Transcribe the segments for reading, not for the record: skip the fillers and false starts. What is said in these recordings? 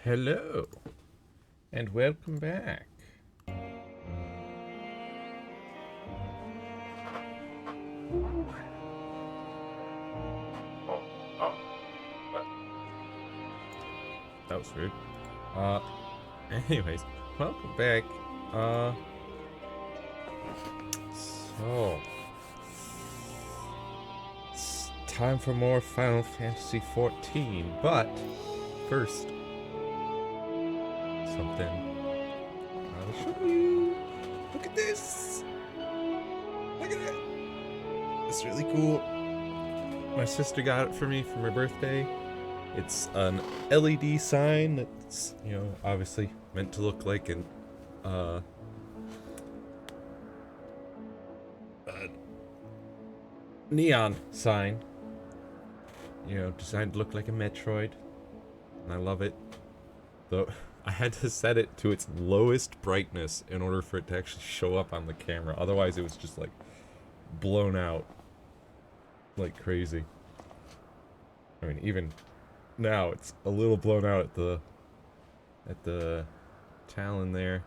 Hello, and welcome back. That was rude. Uh, anyways, welcome back. Uh, so it's time for more Final Fantasy XIV. But first, something I'll show you. Look at this. Look at it. It's really cool. My sister got it for me for my birthday. It's an LED sign that's, obviously meant to look like an, a neon sign. Designed to look like a Metroid. And I love it. Though, I had to set it to its lowest brightness in order for it to actually show up on the camera. Otherwise, it was just, blown out. Like crazy. I mean, even now it's a little blown out at the talon there,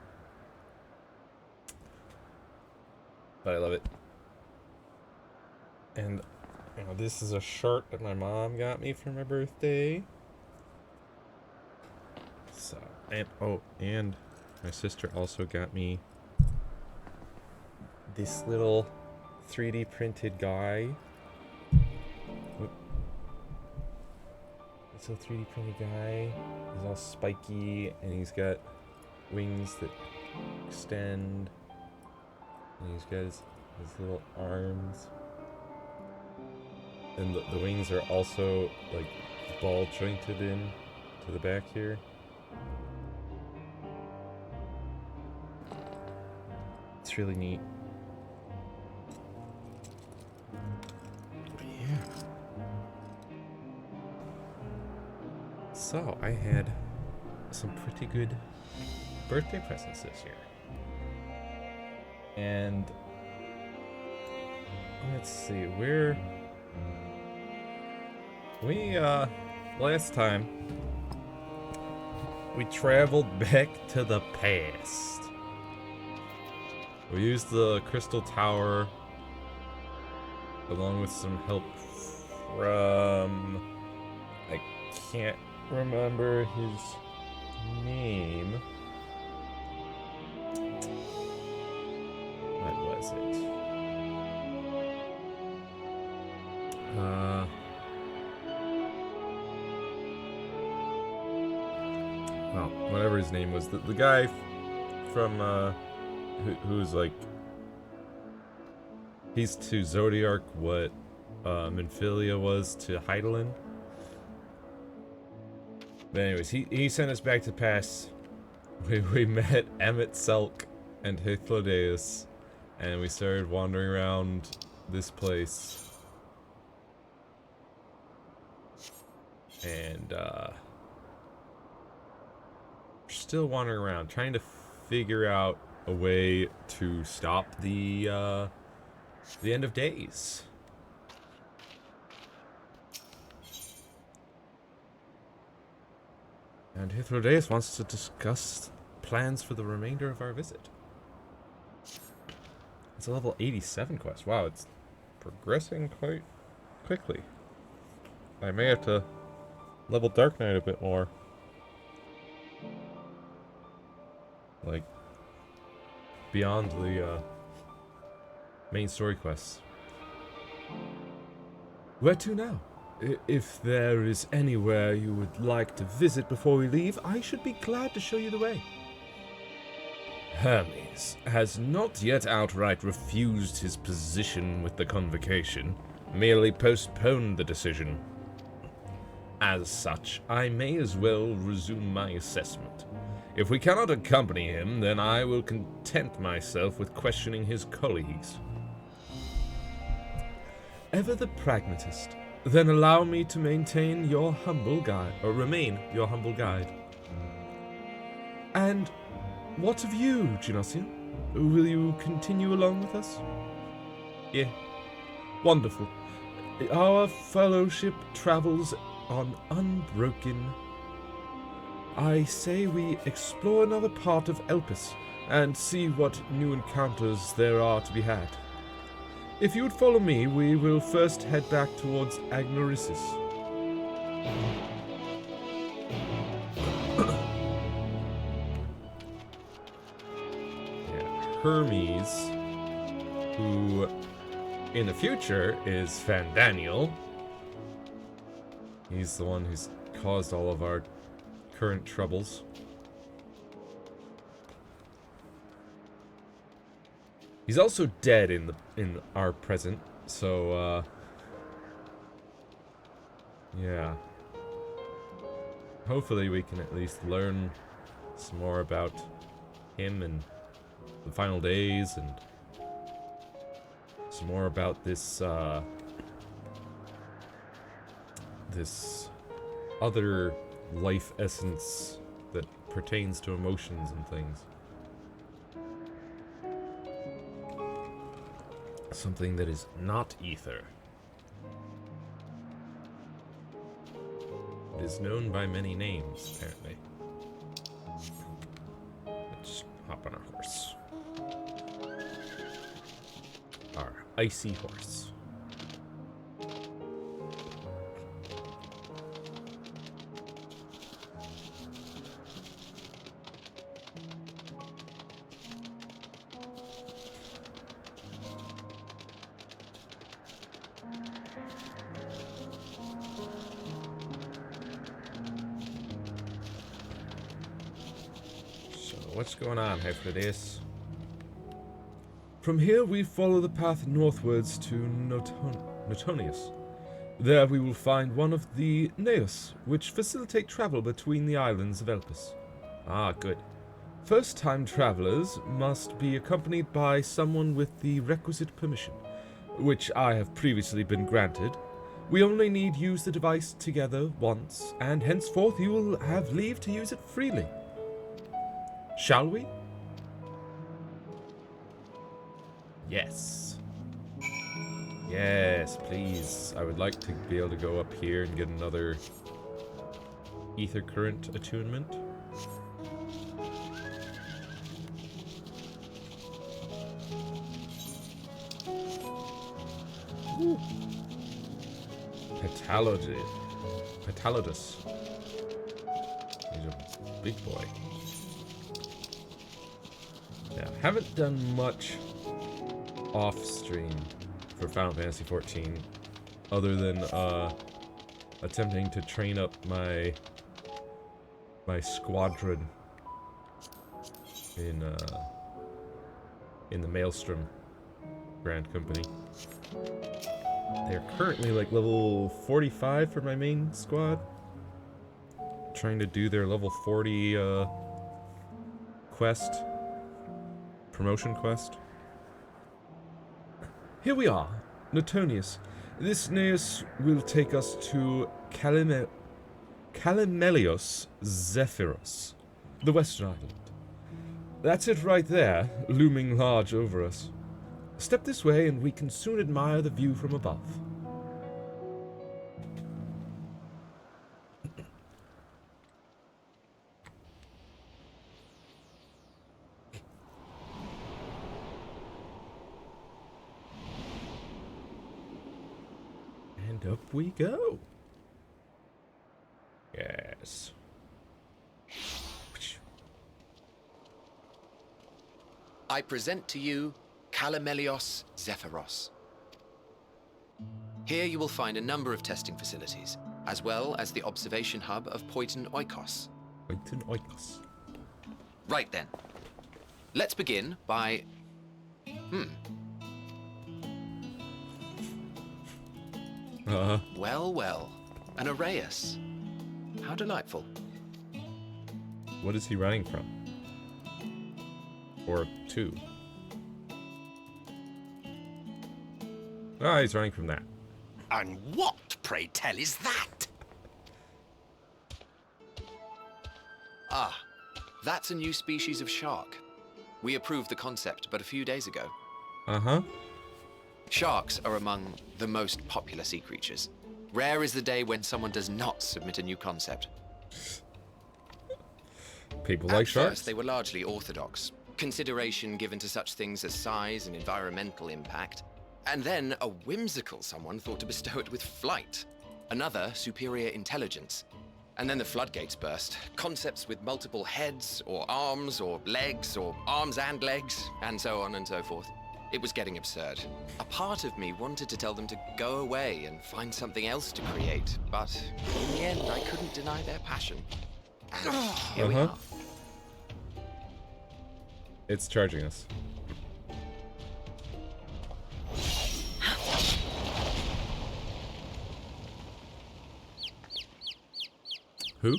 but I love it. And this is a shirt that my mom got me for my birthday. So and my sister also got me this little 3D printed guy. This little 3D printed guy. He's all spiky, and he's got wings that extend. And he's got his little arms. And the wings are also, ball jointed in to the back here. It's really neat. So, I had some pretty good birthday presents this year. And let's see, last time we traveled back to the past. We used the Crystal Tower along with some help from, I can't remember his name. What was it? Well, whatever his name was, the guy from who's he's to Zodiark what Minfilia was to Hydaelyn. But anyways, he sent us back to past. We met Emet-Selch and Hythlodaeus, and we started wandering around this place. And still wandering around, trying to figure out a way to stop the end of days. And Hythlodaeus wants to discuss plans for the remainder of our visit. It's a level 87 quest. Wow, it's progressing quite quickly. I may have to level Dark Knight a bit more. Beyond the main story quests. Where to now? If there is anywhere you would like to visit before we leave, I should be glad to show you the way. Hermes has not yet outright refused his position with the convocation, merely postponed the decision. As such, I may as well resume my assessment. If we cannot accompany him, then I will content myself with questioning his colleagues. Ever the pragmatist. Then allow me to maintain your humble guide, or remain your humble guide. And what of you, Genosian? Will you continue along with us? Yeah. Wonderful. Our fellowship travels on unbroken I say we explore another part of Elpis and see what new encounters there are to be had. If you would follow me, we will first head back towards Agnorissus. Yeah, Hermes, who in the future is Fandaniel. He's the one who's caused all of our current troubles. He's also dead in our present, so yeah. Hopefully we can at least learn some more about him and the final days, and some more about this this other life essence that pertains to emotions and things. Something that is not ether. It is known by many names, apparently. Let's hop on our horse. Our icy horse. What's going on after this? From here we follow the path northwards to Notonius. There we will find one of the Neos, which facilitate travel between the islands of Elpis. Ah, good. First-time travelers must be accompanied by someone with the requisite permission, which I have previously been granted. We only need use the device together once, and henceforth you will have leave to use it freely. Shall we? Yes. Yes, please. I would like to be able to go up here and get another ether current attunement. Ooh. Petalodus. He's a big boy. Yeah, haven't done much off-stream for Final Fantasy XIV, other than attempting to train up my squadron in the Maelstrom Grand Company. They're currently like level 45 for my main squad. Trying to do their level 40 quest. Promotion quest. Here we are, Notonius. This Neos will take us to Calimelios Zephyros, the western island. That's it right there, looming large over us. Step this way and we can soon admire the view from above. And up we go. Yes. I present to you Calimelios Zephyros. Here you will find a number of testing facilities, as well as the observation hub of Poiton Oikos. Poiton Oikos. Right then. Let's begin by... Well, well. An Arrhaeus. How delightful. What is he running from? Or to? Ah, he's running from that. And what, pray tell, is that? Ah, that's a new species of shark. We approved the concept but a few days ago. Uh-huh. Sharks are among the most popular sea creatures. Rare is the day when someone does not submit a new concept. People At like first, sharks. they were largely orthodox, consideration given to such things as size and environmental impact, and then a whimsical someone thought to bestow it with flight, another superior intelligence. And then the floodgates burst. Concepts with multiple heads, or arms arms and legs, and so on and so forth. It was getting absurd. A part of me wanted to tell them to go away and find something else to create, but in the end, I couldn't deny their passion. And here we are. It's charging us. Who?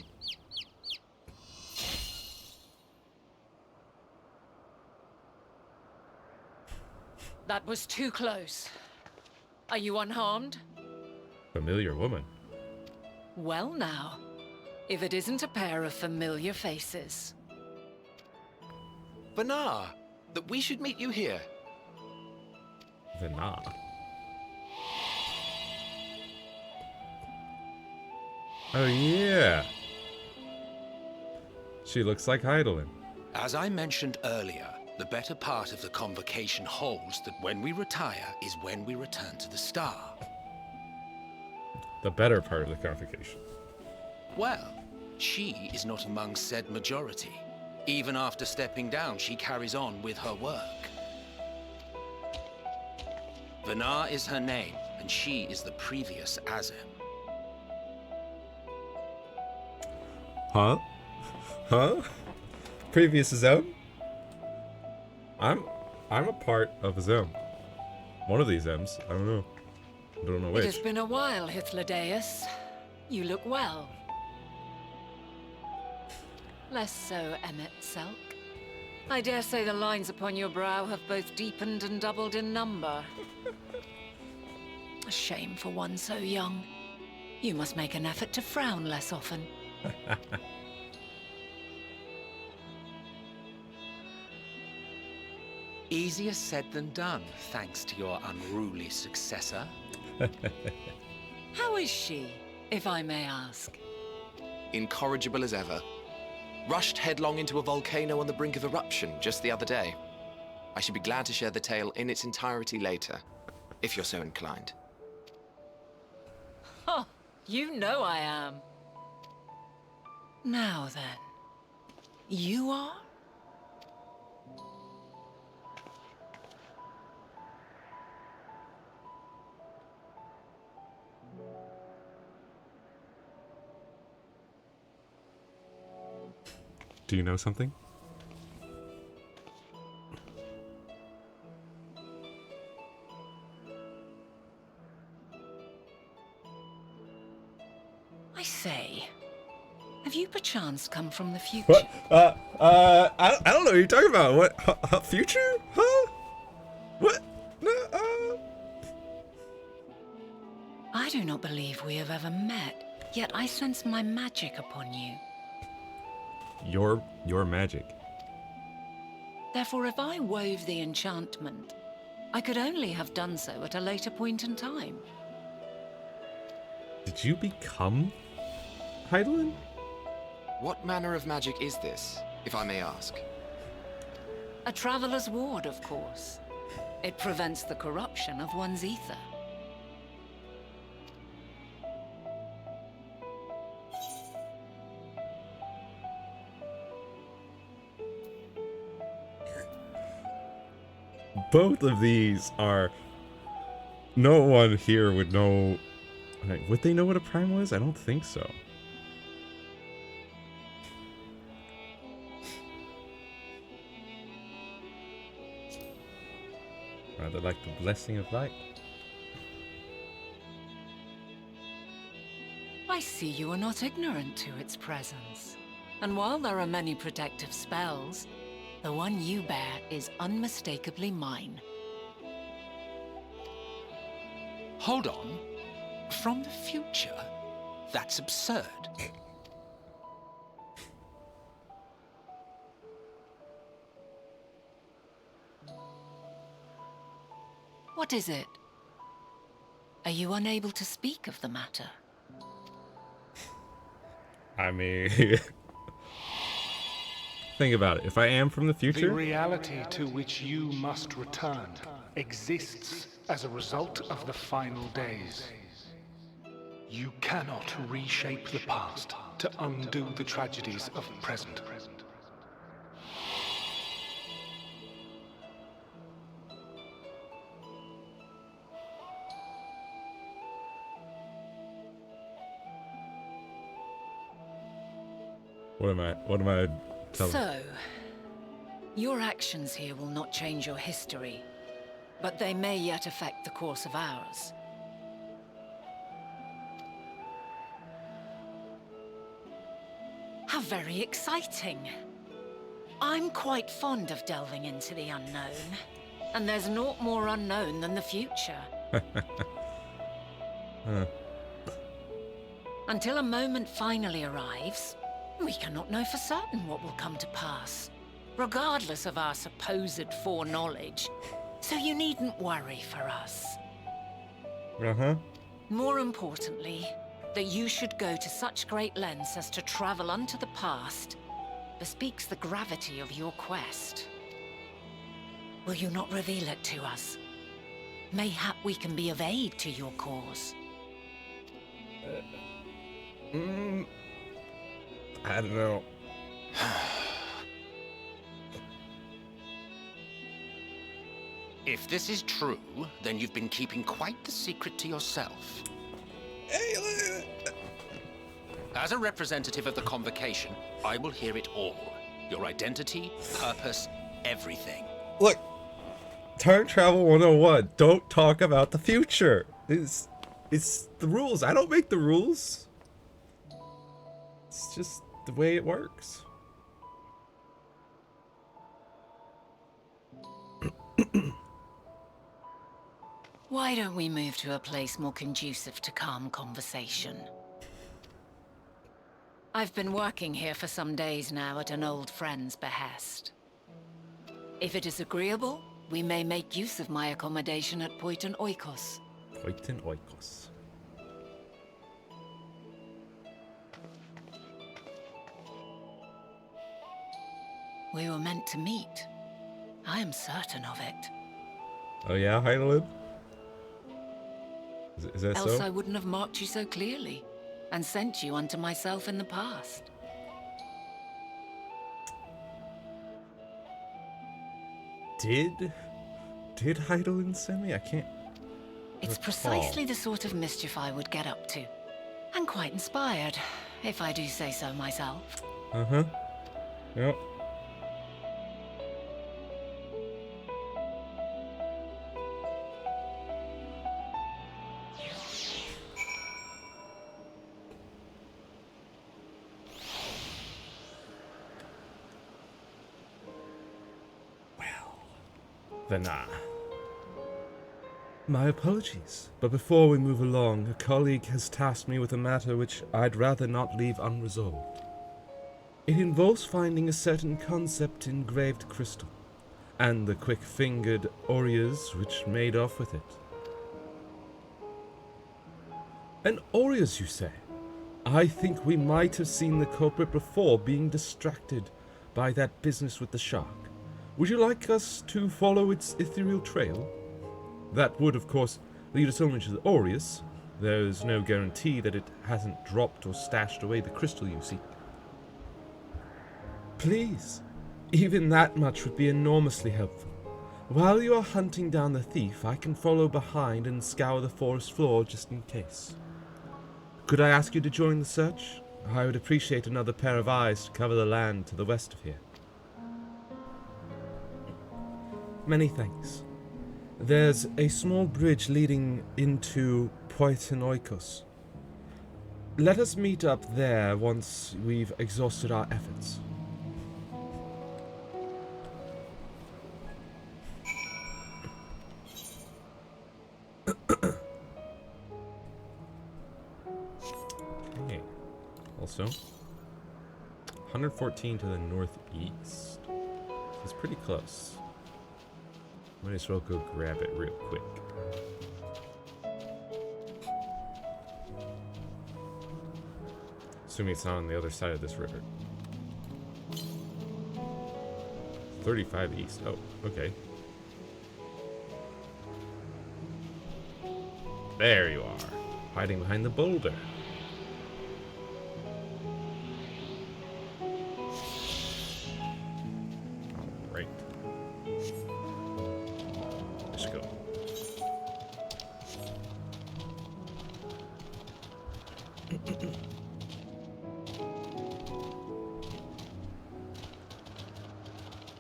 That was too close. Are you unharmed? Familiar woman. Well now, if it isn't a pair of familiar faces. Banar, that we should meet you here. Vana. Oh yeah. She looks like Heidelin. As I mentioned earlier, the better part of the convocation holds that when we retire is when we return to the star. The better part of the convocation. Well, she is not among said majority. Even after stepping down, she carries on with her work. Vanar is her name, and she is the previous Azem. Huh? Huh? Previous Zem? I'm a part of a Zem. One of these Zems. I don't know. I don't know It which. has been a while, Hythlodaeus. You look well. Less so, Emmet Selk. I dare say the lines upon your brow have both deepened and doubled in number. A shame for one so young. You must make an effort to frown less often. Easier said than done, thanks to your unruly successor. How is she, if I may ask? Incorrigible as ever. Rushed headlong into a volcano on the brink of eruption just the other day. I should be glad to share the tale in its entirety later, if you're so inclined. Oh, you know I am. Now then, you are? Do you know something? I say, have you perchance come from the future? What? I don't know what you're talking about. What? Future? Huh? What? No, I do not believe we have ever met, yet I sense my magic upon you. Your magic. Therefore, if I wove the enchantment, I could only have done so at a later point in time. Did you become Heidelin? What manner of magic is this, if I may ask? A traveler's ward, of course. It prevents the corruption of one's ether. Both of these are... No one here would know... Like, would they know what a primal is? I don't think so. Rather like the blessing of light. I see you are not ignorant to its presence. And while there are many protective spells, the one you bear is unmistakably mine. Hold on. From the future? That's absurd. What is it? Are you unable to speak of the matter? I mean... Think about it. If I am from the The future, reality to which you must return exists as a result of the final days. You cannot reshape the past to undo the tragedies of the present. what am I telling? So, your actions here will not change your history, but they may yet affect the course of ours. How very exciting. I'm quite fond of delving into the unknown, and there's naught more unknown than the future. Until a moment finally arrives, we cannot know for certain what will come to pass, regardless of our supposed foreknowledge. So you needn't worry for us. Uh-huh. More importantly, that you should go to such great lengths as to travel unto the past bespeaks the gravity of your quest. Will you not reveal it to us? Mayhap we can be of aid to your cause. I don't know. If this is true, then you've been keeping quite the secret to yourself. As a representative of the Convocation, I will hear it all. Your identity, purpose, everything. Look, time travel 101. Don't talk about the future. It's the rules. I don't make the rules. It's just the way it works. Why don't we move to a place more conducive to calm conversation? I've been working here for some days now at an old friend's behest. If it is agreeable, we may make use of my accommodation at Poiton Oikos. Poiton Oikos. We were meant to meet. I am certain of it. Oh yeah, Heidelin? Is that Else so? I wouldn't have marked you so clearly, and sent you unto myself in the past. Did Heidelin send me? I can't. It's recall. precisely the sort of mischief I would get up to. And quite inspired, if I do say so myself. Uh-huh. Yep. Then, my apologies, but before we move along, a colleague has tasked me with a matter which I'd rather not leave unresolved. It involves finding a certain concept engraved crystal, and the quick-fingered Aureas which made off with it. An Aureas, you say? I think we might have seen the culprit before being distracted by that business with the shark. Would you like us to follow its ethereal trail? That would, of course, lead us only to the Aureus. There's no guarantee that it hasn't dropped or stashed away the crystal you seek. Please, even that much would be enormously helpful. While you are hunting down the thief, I can follow behind and scour the forest floor just in case. Could I ask you to join the search? I would appreciate another pair of eyes to cover the land to the west of here. Many thanks. There's a small bridge leading into Poiton Oikos. Let us meet up there once we've exhausted our efforts. Okay. Also, 114 to the northeast. It's pretty close. Might as well go grab it real quick. Assuming it's not on the other side of this river. 35 east. Oh, okay. There you are, hiding behind the boulder. Alright. Let's go.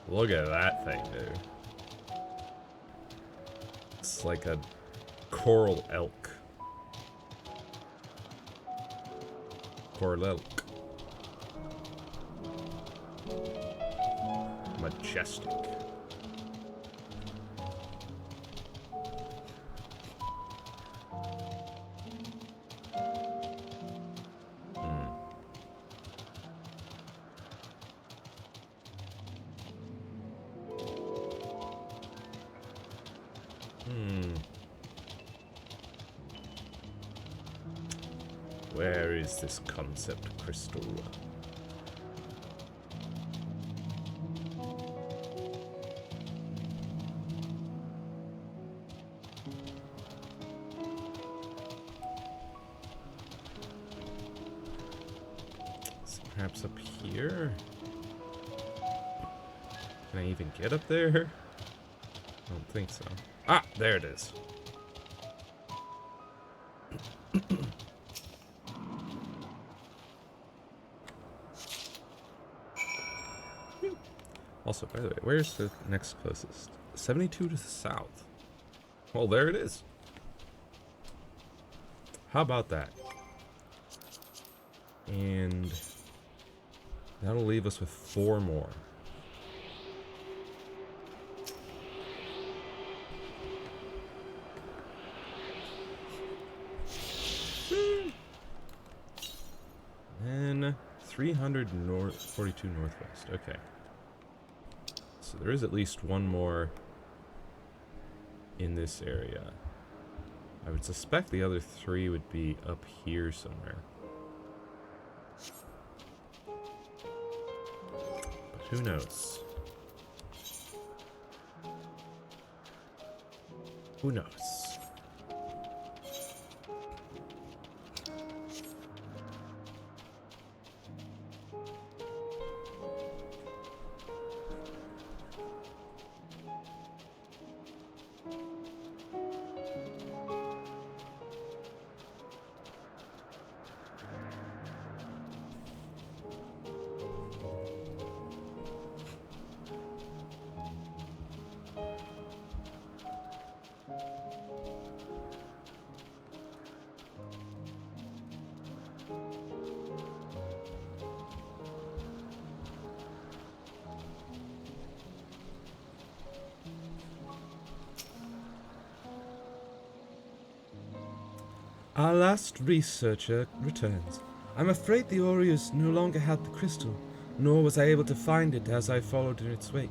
Look at that thing, dude. It's like a coral elk. Coral elk. Majestic. Where is this concept crystal? Is it perhaps up here? Can I even get up there? I don't think so. Ah, there it is. Also, by the way, where's the next closest? 72 to the south. Well, there it is. How about that? And that'll leave us with 4 more. Then 300 north, 42 northwest. Okay. So there is at least one more in this area. I would suspect the other 3 would be up here somewhere. But who knows? Who knows? Our last researcher returns. I'm afraid the Aureus no longer had the crystal, nor was I able to find it as I followed in its wake.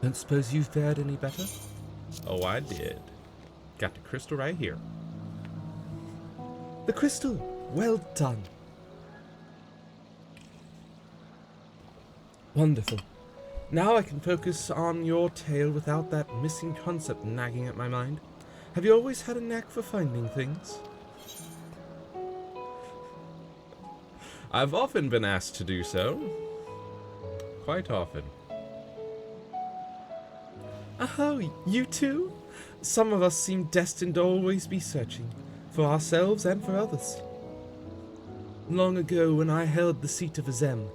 Don't suppose you fared any better? Oh, I did. Got the crystal right here. The crystal! Well done. Wonderful. Now I can focus on your tale without that missing concept nagging at my mind. Have you always had a knack for finding things? I've often been asked to do so. Quite often. Oh, you too? Some of us seem destined to always be searching, for ourselves and for others. Long ago, when I held the seat of Azem,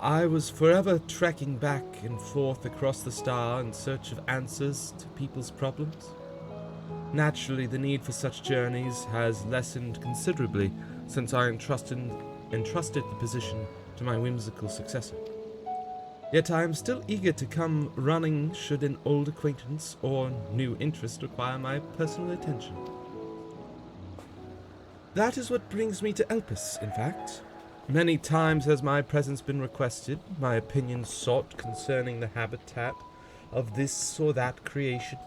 I was forever trekking back and forth across the star in search of answers to people's problems. Naturally, the need for such journeys has lessened considerably since I entrusted the position to my whimsical successor. Yet I am still eager to come running should an old acquaintance or new interest require my personal attention. That is what brings me to Elpis, in fact. Many times has my presence been requested, my opinion sought concerning the habitat of this or that creation.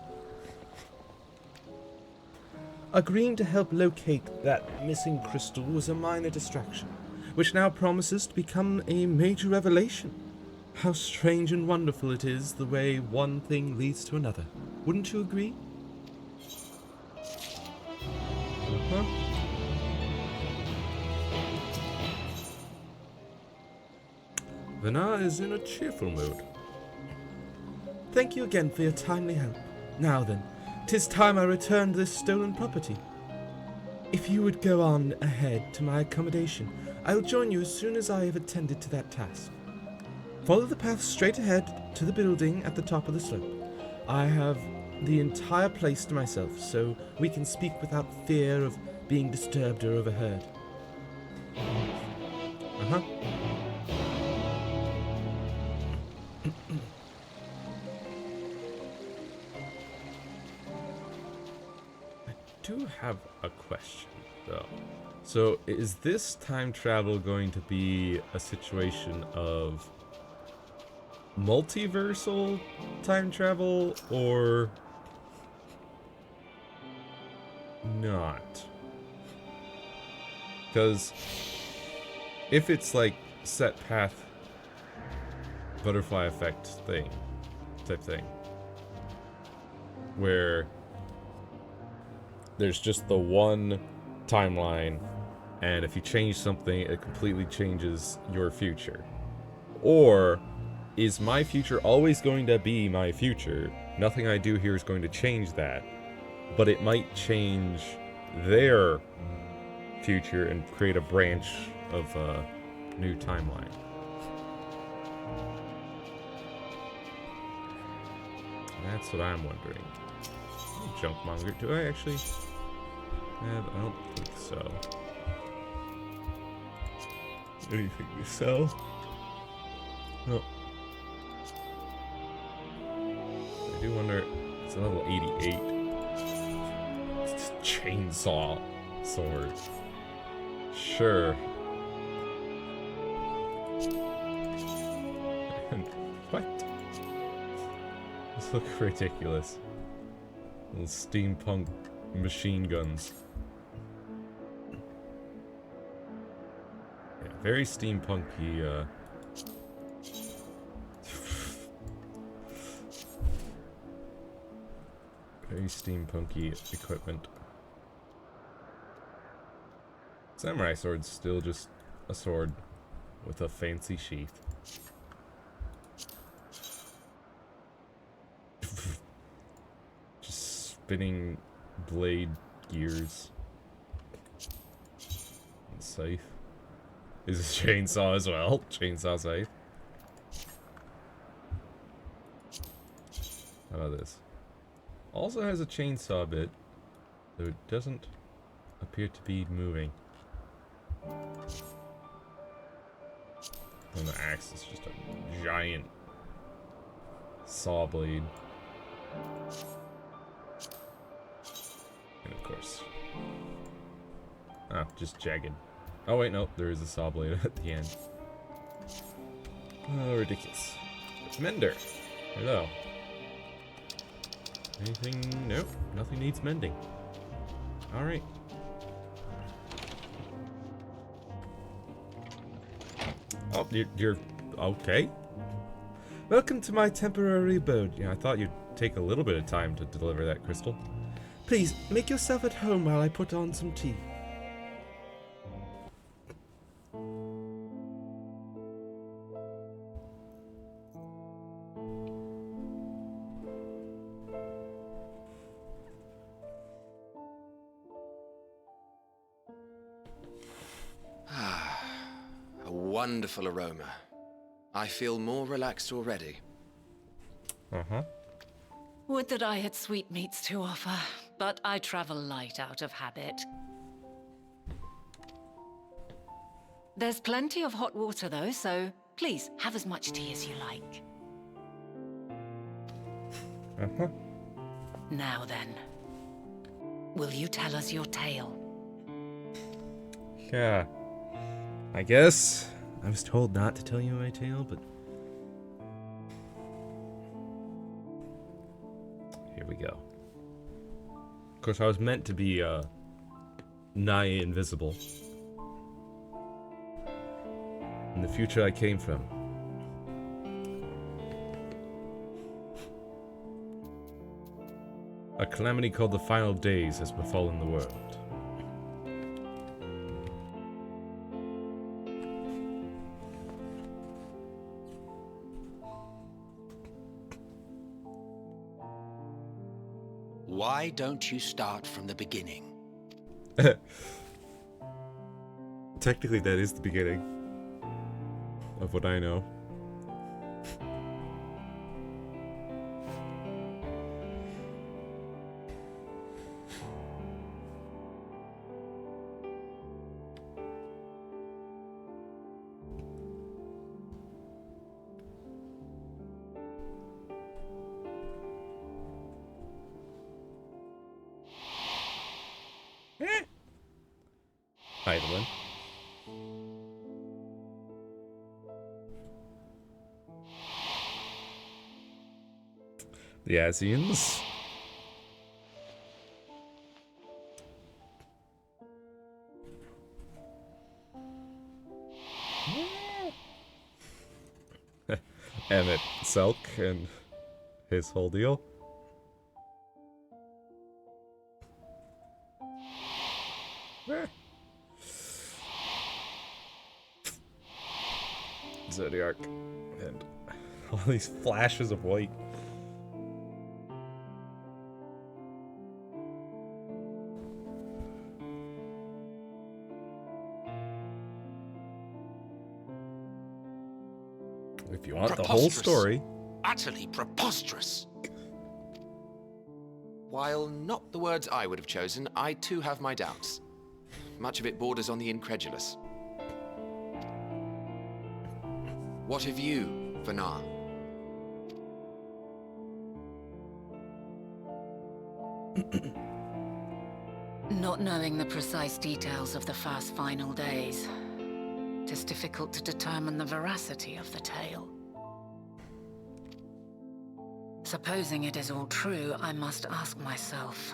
Agreeing to help locate that missing crystal was a minor distraction, which now promises to become a major revelation. How strange and wonderful it is the way one thing leads to another. Wouldn't you agree? Huh? Venar is in a cheerful mood. Thank you again for your timely help. Now then, 'tis time I returned this stolen property. If you would go on ahead to my accommodation, I'll join you as soon as I have attended to that task. Follow the path straight ahead to the building at the top of the slope. I have the entire place to myself, so we can speak without fear of being disturbed or overheard. Uh-huh. I do have a question, though. So, is this time travel going to be a situation of multiversal time travel, or not? Because if it's like set path, butterfly effect thing, type thing, where there's just the one timeline, and if you change something, it completely changes your future. Or is my future always going to be my future? Nothing I do here is going to change that, but it might change their future and create a branch of a new timeline. That's what I'm wondering. Junkmonger, do I actually have? I don't think so. Anything to sell? No. I do wonder. It's a level 88. It's a chainsaw sword. Sure. And what? This looks ridiculous. Little steampunk machine guns. Yeah, very steampunky, very steampunky equipment. Samurai sword's still just a sword with a fancy sheath. Just spinning blade gears. And scythe. Is a chainsaw as well. Chainsaw scythe. How about this? Also has a chainsaw bit, though it doesn't appear to be moving. And the axe is just a giant saw blade. And of course... just jagged. Oh wait, no, there is a saw blade at the end. Oh, ridiculous. Mender. Hello. Anything? Nope, nothing needs mending. Alright. Oh, you're okay. Welcome to my temporary abode. Yeah, I thought you'd take a little bit of time to deliver that crystal. Please, make yourself at home while I put on some tea. Wonderful aroma. I feel more relaxed already. Uh-huh. Would that I had sweetmeats to offer, but I travel light out of habit. There's plenty of hot water though, so please have as much tea as you like. Uh-huh. Now then, will you tell us your tale? Yeah. I guess. I was told not to tell you my tale, but... Here we go. Of course, I was meant to be, nigh invisible. In the future I came from, A calamity called the Final Days has befallen the world. Why don't you start from the beginning? Technically, that is the beginning of what I know. Hydaelyn. The Asians. Emmett Selk and his whole deal. Zodiac and all these flashes of white. If you want the whole story. Utterly preposterous. While not the words I would have chosen, I too have my doubts. Much of it borders on the incredulous. What of you, Vanar? Not knowing the precise details of the first final days, it is difficult to determine the veracity of the tale. Supposing it is all true, I must ask myself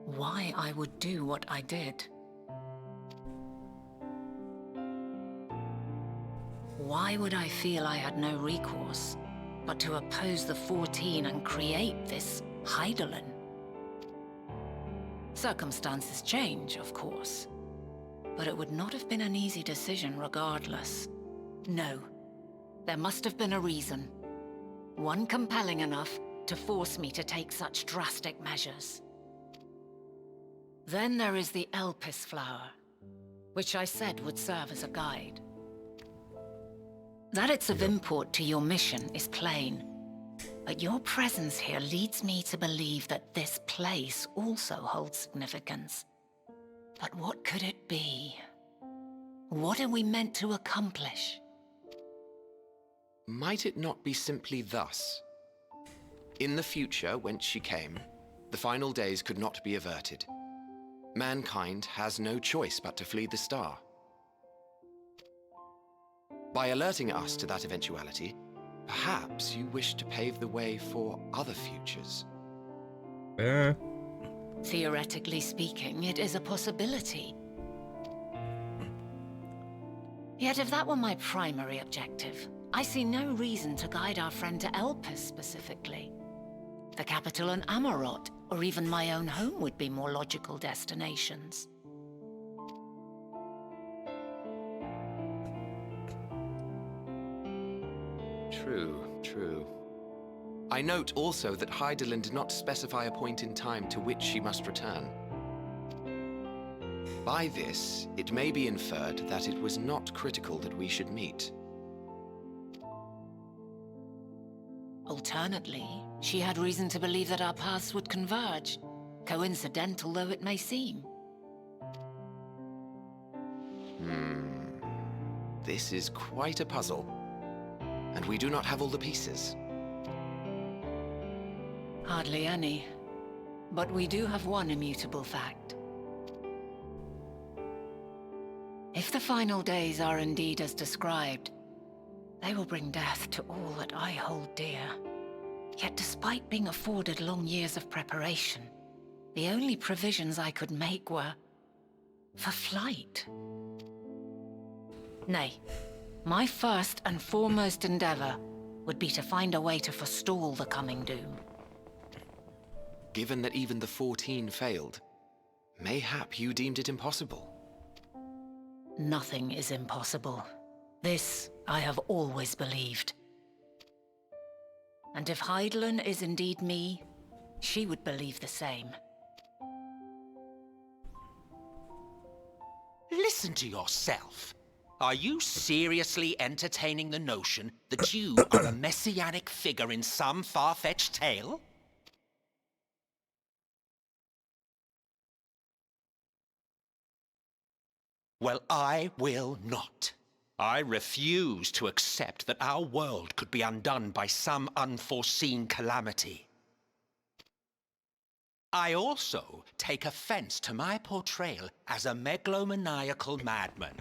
why I would do what I did. Why would I feel I had no recourse but to oppose the 14 and create this Hydaelyn? Circumstances change, of course, but it would not have been an easy decision regardless. No, there must have been a reason. One compelling enough to force me to take such drastic measures. Then there is the Elpis flower, which I said would serve as a guide. That it's of import to your mission is plain, but your presence here leads me to believe that this place also holds significance. But what could it be? What are we meant to accomplish? Might it not be simply thus? In the future, whence she came, the final days could not be averted. Mankind has no choice but to flee the star. By alerting us to that eventuality, perhaps you wish to pave the way for other futures. Theoretically speaking, it is a possibility. Yet if that were my primary objective, I see no reason to guide our friend to Elpis specifically. The capital in Amarot, or even my own home would be more logical destinations. True. I note also that Hydaelyn did not specify a point in time to which she must return. By this, it may be inferred that it was not critical that we should meet. Alternately, she had reason to believe that our paths would converge, coincidental though it may seem. This is quite a puzzle, and we do not have all the pieces. Hardly any. But we do have one immutable fact. If the final days are indeed as described, they will bring death to all that I hold dear. Yet despite being afforded long years of preparation, the only provisions I could make were for flight. Nay, my first and foremost endeavor would be to find a way to forestall the coming doom. given that even the 14 failed. Mayhap you deemed it impossible. Nothing is impossible. This I have always believed. And if Hydaelyn is indeed me, she would believe the same. Listen to yourself. Are you seriously entertaining the notion that you are a messianic figure in some far-fetched tale? Well, I will not. I refuse to accept that our world could be undone by some unforeseen calamity. I also take offense to my portrayal as a megalomaniacal madman.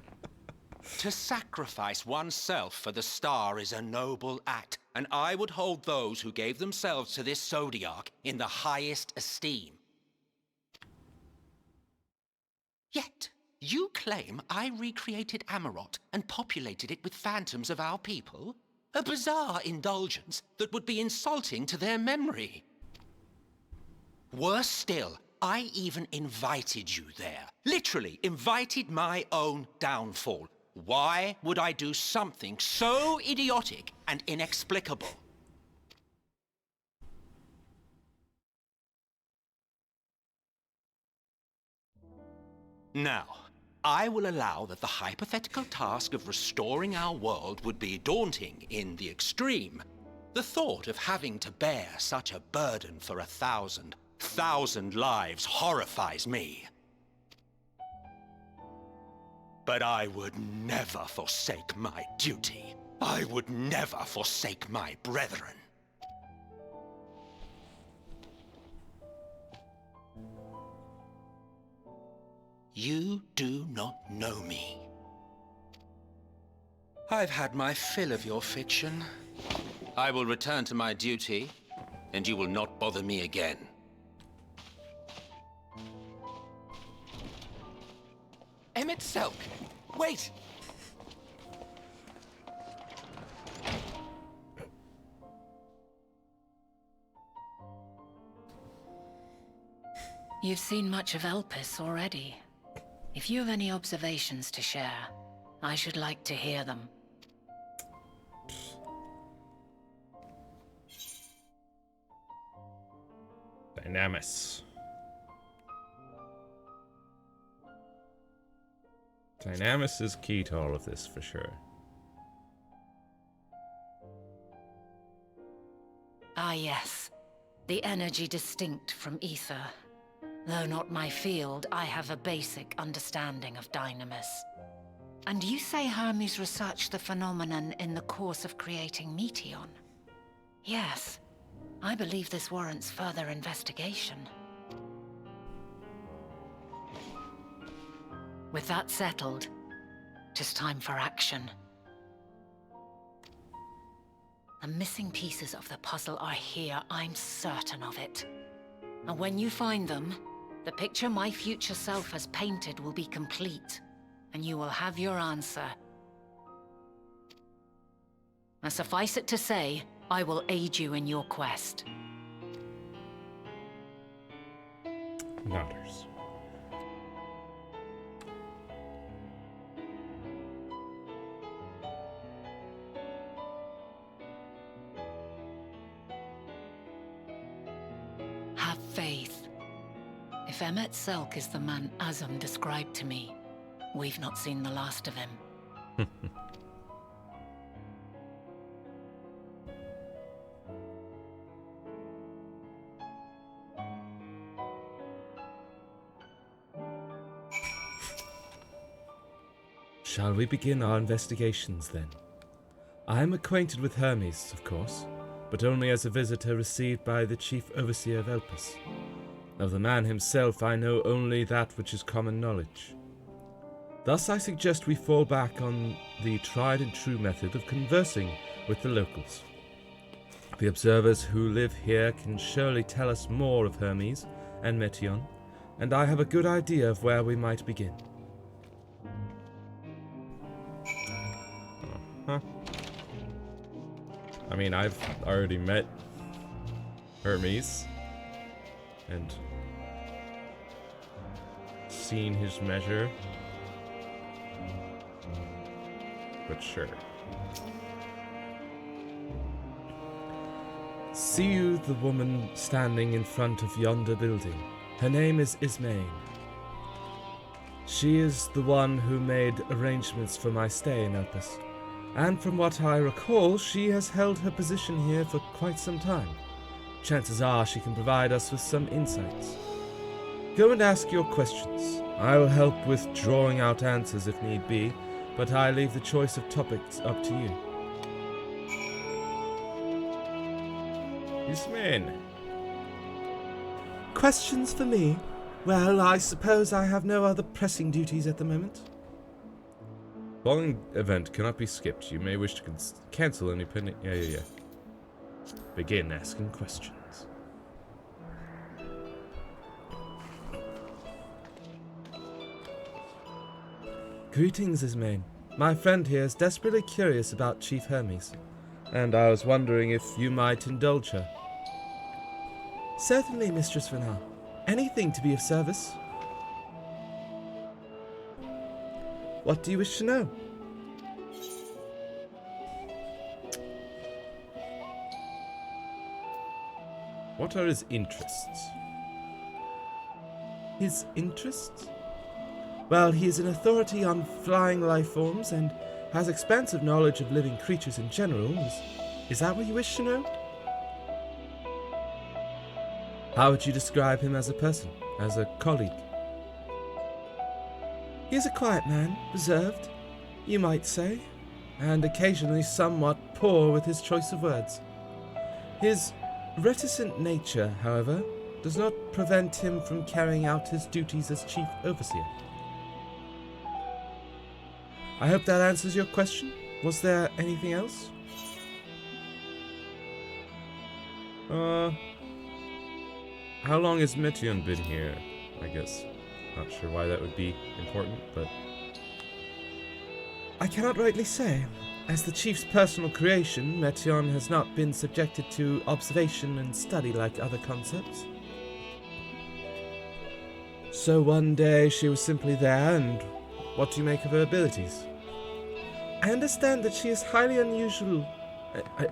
To sacrifice oneself for the star is a noble act, and I would hold those who gave themselves to this zodiac in the highest esteem. Yet, you claim I recreated Amarot and populated it with phantoms of our people? A bizarre indulgence that would be insulting to their memory. Worse still, I even invited you there. Literally invited my own downfall. Why would I do something so idiotic and inexplicable? Now, I will allow that the hypothetical task of restoring our world would be daunting in the extreme. The thought of having to bear such a burden for 1,000 lives horrifies me. But I would never forsake my duty. I would never forsake my brethren. You do not know me. I've had my fill of your fiction. I will return to my duty, and you will not bother me again. Emet-Selch! Wait! You've seen much of Elpis already. If you have any observations to share, I should like to hear them. Dynamis. Dynamis is key to all of this, for sure. Ah yes, the energy distinct from ether. Though not my field, I have a basic understanding of Dynamis. And you say Hermes researched the phenomenon in the course of creating Meteion? Yes, I believe this warrants further investigation. With that settled, 'tis time for action. The missing pieces of the puzzle are here, I'm certain of it. And when you find them, the picture my future self has painted will be complete, and you will have your answer. And suffice it to say, I will aid you in your quest. Nodders. Have faith. If Emet-Selch is the man Azum described to me, we've not seen the last of him. Shall we begin our investigations then? I am acquainted with Hermes, of course, but only as a visitor received by the chief overseer of Elpis. Of the man himself I know only that which is common knowledge. Thus I suggest we fall back on the tried and true method of conversing with the locals. The observers who live here can surely tell us more of Hermes and Meteion, and I have a good idea of where we might begin. Huh. I mean, I've already met Hermes. and seen his measure. But sure. See you the woman standing in front of yonder building. Her name is Ismaine. She is the one who made arrangements for my stay in Elpis, and from what I recall, she has held her position here for quite some time. Chances are she can provide us with some insights. Go and ask your questions. I will help with drawing out answers if need be, but I leave the choice of topics up to you. Ismaine. Questions for me? Well, I suppose I have no other pressing duties at the moment. Following event cannot be skipped. You may wish to cancel any pending... Yeah. Begin asking questions. Greetings, Ismaine. My friend here is desperately curious about Chief Hermes, and I was wondering if you might indulge her. Certainly, Mistress Vanar. Anything to be of service. What do you wish to know? What are his interests? His interests? Well, he is an authority on flying life forms and has expansive knowledge of living creatures in general. Is that what you wish to know? How would you describe him as a person, as a colleague? He is a quiet man, reserved, you might say, and occasionally somewhat poor with his choice of words. His reticent nature, however, does not prevent him from carrying out his duties as Chief Overseer. I hope that answers your question. Was there anything else? How long has Meteion been here? I guess. Not sure why that would be important, but... I cannot rightly say. As the Chief's personal creation, Meteion has not been subjected to observation and study like other concepts. So one day she was simply there, and what do you make of her abilities? I understand that she is highly unusual,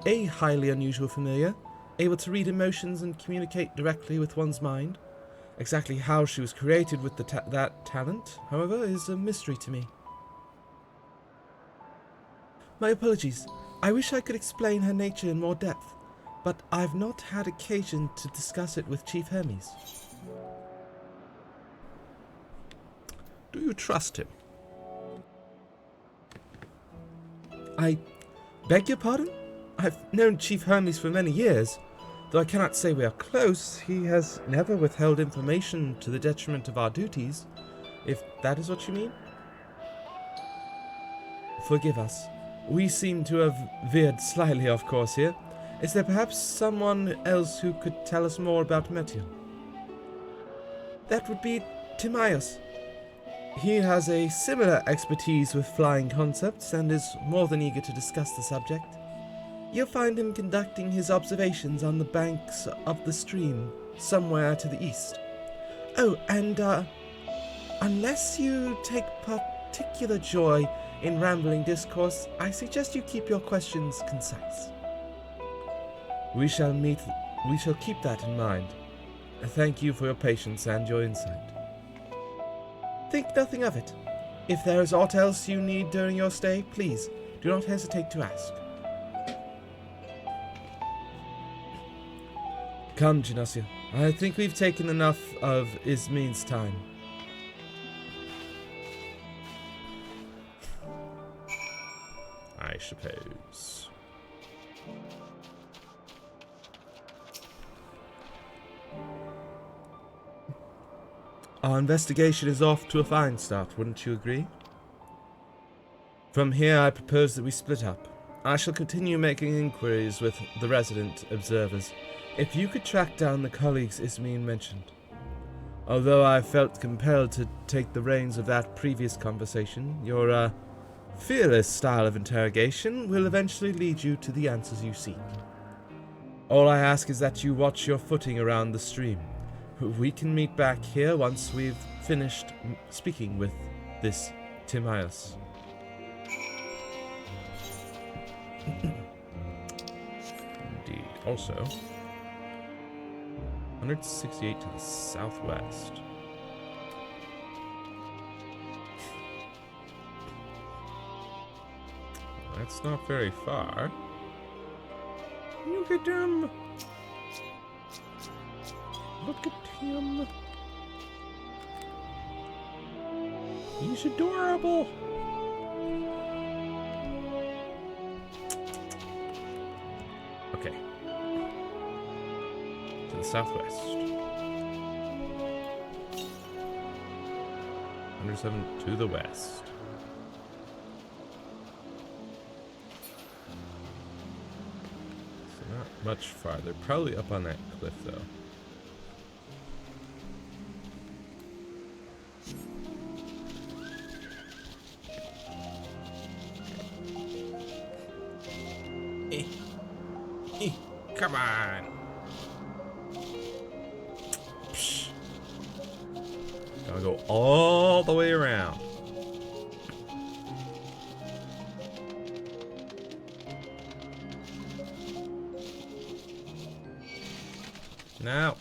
a highly unusual familiar, able to read emotions and communicate directly with one's mind. Exactly how she was created with that talent, however, is a mystery to me. My apologies. I wish I could explain her nature in more depth, but I've not had occasion to discuss it with Chief Hermes. Do you trust him? I beg your pardon? I've known Chief Hermes for many years. Though I cannot say we are close, he has never withheld information to the detriment of our duties, if that is what you mean. Forgive us. We seem to have veered slightly off course here. Is there perhaps someone else who could tell us more about Meteion? That would be Timaeus. He has a similar expertise with flying concepts and is more than eager to discuss the subject. You'll find him conducting his observations on the banks of the stream, somewhere to the east. Oh, and unless you take particular joy in rambling discourse, I suggest you keep your questions concise. We shall keep that in mind. Thank you for your patience and your insight. Think nothing of it. If there is aught else you need during your stay, please do not hesitate to ask. Come, Genossia. I think we've taken enough of Ismaine's time. I suppose. Our investigation is off to a fine start, wouldn't you agree? From here, I propose that we split up. I shall continue making inquiries with the resident observers. If you could track down the colleagues Ismaine mentioned. Although I felt compelled to take the reins of that previous conversation, your fearless style of interrogation will eventually lead you to the answers you seek. All I ask is that you watch your footing around the stream. we can meet back here once we've finished speaking with this Timaeus. Indeed. Also, 168 to the southwest. That's not very far. Look at him! Look at him! He's adorable! Okay. To the southwest. 107 to the west. So not much farther. Probably up on that cliff, though. Come on. Psh. Gotta go all the way around. Now.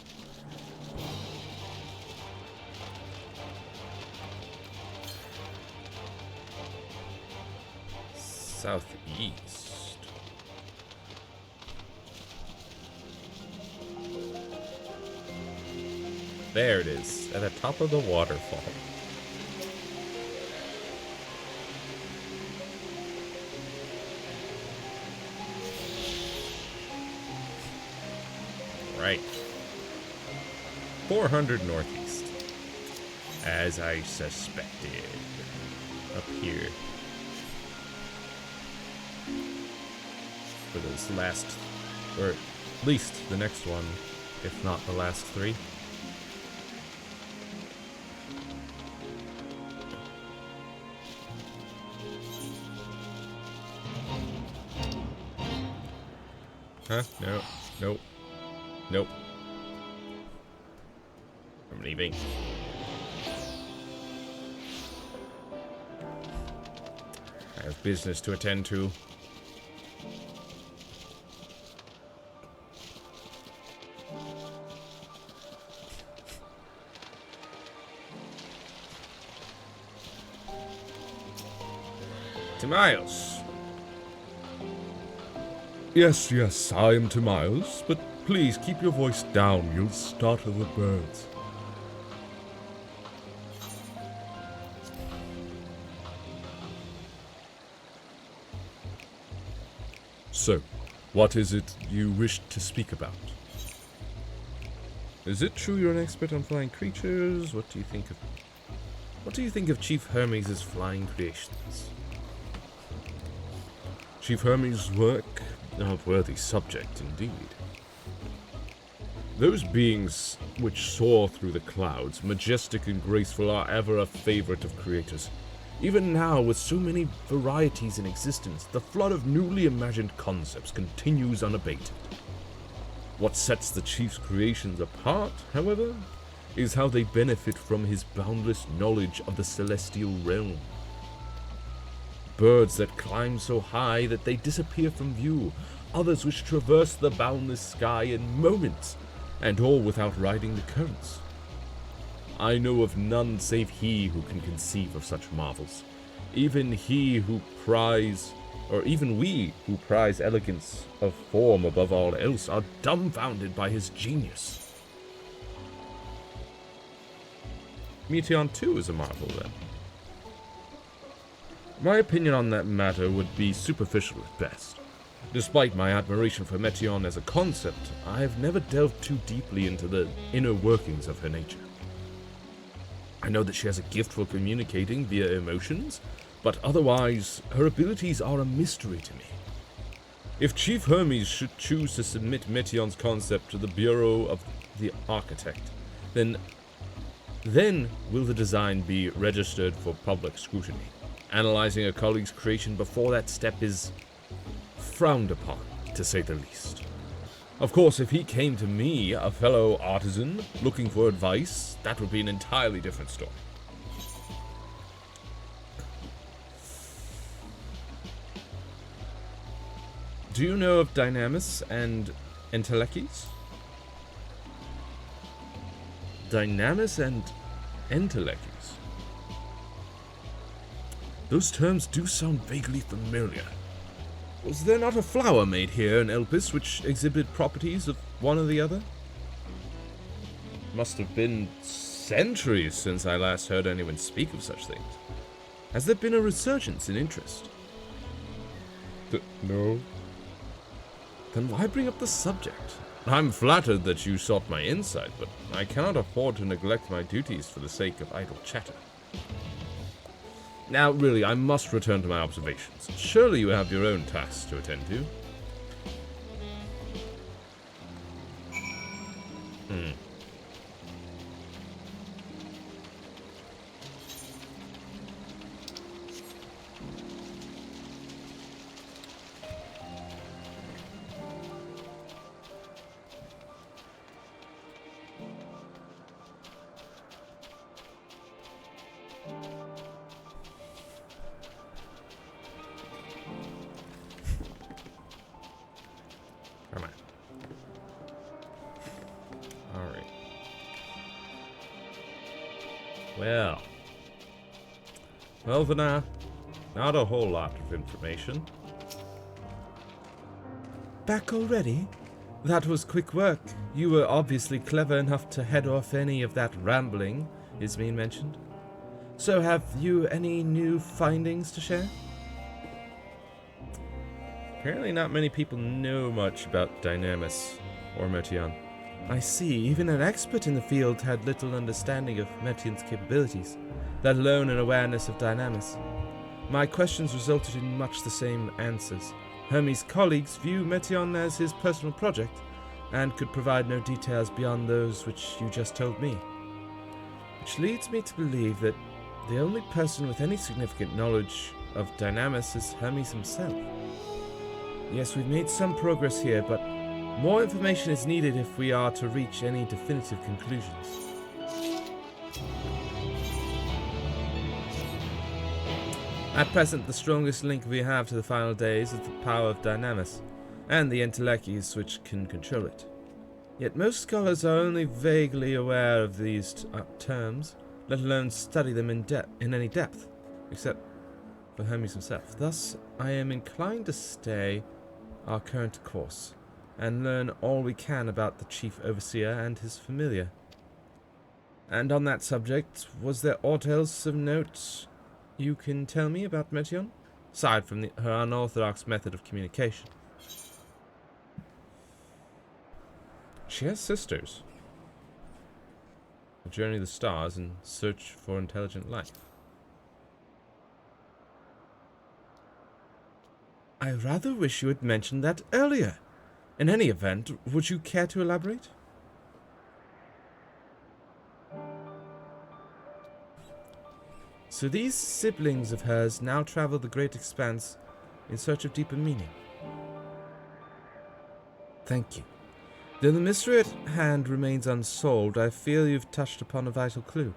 Southeast. There it is, at the top of the waterfall. Right. 400 northeast. As I suspected. Up here. For this last, or at least the next one, if not the last three. Huh? No. Nope. Nope. I'm leaving. I have business to attend to. Timaeus. Yes, I am Timaeus, but please keep your voice down. You'll startle the birds. So, what is it you wish to speak about? Is it true you're an expert on flying creatures? What do you think of Chief Hermes' flying creations? Chief Hermes' work? A worthy subject, indeed. Those beings which soar through the clouds, majestic and graceful, are ever a favorite of creators. Even now, with so many varieties in existence, the flood of newly imagined concepts continues unabated. What sets the Chief's creations apart, however, is how they benefit from his boundless knowledge of the celestial realm. Birds that climb so high that they disappear from view, others which traverse the boundless sky in moments, and all without riding the currents. I know of none save he who can conceive of such marvels. Even we who prize elegance of form above all else are dumbfounded by his genius. Meteion too is a marvel, then. My opinion on that matter would be superficial at best. Despite my admiration for Meteion as a concept, I have never delved too deeply into the inner workings of her nature. I know that she has a gift for communicating via emotions, but otherwise, her abilities are a mystery to me. If Chief Hermes should choose to submit Meteion's concept to the Bureau of the Architect, then will the design be registered for public scrutiny. Analyzing a colleague's creation before that step is frowned upon, to say the least. Of course, if he came to me, a fellow artisan, looking for advice, that would be an entirely different story. Do you know of Dynamis and Entelekes? Dynamis and Entelekes. Those terms do sound vaguely familiar. Was there not a flower made here in Elpis which exhibited properties of one or the other? Must have been centuries since I last heard anyone speak of such things. Has there been a resurgence in interest? No. Then why bring up the subject? I'm flattered that you sought my insight, but I cannot afford to neglect my duties for the sake of idle chatter. Now, really, I must return to my observations. Surely you have your own tasks to attend to. Come on. Alright. Well, for now, not a whole lot of information. Back already? That was quick work. You were obviously clever enough to head off any of that rambling Ismene mentioned. So have you any new findings to share? Apparently not many people know much about Dynamis or Meteion. I see, even an expert in the field had little understanding of Meteion's capabilities, let alone an awareness of Dynamis. My questions resulted in much the same answers. Hermes' colleagues view Meteion as his personal project, and could provide no details beyond those which you just told me. Which leads me to believe that the only person with any significant knowledge of Dynamis is Hermes himself. Yes, we've made some progress here, but more information is needed if we are to reach any definitive conclusions. At present, the strongest link we have to the final days is the power of Dynamis, and the Entelekes which can control it. Yet most scholars are only vaguely aware of these terms, let alone study them in any depth, except for Hermes himself. Thus, I am inclined to stay our current course, and learn all we can about the Chief Overseer and his familiar. And on that subject, was there aught else of note you can tell me about Meteion, aside from her unorthodox method of communication? She has sisters. Journey the stars and search for intelligent life. I rather wish you had mentioned that earlier. In any event, would you care to elaborate? So these siblings of hers now travel the great expanse in search of deeper meaning. Thank you. Though the mystery at hand remains unsolved, I feel you've touched upon a vital clue.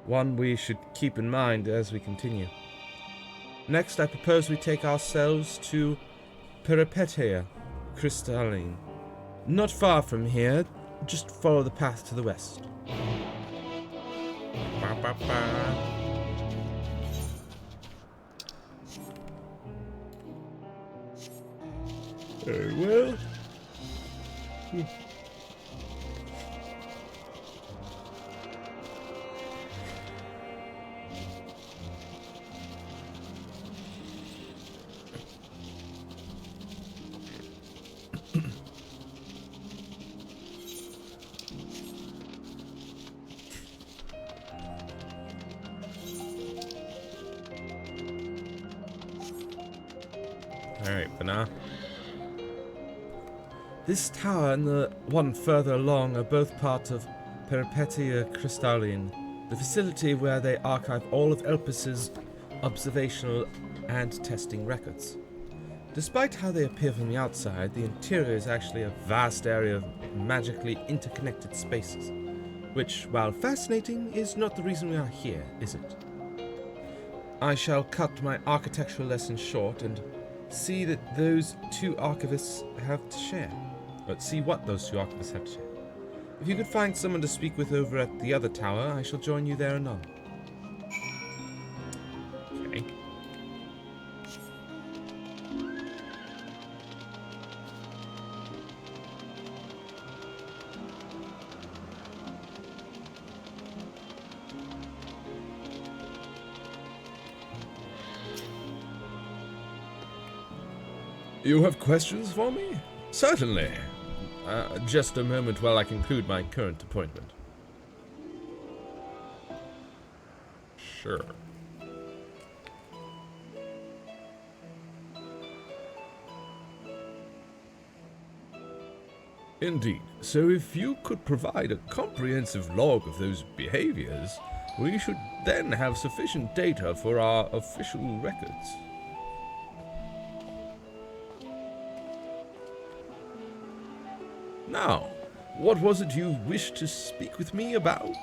One we should keep in mind as we continue. Next, I propose we take ourselves to Peripeteia Crystalline. Not far from here, just follow the path to the west. Ba, ba, ba. Very well. Alright, for now. This tower and the one further along are both part of Peripeteia Crystalline, the facility where they archive all of Elpis's observational and testing records. Despite how they appear from the outside, the interior is actually a vast area of magically interconnected spaces, which, while fascinating, is not the reason we are here, is it? I shall cut my architectural lesson short and see that those two archivists have to share. See what those two archivists have to share. If you could find someone to speak with over at the other tower, I shall join you there anon. Okay. You have questions for me? Certainly. Just a moment while I conclude my current appointment. Sure. Indeed. So if you could provide a comprehensive log of those behaviors, we should then have sufficient data for our official records. Now, what was it you wished to speak with me about?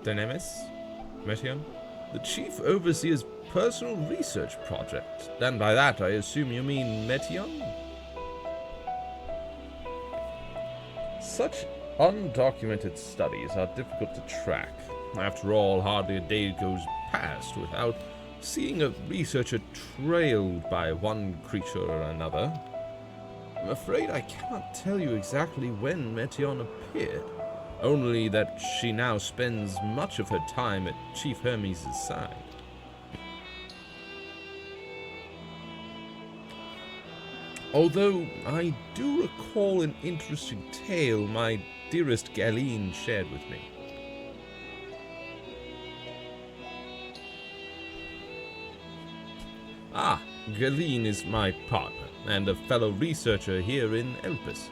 Dynamis? Meteion? The Chief Overseer's personal research project. And by that, I assume you mean Meteion? Such undocumented studies are difficult to track. After all, hardly a day goes past without seeing a researcher trailed by one creature or another. I'm afraid I cannot tell you exactly when Meteion appeared, only that she now spends much of her time at Chief Hermes' side. Although I do recall an interesting tale my dearest Galeen shared with me. Ah, Galeen is my partner and a fellow researcher here in Elpis.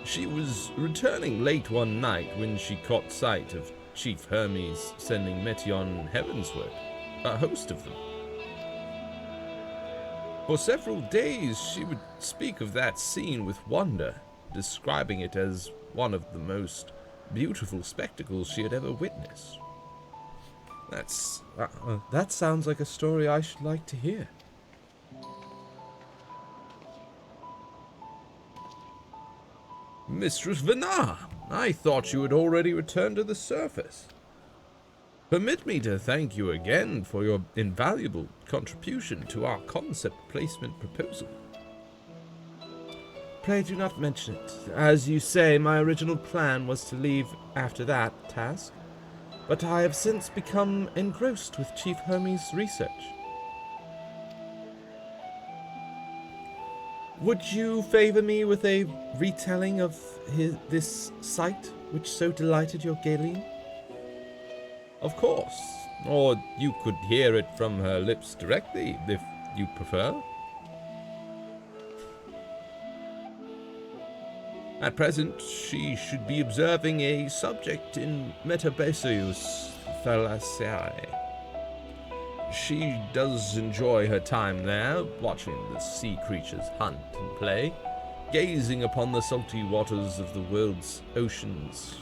She was returning late one night when she caught sight of Chief Hermes sending Meteion heavensward, a host of them. For several days she would speak of that scene with wonder, describing it as one of the most beautiful spectacles she had ever witnessed. That sounds like a story I should like to hear. Mistress Venar, I thought you had already returned to the surface. Permit me to thank you again for your invaluable contribution to our concept placement proposal. Pray do not mention it. As you say, my original plan was to leave after that task, but I have since become engrossed with Chief Hermes' research. Would you favor me with a retelling of this sight which so delighted your Galeen? Of course, or you could hear it from her lips directly, if you prefer. At present, she should be observing a subject in Metabaseus Thalassiae. She does enjoy her time there, watching the sea creatures hunt and play, gazing upon the salty waters of the world's oceans,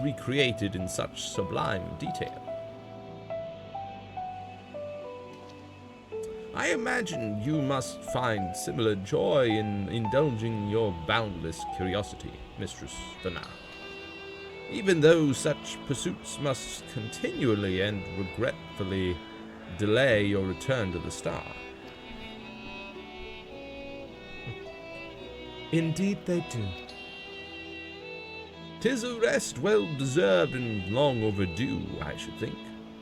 recreated in such sublime detail. I imagine you must find similar joy in indulging your boundless curiosity, Mistress Venar. Even though such pursuits must continually and regretfully delay your return to the star. Indeed they do. 'Tis a rest well deserved and long overdue, I should think.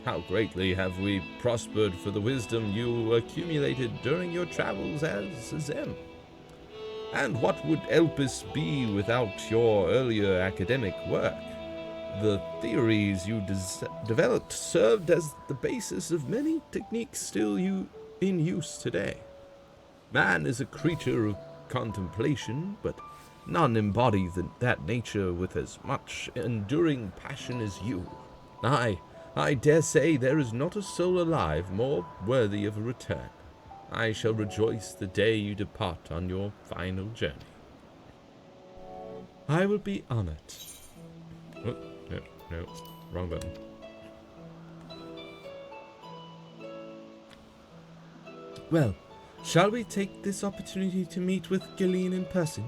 How greatly have we prospered for the wisdom you accumulated during your travels as a Zem. And what would Elpis be without your earlier academic work? The theories you developed served as the basis of many techniques still in use today. Man is a creature of contemplation, but none embody that nature with as much enduring passion as you. I I dare say there is not a soul alive more worthy of a return. I shall rejoice the day you depart on your final journey. I will be honored. Oh, no, wrong button. Well, shall we take this opportunity to meet with Galeen in person?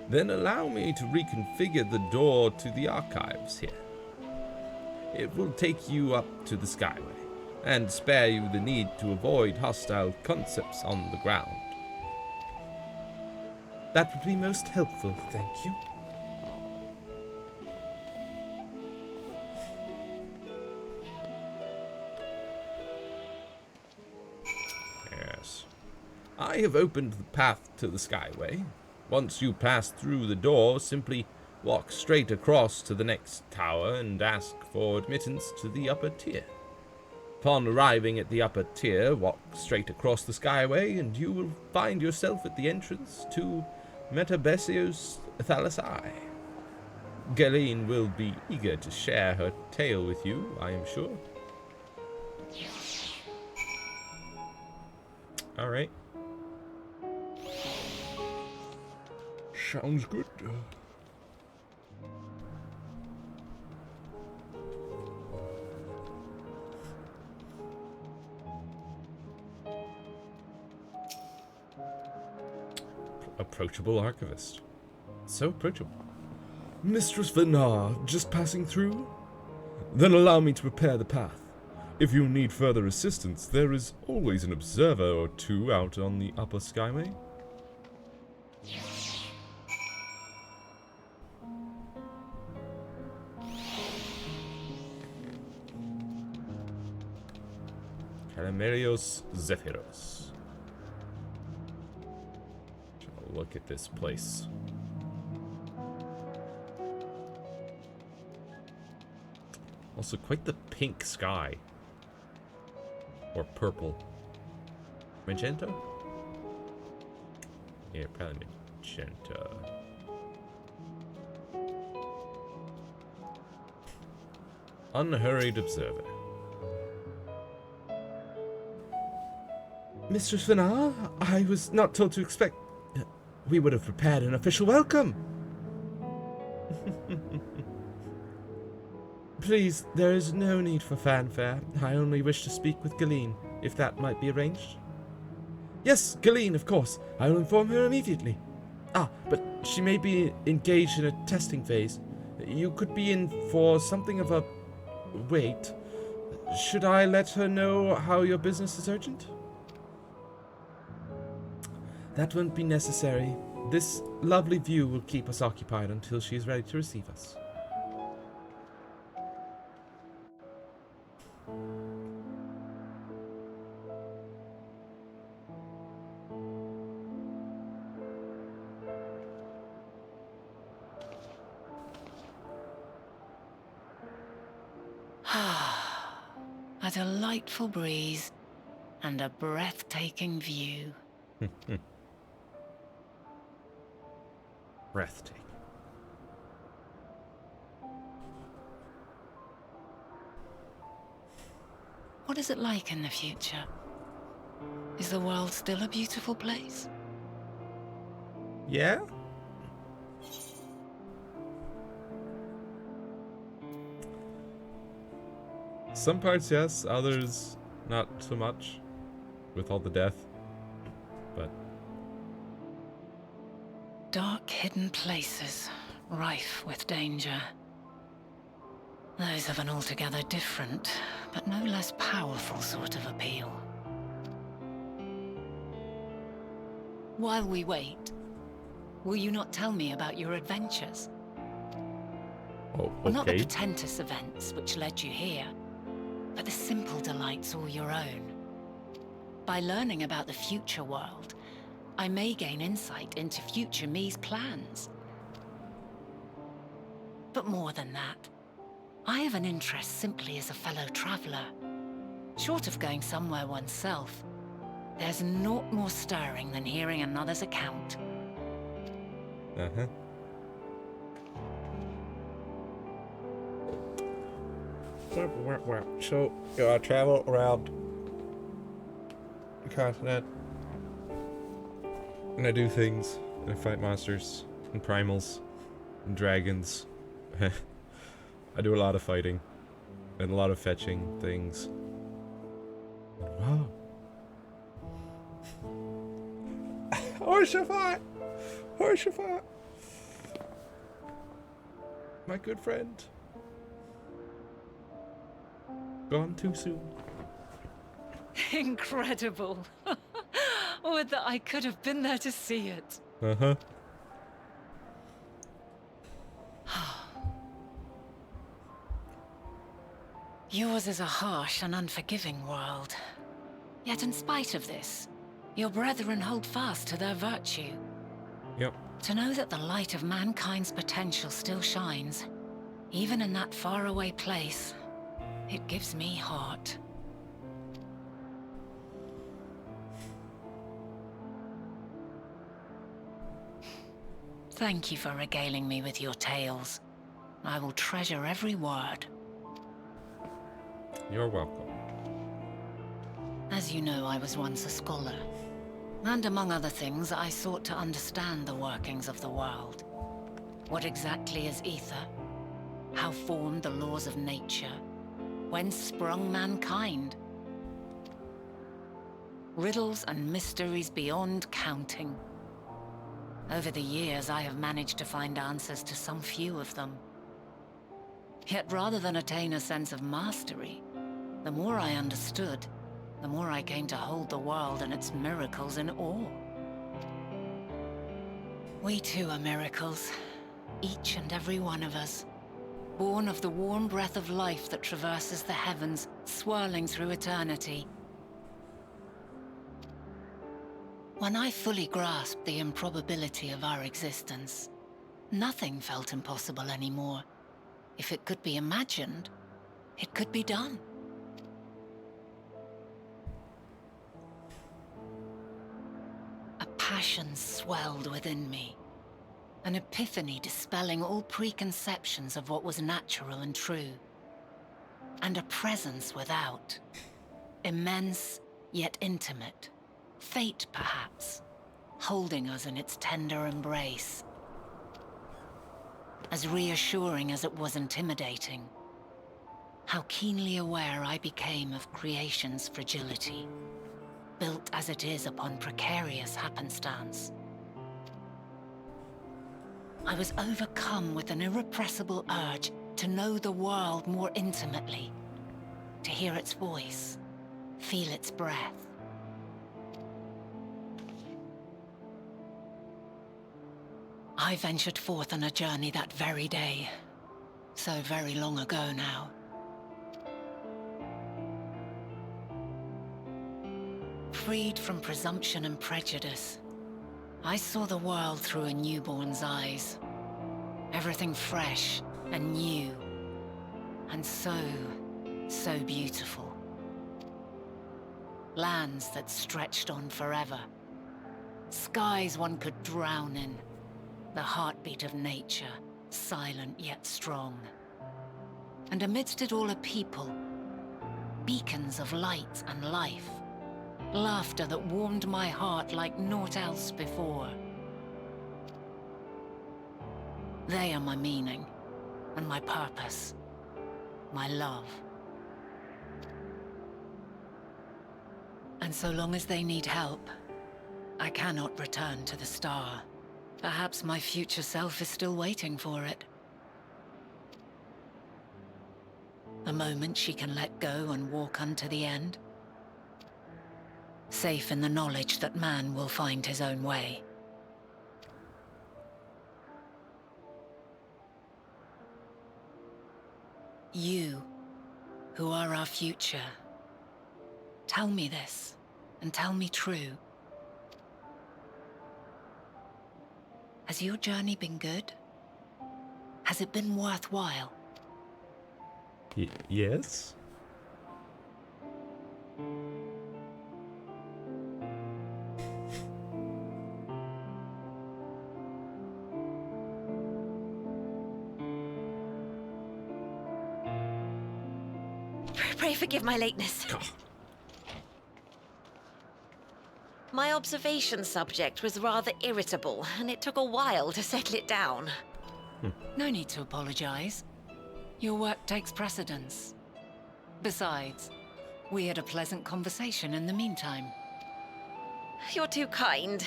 Then allow me to reconfigure the door to the archives here. It will take you up to the Skyway, and spare you the need to avoid hostile concepts on the ground. That would be most helpful, thank you. Yes. I have opened the path to the Skyway. Once you pass through the door, simply walk straight across to the next tower and ask for admittance to the upper tier. Upon arriving at the upper tier, walk straight across the Skyway and you will find yourself at the entrance to Metabesios Thalassai. Galeen will be eager to share her tale with you, I am sure. Alright. Sounds good. Approachable archivist. So approachable. Mistress Venar, just passing through? Then allow me to prepare the path. If you need further assistance, there is always an observer or two out on the upper Skyway. Calamarios Zephyros. Look at this place. Also, quite the pink sky. Or purple. Magenta? Yeah, probably magenta. Unhurried observer. Mistress Venar, I was not told to expect... We would have prepared an official welcome. Please, there is no need for fanfare. I only wish to speak with Galeen, if that might be arranged. Yes, Galeen, of course. I will inform her immediately. But she may be engaged in a testing phase. You could be in for something of a... Wait. Should I let her know how your business is urgent? That won't be necessary. This lovely view will keep us occupied until she is ready to receive us. A delightful breeze and a breathtaking view. Breathtaking. What is it like in the future? Is the world still a beautiful place? Yeah? Some parts, yes. Others, not so much. With all the death. But... Dark hidden places, rife with danger. Those have an altogether different, but no less powerful sort of appeal. While we wait, will you not tell me about your adventures? Oh, Well, not the okay. portentous events which led you here, but the simple delights all your own. By learning about the future world, I may gain insight into future me's plans. But more than that, I have an interest simply as a fellow traveler. Short of going somewhere oneself, there's naught more stirring than hearing another's account. Uh-huh. So, I travel around the continent, and I do things, and I fight monsters, and primals, and dragons. I do a lot of fighting, and a lot of fetching things. Wow. Horshavat! Horshavat! My good friend. Gone too soon. Incredible. Would that I could have been there to see it. Uh-huh. Yours is a harsh and unforgiving world. Yet in spite of this, your brethren hold fast to their virtue. Yep. To know that the light of mankind's potential still shines, even in that faraway place, it gives me heart. Thank you for regaling me with your tales. I will treasure every word. You're welcome. As you know, I was once a scholar. And among other things, I sought to understand the workings of the world. What exactly is ether? How formed the laws of nature? Whence sprung mankind? Riddles and mysteries beyond counting. Over the years, I have managed to find answers to some few of them. Yet rather than attain a sense of mastery, the more I understood, the more I came to hold the world and its miracles in awe. We too are miracles, each and every one of us, born of the warm breath of life that traverses the heavens, swirling through eternity. When I fully grasped the improbability of our existence, nothing felt impossible anymore. If it could be imagined, it could be done. A passion swelled within me, an epiphany dispelling all preconceptions of what was natural and true. And a presence without, immense yet intimate. Fate, perhaps, holding us in its tender embrace. As reassuring as it was intimidating, how keenly aware I became of creation's fragility, built as it is upon precarious happenstance. I was overcome with an irrepressible urge to know the world more intimately, to hear its voice, feel its breath. I ventured forth on a journey that very day, so very long ago now. Freed from presumption and prejudice, I saw the world through a newborn's eyes. Everything fresh and new, and so beautiful. Lands that stretched on forever. Skies one could drown in. The heartbeat of nature, silent yet strong. And amidst it all a people, beacons of light and life. Laughter that warmed my heart like naught else before. They are my meaning, and my purpose, my love. And so long as they need help, I cannot return to the star. Perhaps my future self is still waiting for it. A moment she can let go and walk unto the end. Safe in the knowledge that man will find his own way. You, who are our future, tell me this, and tell me true. Has your journey been good? Has it been worthwhile? Yes? Pray forgive my lateness. My observation subject was rather irritable, and it took a while to settle it down. No need to apologize. Your work takes precedence. Besides, we had a pleasant conversation in the meantime. You're too kind.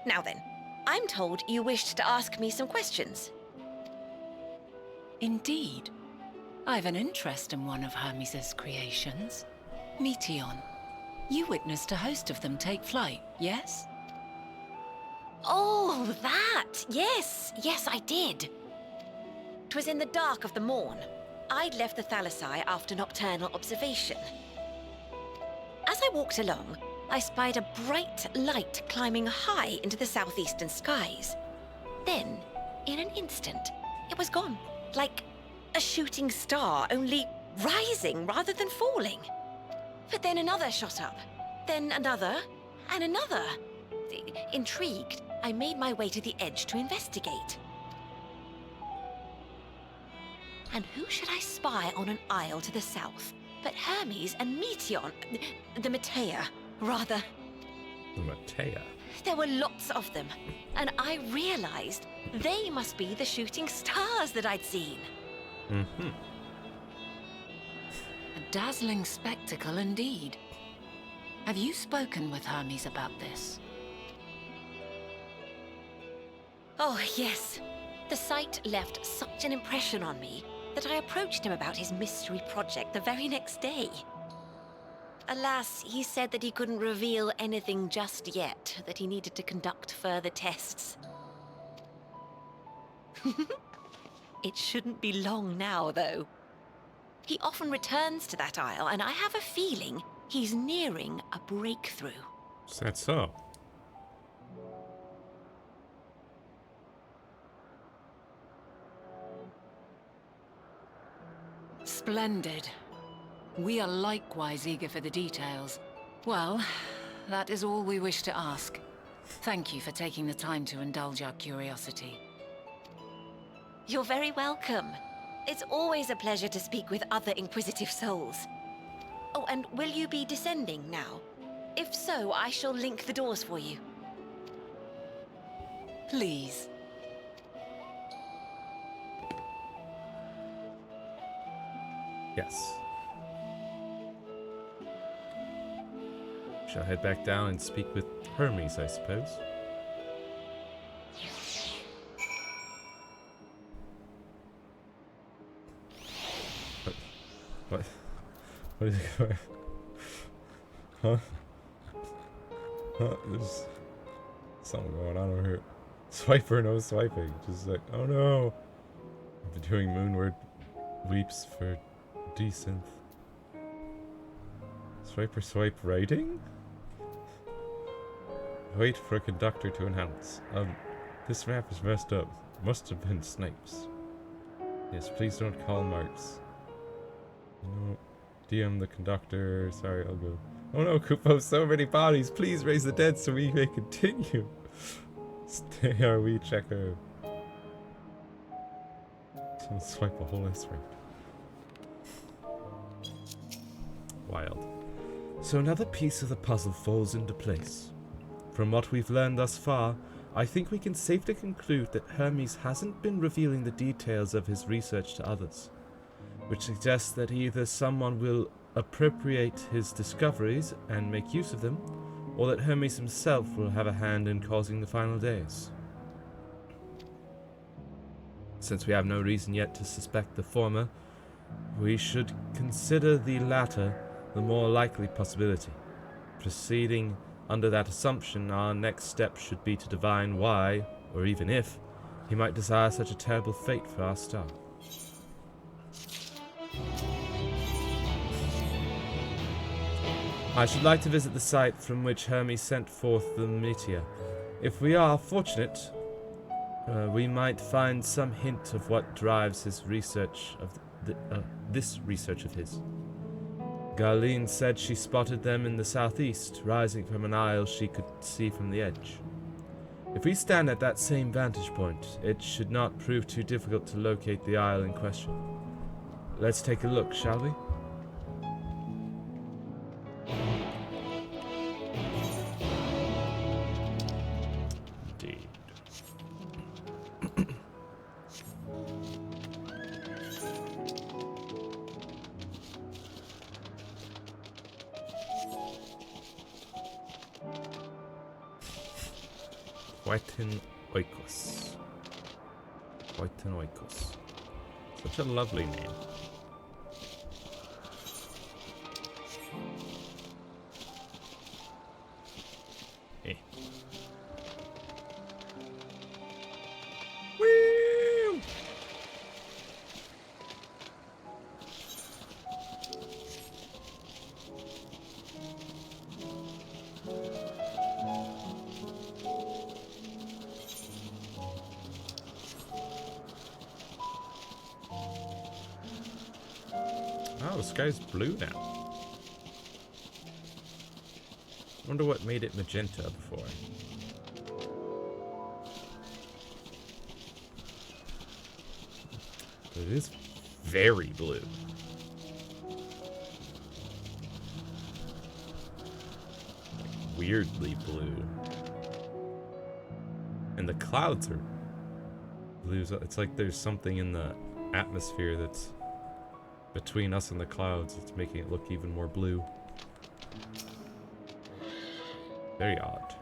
Now then, I'm told you wished to ask me some questions. Indeed. I've an interest in one of Hermes' creations. Meteion. You witnessed a host of them take flight, yes? Oh, that! Yes, I did. 'Twas in the dark of the morn. I'd left the Thalassai after nocturnal observation. As I walked along, I spied a bright light climbing high into the southeastern skies. Then, in an instant, it was gone. Like a shooting star, only rising rather than falling. But then another shot up, then another, and another. Intrigued, I made my way to the edge to investigate. And who should I spy on an isle to the south but Hermes and Meteion, the Matea, rather. The Matea? There were lots of them, and I realized they must be the shooting stars that I'd seen. Mm-hmm. A dazzling spectacle indeed. Have you spoken with Hermes about this? Oh, yes. The sight left such an impression on me that I approached him about his mystery project the very next day. Alas, he said that he couldn't reveal anything just yet, that he needed to conduct further tests. It shouldn't be long now, though. He often returns to that isle, and I have a feeling he's nearing a breakthrough. Is that so? Splendid. We are likewise eager for the details. Well, that is all we wish to ask. Thank you for taking the time to indulge our curiosity. You're very welcome. It's always a pleasure to speak with other inquisitive souls. Oh, and will you be descending now? If so, I shall link the doors for you. Please. Yes. Shall head back down and speak with Hermes, I suppose. What? What is it going? Huh? Huh? There's something going on over here. Swiper, no swiping. Just like, oh no. I've been doing moonward leaps for decent. Swiper swipe writing? Wait for a conductor to announce. This map is messed up. Must have been Snipes. Yes, please don't call Marks. No. DM the conductor. Sorry, I'll go. Oh no, Kupo, so many bodies. Please raise the dead so we may continue. Stay RW checker. Someone swipe a whole S-rank. Wild. So another piece of the puzzle falls into place. From what we've learned thus far, I think we can safely conclude that Hermes hasn't been revealing the details of his research to others, which suggests that either someone will appropriate his discoveries and make use of them, or that Hermes himself will have a hand in causing the final days. Since we have no reason yet to suspect the former, we should consider the latter the more likely possibility. Proceeding under that assumption, our next step should be to divine why, or even if, he might desire such a terrible fate for our star. I should like to visit the site from which Hermes sent forth the Matea. If we are fortunate, we might find some hint of what drives his research of this research of his. Garline said she spotted them in the southeast, rising from an isle she could see from the edge. If we stand at that same vantage point, it should not prove too difficult to locate the isle in question. Let's take a look, shall we? Whiten Oikos. Whiten Oikos. Such a lovely name. Eh. Woo! Oh, the sky's blue now. Wonder what made it magenta before. It is very blue. Like, weirdly blue. And the clouds are blue. It's like there's something in the atmosphere that's between us and the clouds. It's making it look even more blue. Very odd.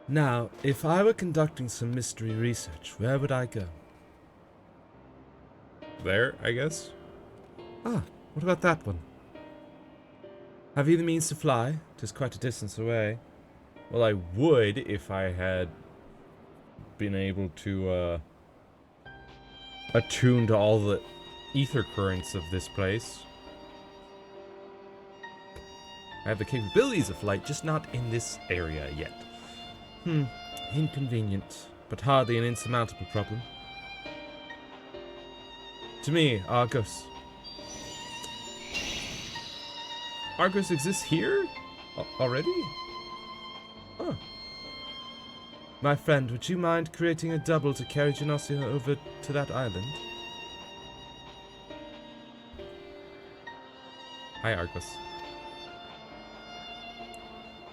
Now, if I were conducting some mystery research, where would I go? There, I guess. Ah, what about that one? Have you the means to fly? 'Tis quite a distance away. Well, I would if I had been able to attune to all the ether currents of this place. I have the capabilities of flight, just not in this area yet. Inconvenient, but hardly an insurmountable problem. To me, Argos. Argos exists here? Already? Oh. My friend, would you mind creating a double to carry Genossia over to that island? Hi, Argos.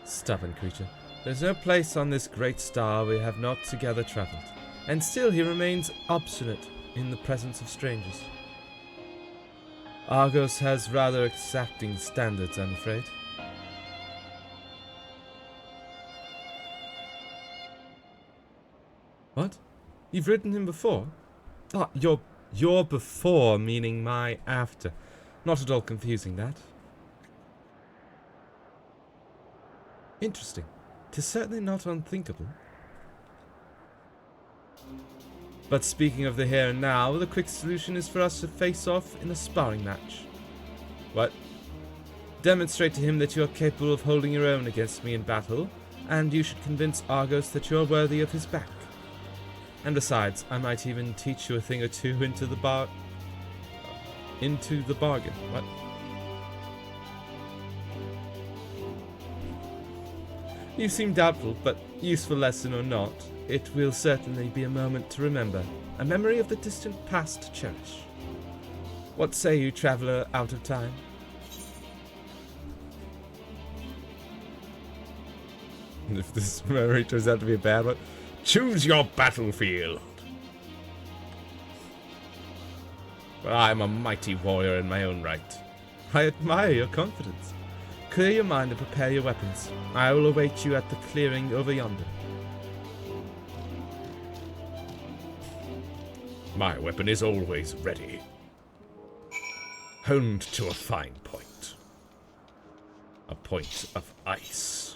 Stubborn creature. There's no place on this great star we have not together travelled, and still he remains obstinate in the presence of strangers. Argos has rather exacting standards, I'm afraid. What? You've ridden him before? Ah, your before meaning my after. Not at all confusing, that. Interesting. 'Tis certainly not unthinkable. But speaking of the here and now, the quick solution is for us to face off in a sparring match. What? Demonstrate to him that you are capable of holding your own against me in battle, and you should convince Argos that you are worthy of his back. And besides, I might even teach you a thing or two into the bargain. What? You seem doubtful, but useful lesson or not, it will certainly be a moment to remember, a memory of the distant past to cherish. What say you, traveller out of time? And if this memory turns out to be a bad one, choose your battlefield. But I'm a mighty warrior in my own right. I admire your confidence. Clear your mind and prepare your weapons. I will await you at the clearing over yonder. My weapon is always ready. Honed to a fine point. A point of ice.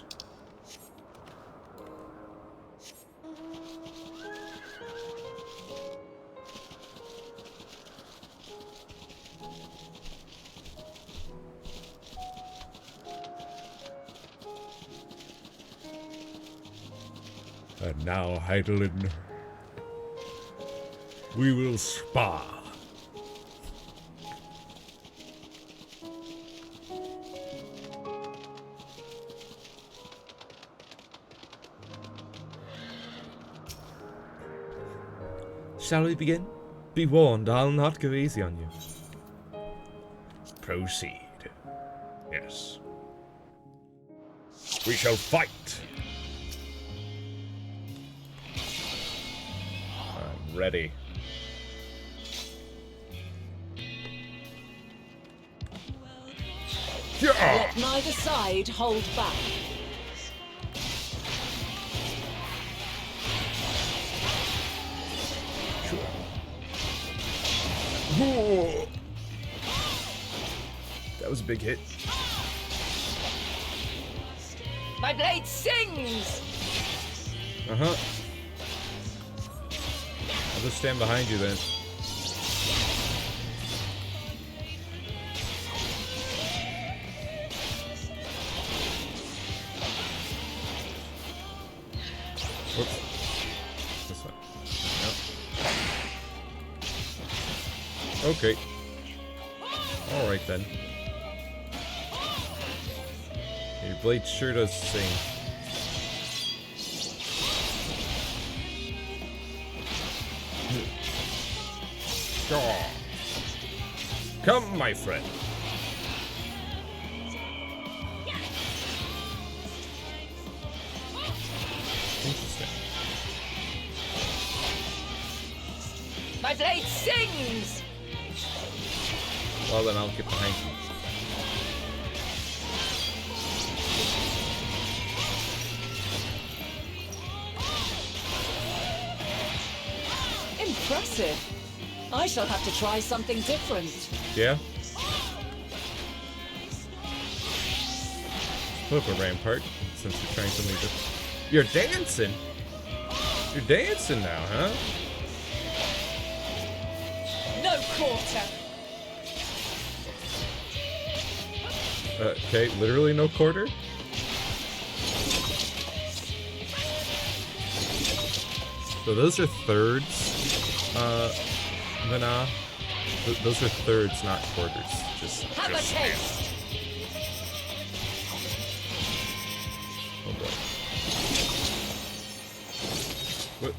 And now, Hydaelyn, we will spar. Shall we begin? Be warned, I'll not go easy on you. Proceed. Yes. We shall fight. ready. Yeah! Let neither side hold back. Whoa. That was a big hit. My blade sings! Uh-huh. I'll just stand behind you then. Whoops. This one. Yep. Okay. Alright then. Your blade sure does sing. Shaw. Come, my friend. Interesting. My blade sings! Well, then I'll get behind you. Impressive. I shall have to try something different. Yeah? Put up a rampart, since you're trying something different. You're dancing? You're dancing now, huh? No quarter. Okay, literally no quarter? So those are thirds, Vana. Those are thirds, not quarters. Have a just taste. Oh boy. What?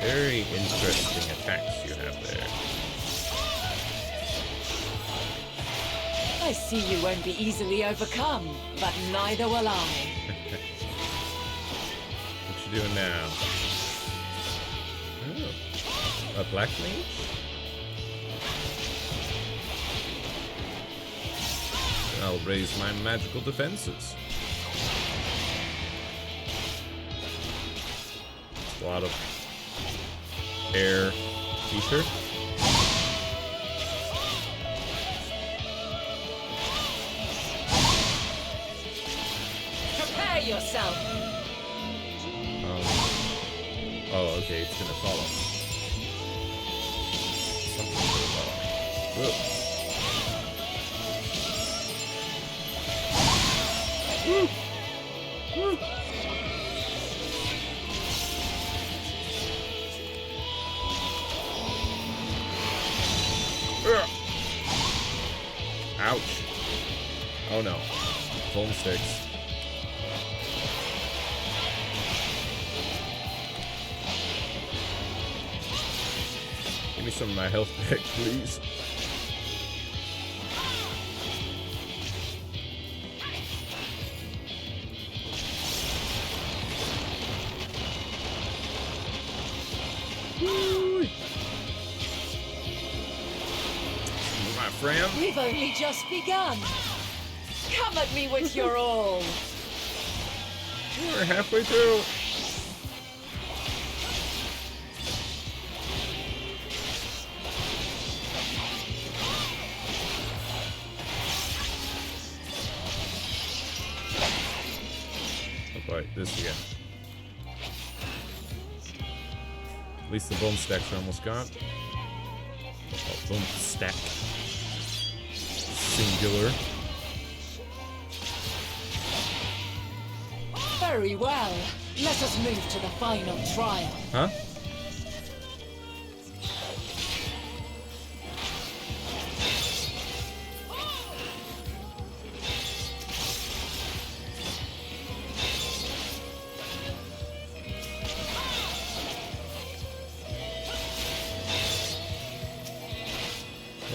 Very interesting attacks you have there. I see you won't be easily overcome, but neither will I. What you doing now? Oh, a black mage? I'll raise my magical defenses. It's a lot of air ether. Prepare yourself. Oh, okay, it's gonna follow. Something's gonna follow. Whoa. Woo! Woo! Ugh. Ouch. Oh no. Foam sticks. Give me some of my health back, please. Woo! My friend. We've only just begun. Come at me with your all. We're halfway through. Oh boy, this again. At least the bone stacks are almost gone. Oh, bone stack. Singular. Very well. Let us move to the final trial. Huh?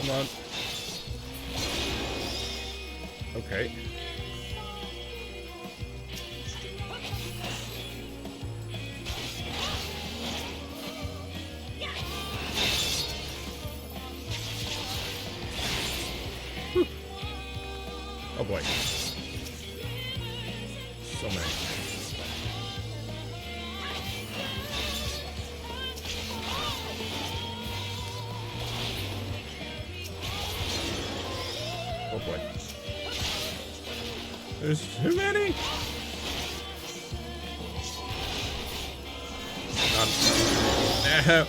Come on. Okay. Whew. Oh boy. So many. Oh boy. There's too many! I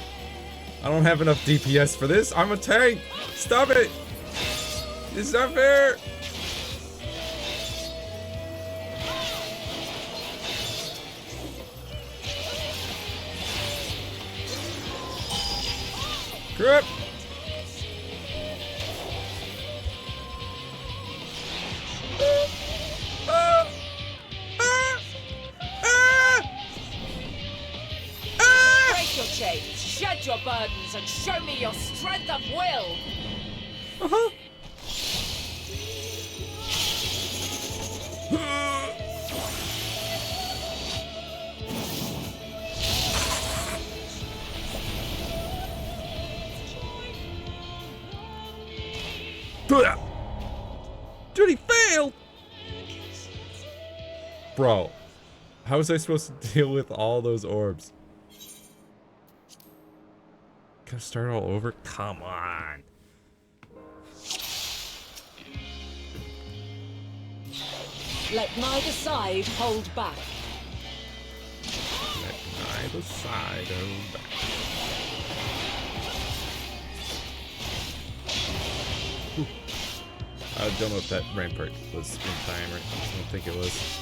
don't have enough DPS for this. I'm a tank! Stop it! It's not fair! Crap! Break your chains, shed your burdens, and show me your strength of will! Uh-huh. Dude, he failed! Bro, how was I supposed to deal with all those orbs? Gotta start all over? Come on. Let neither side hold back. Let neither side hold back. Whew. I don't know if that rampart was in timer. I don't think it was.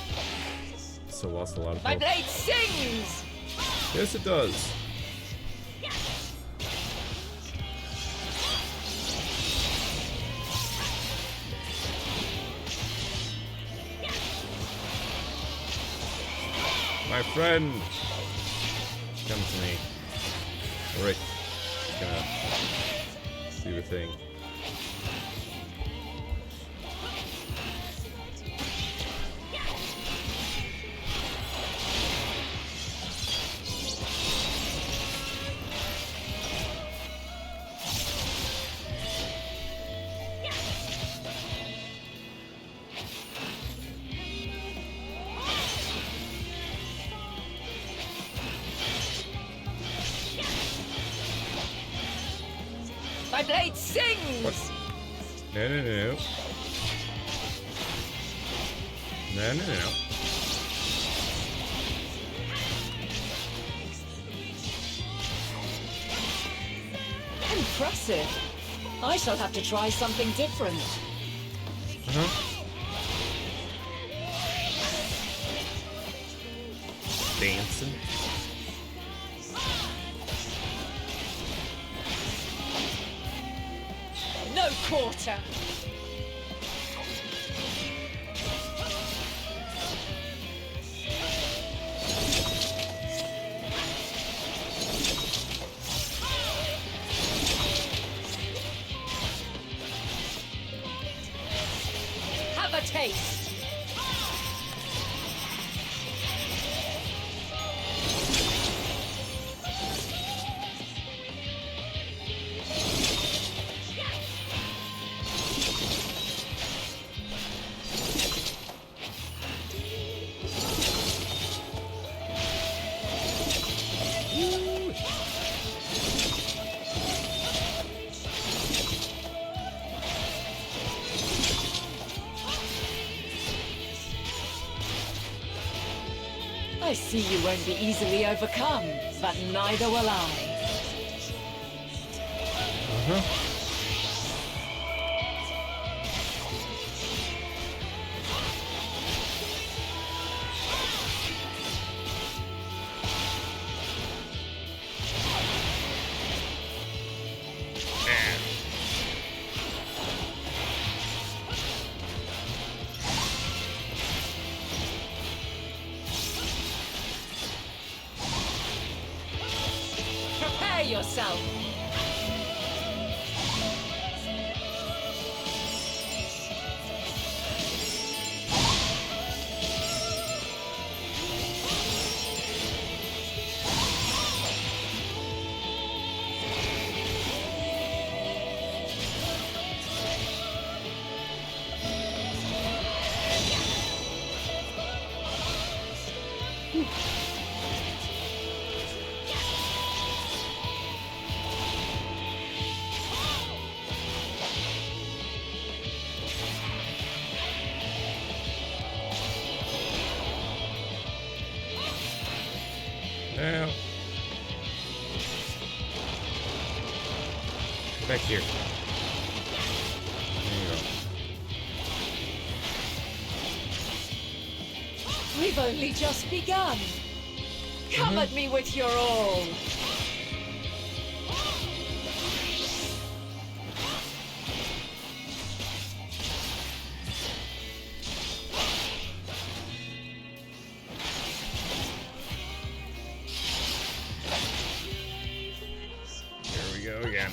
So lost a lot of My health. blade sings! Yes, it does. My friend, come to me. All right, gonna do a thing. My blade sings! What? No, no, no, no. No, no, no. Impressive. I shall have to try something different. Dancing. No quarter. Have a taste. I see you won't be easily overcome, but neither will I. Prepare yourself. Back here. There you go. We've only just begun. Come at me with your all. Here we go again.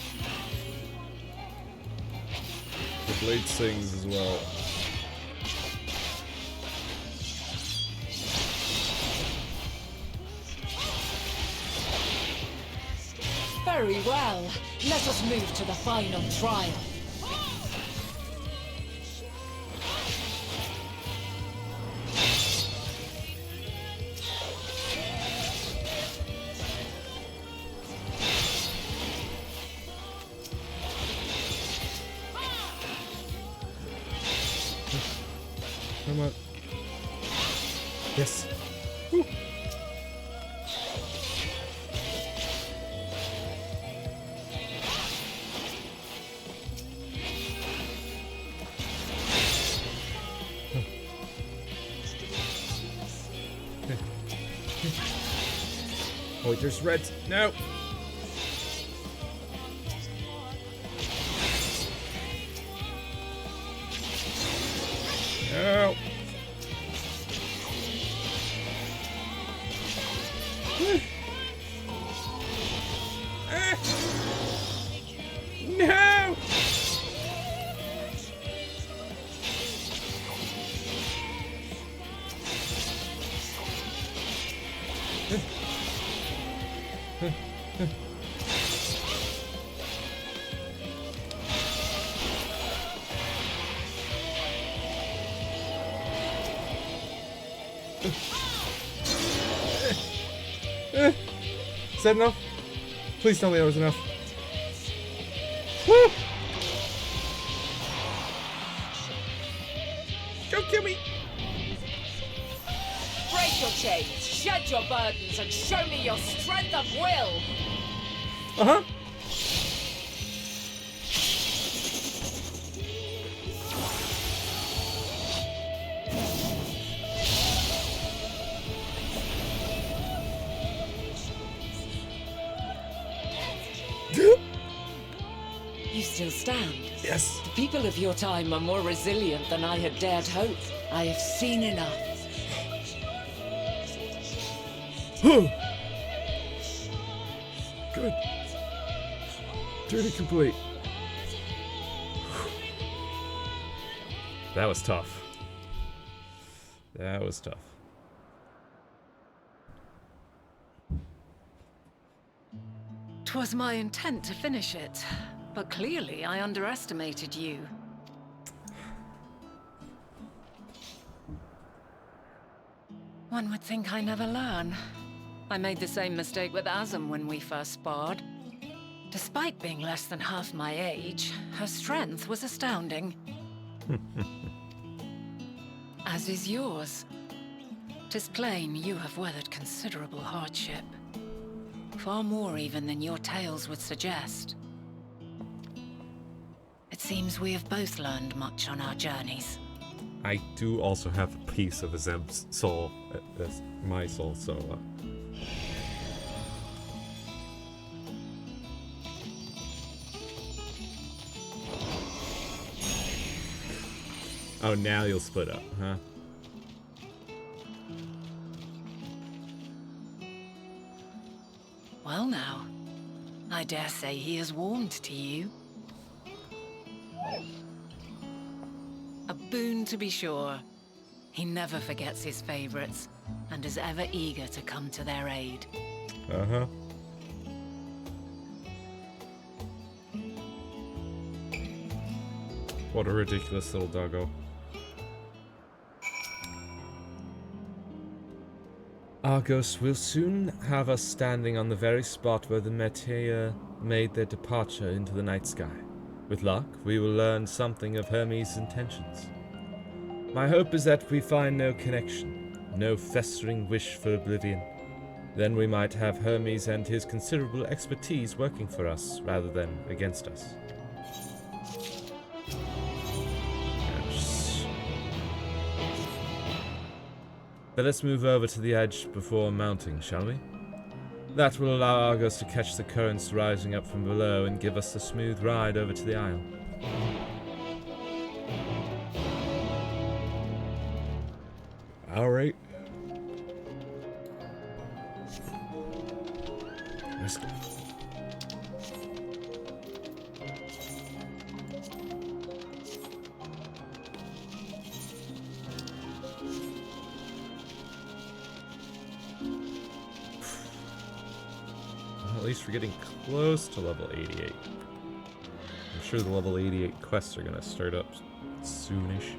The blade sings as well. Very well. Let us move to the final trial. Come on. Yes. Woo. Oh, wait, there's reds. No. No. No. Is that enough? Please tell me that was enough. Woo! Don't kill me! Break your chains, shed your burdens, and show me your strength of will. Uh-huh. You still stand. Yes. The people of your time are more resilient than I had dared hope. I have seen enough. Good. Journey complete. That was tough. That was tough. 'Twas my intent to finish it, but clearly I underestimated you. One would think I never learn. I made the same mistake with Azem when we first sparred. Despite being less than half my age, her strength was astounding. As is yours. 'Tis plain you have weathered considerable hardship. Far more even than your tales would suggest. It seems we have both learned much on our journeys. I do also have a piece of Azem's soul. That's my soul, so... Oh, now you'll split up, huh? Well now, I dare say he is warmed to you. A boon to be sure. He never forgets his favorites, and is ever eager to come to their aid. Uh-huh. What a ridiculous little doggo. Argos will soon have us standing on the very spot where the Meteor made their departure into the night sky. With luck, we will learn something of Hermes' intentions. My hope is that we find no connection, no festering wish for oblivion. Then we might have Hermes and his considerable expertise working for us, rather than against us. Yes. But let's move over to the edge before mounting, shall we? That will allow Argos to catch the currents rising up from below and give us a smooth ride over to the Isle. Alright. Let's go. At least we're getting close to level 88. I'm sure the level 88 quests are gonna start up soonish.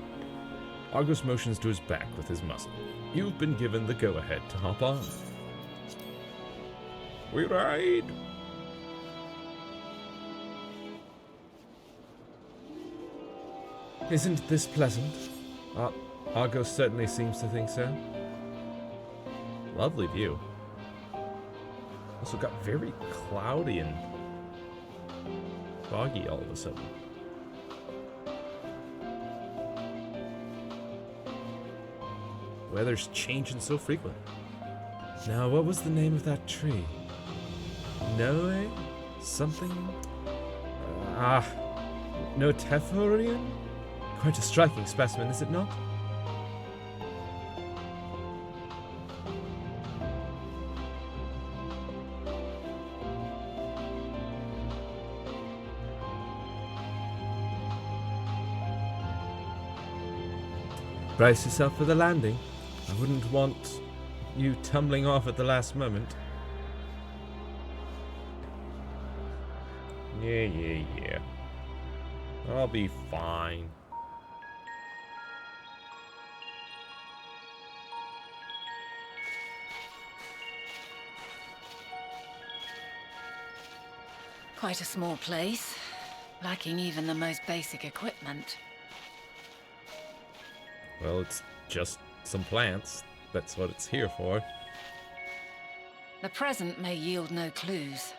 Argos motions to his back with his muzzle. You've been given the go-ahead to hop on. We ride! Isn't this pleasant? Argos certainly seems to think so. Lovely view. Also got very cloudy and foggy all of a sudden. Weather's changing so frequently. Now, what was the name of that tree? Noe? Something? Notephorian? Quite a striking specimen, is it not? Brace yourself for the landing. I wouldn't want you tumbling off at the last moment. Yeah. I'll be fine. Quite a small place, lacking even the most basic equipment. Well, it's just some plants. That's what it's here for. The present may yield no clues,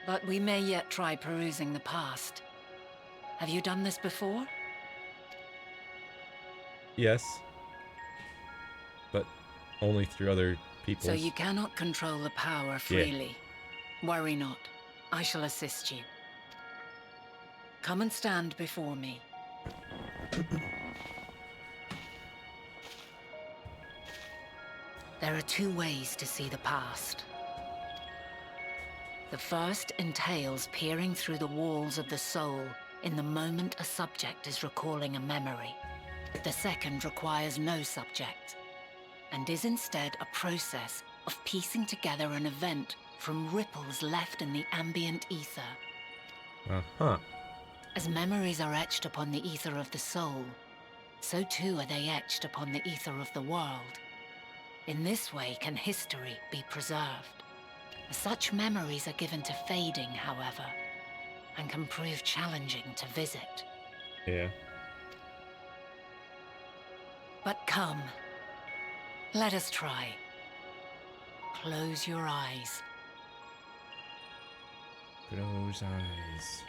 but we may yet try perusing the past. Have you done this before? Yes. But only through other people's... So you cannot control the power freely. Worry not. I shall assist you. Come and stand before me. There are two ways to see the past. The first entails peering through the walls of the soul in the moment a subject is recalling a memory. The second requires no subject, and is instead a process of piecing together an event from ripples left in the ambient ether. Uh-huh. As memories are etched upon the ether of the soul, so too are they etched upon the ether of the world. In this way can history be preserved. Such memories are given to fading, however, and can prove challenging to visit. Yeah. But come, let us try. Close your eyes. Close eyes.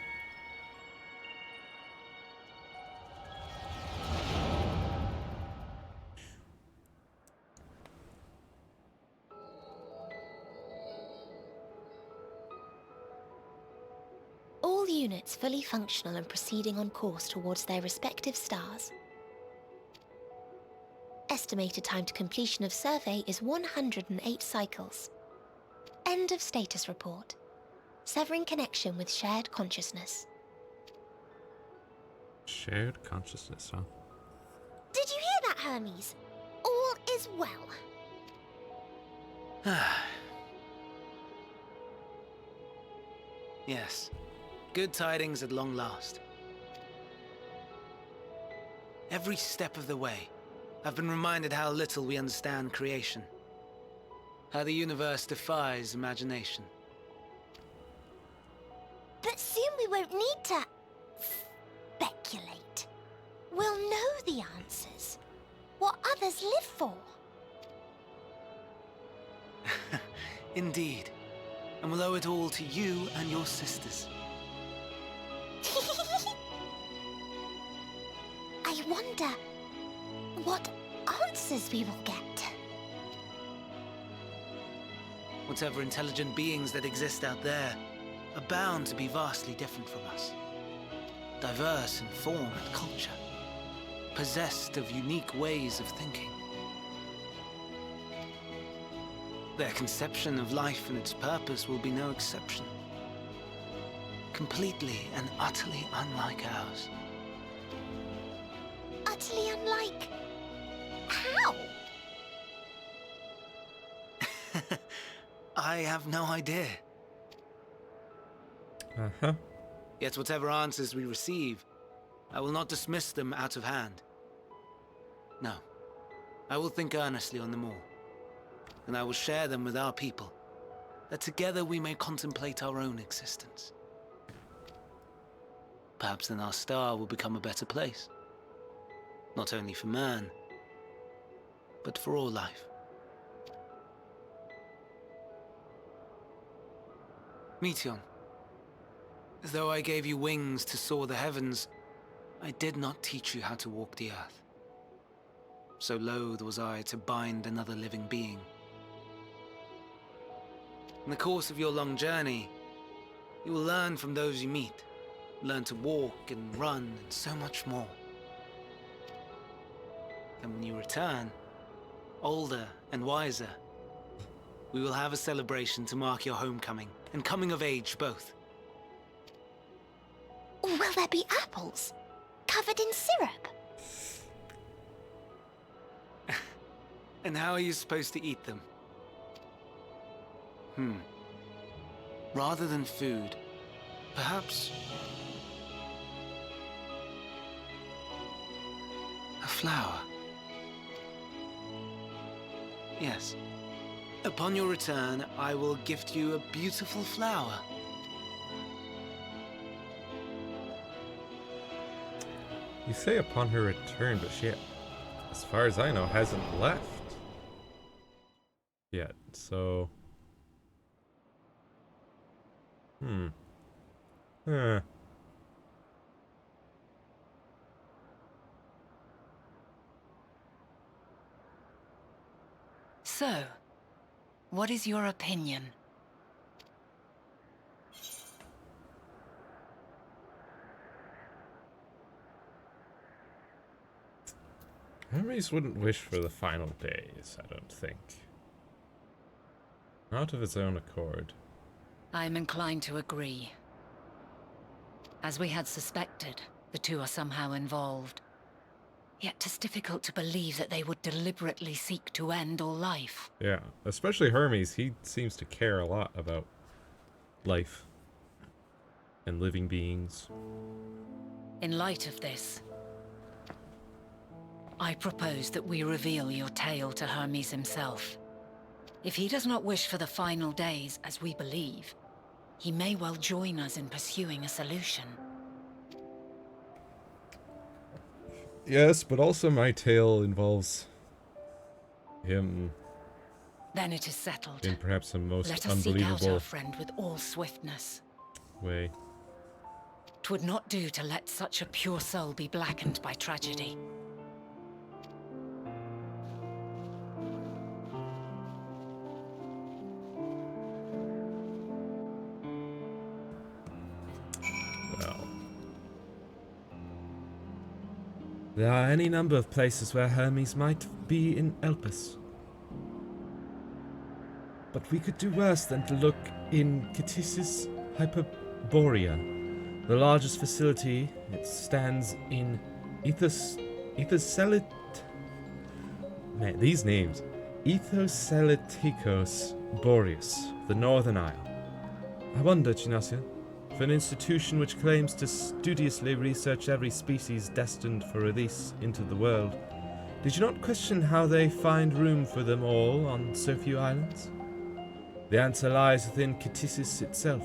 All units fully functional and proceeding on course towards their respective stars. Estimated time to completion of survey is 108 cycles. End of status report. Severing connection with shared consciousness. Shared consciousness, huh? Did you hear that, Hermes? All is well. Yes. Good tidings at long last. Every step of the way, I've been reminded how little we understand creation. How the universe defies imagination. But soon we won't need to speculate. We'll know the answers. What others live for. Indeed. And we'll owe it all to you and your sisters. I wonder what answers we will get. Whatever intelligent beings that exist out there are bound to be vastly different from us. Diverse in form and culture. Possessed of unique ways of thinking. Their conception of life and its purpose will be no exception. Completely and utterly unlike ours. Utterly unlike... how? I have no idea. Uh-huh. Yet whatever answers we receive, I will not dismiss them out of hand. No. I will think earnestly on them all. And I will share them with our people, that together we may contemplate our own existence. Perhaps then our star will become a better place. Not only for man, but for all life. Meteion, as though I gave you wings to soar the heavens, I did not teach you how to walk the earth. So loath was I to bind another living being. In the course of your long journey, you will learn from those you meet, learn to walk and run and so much more. And when you return, older and wiser, we will have a celebration to mark your homecoming and coming of age both. Will there be apples? Covered in syrup? And how are you supposed to eat them? Rather than food, perhaps... a flower. Yes. Upon your return, I will gift you a beautiful flower. You say upon her return, but she, as far as I know, hasn't left yet, so... So, what is your opinion? Hermes wouldn't wish for the final days, I don't think. Not of his own accord. I'm inclined to agree. As we had suspected, the two are somehow involved. Yet 'tis difficult to believe that they would deliberately seek to end all life. Yeah, especially Hermes. He seems to care a lot about life and living beings. In light of this, I propose that we reveal your tale to Hermes himself. If he does not wish for the final days, as we believe, he may well join us in pursuing a solution. Yes, but also my tale involves him Then it is settled. in perhaps the most Let us seek out our unbelievable friend with all swiftness. way. 'Twould not do to let such a pure soul be blackened by tragedy. Well, There are any number of places where Hermes might be in Elpis. But we could do worse than to look in Kitissis Hyperborea, the largest facility. It stands in Ethoscelit... Man, these names. Ethoscelitikos Boreas, the Northern Isle. I wonder, Chinasia, for an institution which claims to studiously research every species destined for release into the world, did you not question how they find room for them all on so few islands? The answer lies within Kitissis itself.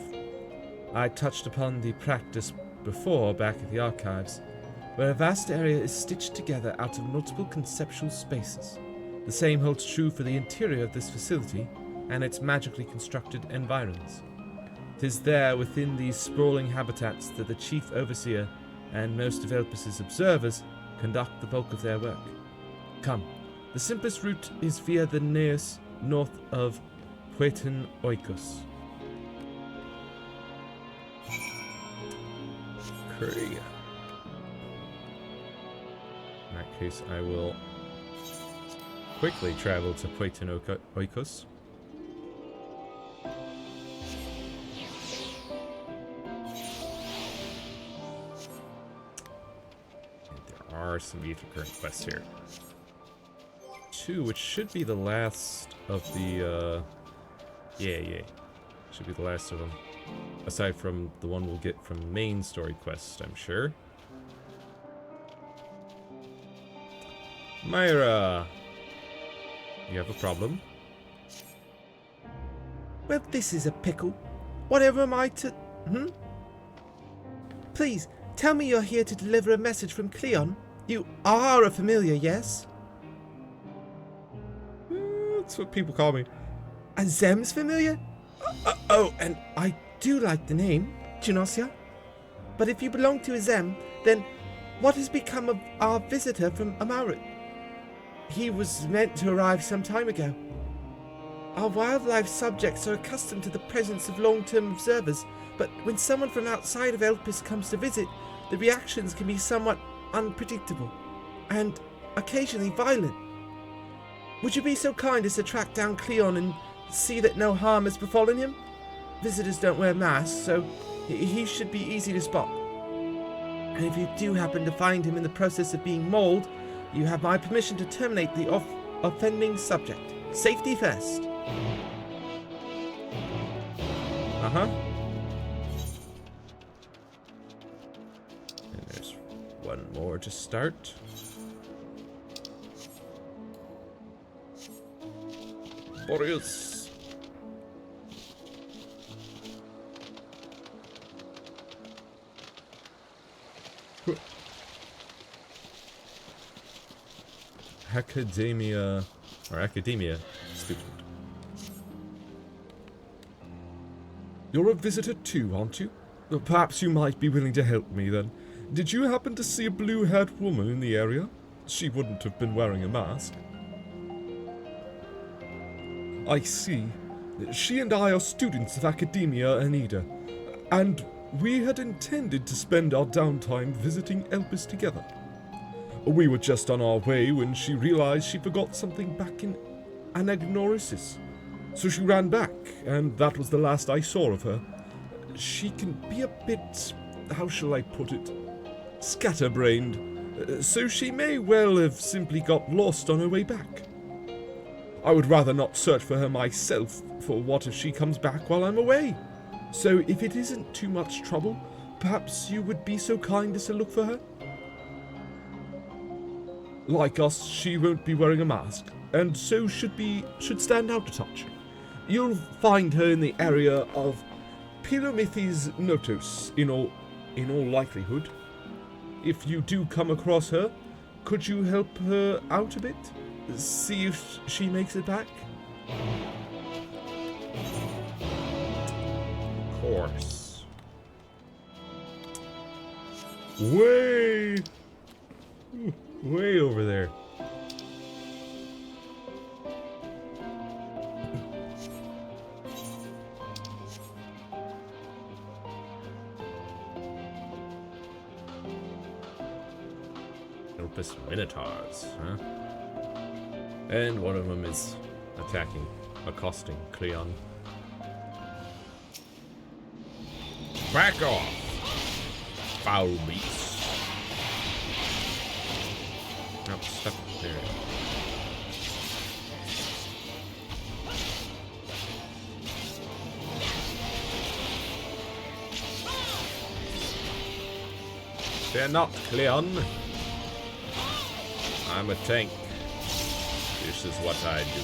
I touched upon the practice before back at the archives, where a vast area is stitched together out of multiple conceptual spaces. The same holds true for the interior of this facility, and its magically constructed environs. 'Tis there, within these sprawling habitats, that the chief overseer and most of Elpis's observers conduct the bulk of their work. Come, the simplest route is via the Neos north of Pueton Oikos. Okay. In that case, I will quickly travel to Pueton Oikos. There are some Ether Current quests here. 2, which should be the last of the, yeah. Should be the last of them. Aside from the one we'll get from main story quest, I'm sure. Myra! You have a problem? Well, this is a pickle. Whatever am I to... Please, tell me you're here to deliver a message from Cleon. You are a familiar, yes? That's what people call me. A Zem's familiar? Oh, and I do like the name, Genosia. But if you belong to a Zem, then what has become of our visitor from Amaurut? He was meant to arrive some time ago. Our wildlife subjects are accustomed to the presence of long-term observers, but when someone from outside of Elpis comes to visit, the reactions can be somewhat unpredictable, and occasionally violent. Would you be so kind as to track down Cleon and see that no harm has befallen him? Visitors don't wear masks, so he should be easy to spot. And if you do happen to find him in the process of being mauled, you have my permission to terminate the offending subject. Safety first. Uh-huh. And there's one more to start. Boreas. Academia student. You're a visitor too, aren't you? Perhaps you might be willing to help me then. Did you happen to see a blue-haired woman in the area? She wouldn't have been wearing a mask. I see. She and I are students of Academia Anida, and we had intended to spend our downtime visiting Elpis together. We were just on our way when she realized she forgot something back in Anagnorisis. So she ran back, and that was the last I saw of her. She can be a bit, how shall I put it, scatterbrained, so she may well have simply got lost on her way back. I would rather not search for her myself, for what if she comes back while I'm away? So if it isn't too much trouble, perhaps you would be so kind as to look for her? Like us, she won't be wearing a mask, and so should stand out a touch. You'll find her in the area of Pilomithis Notos, in all likelihood. If you do come across her, could you help her out a bit? See if she makes it back? Of course. Way over there. Elpis Minotaurs, huh? And one of them is attacking, accosting Cleon. Back off, foul beast. No, step there. Fear not, Cleon. I'm a tank. This is what I do.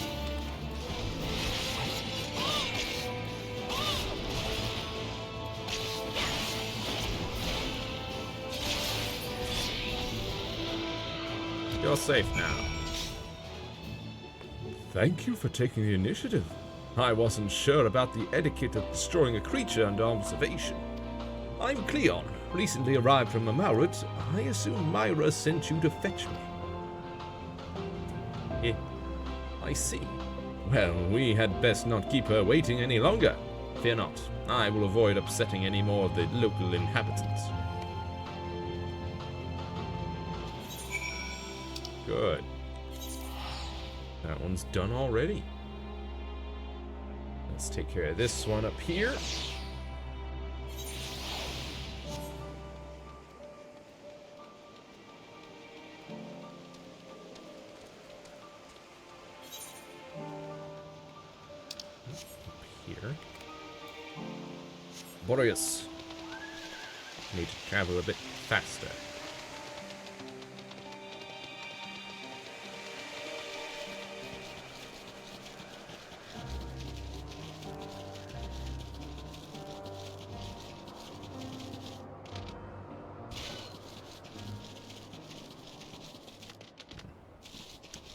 You're safe now. Thank you for taking the initiative. I wasn't sure about the etiquette of destroying a creature under observation. I'm Cleon, recently arrived from Amarut. I assume Myra sent you to fetch me. I see. Well, we had best not keep her waiting any longer. Fear not, I will avoid upsetting any more of the local inhabitants. Good. That one's done already. Let's take care of this one up here. Here. Boreas. Need to travel a bit faster.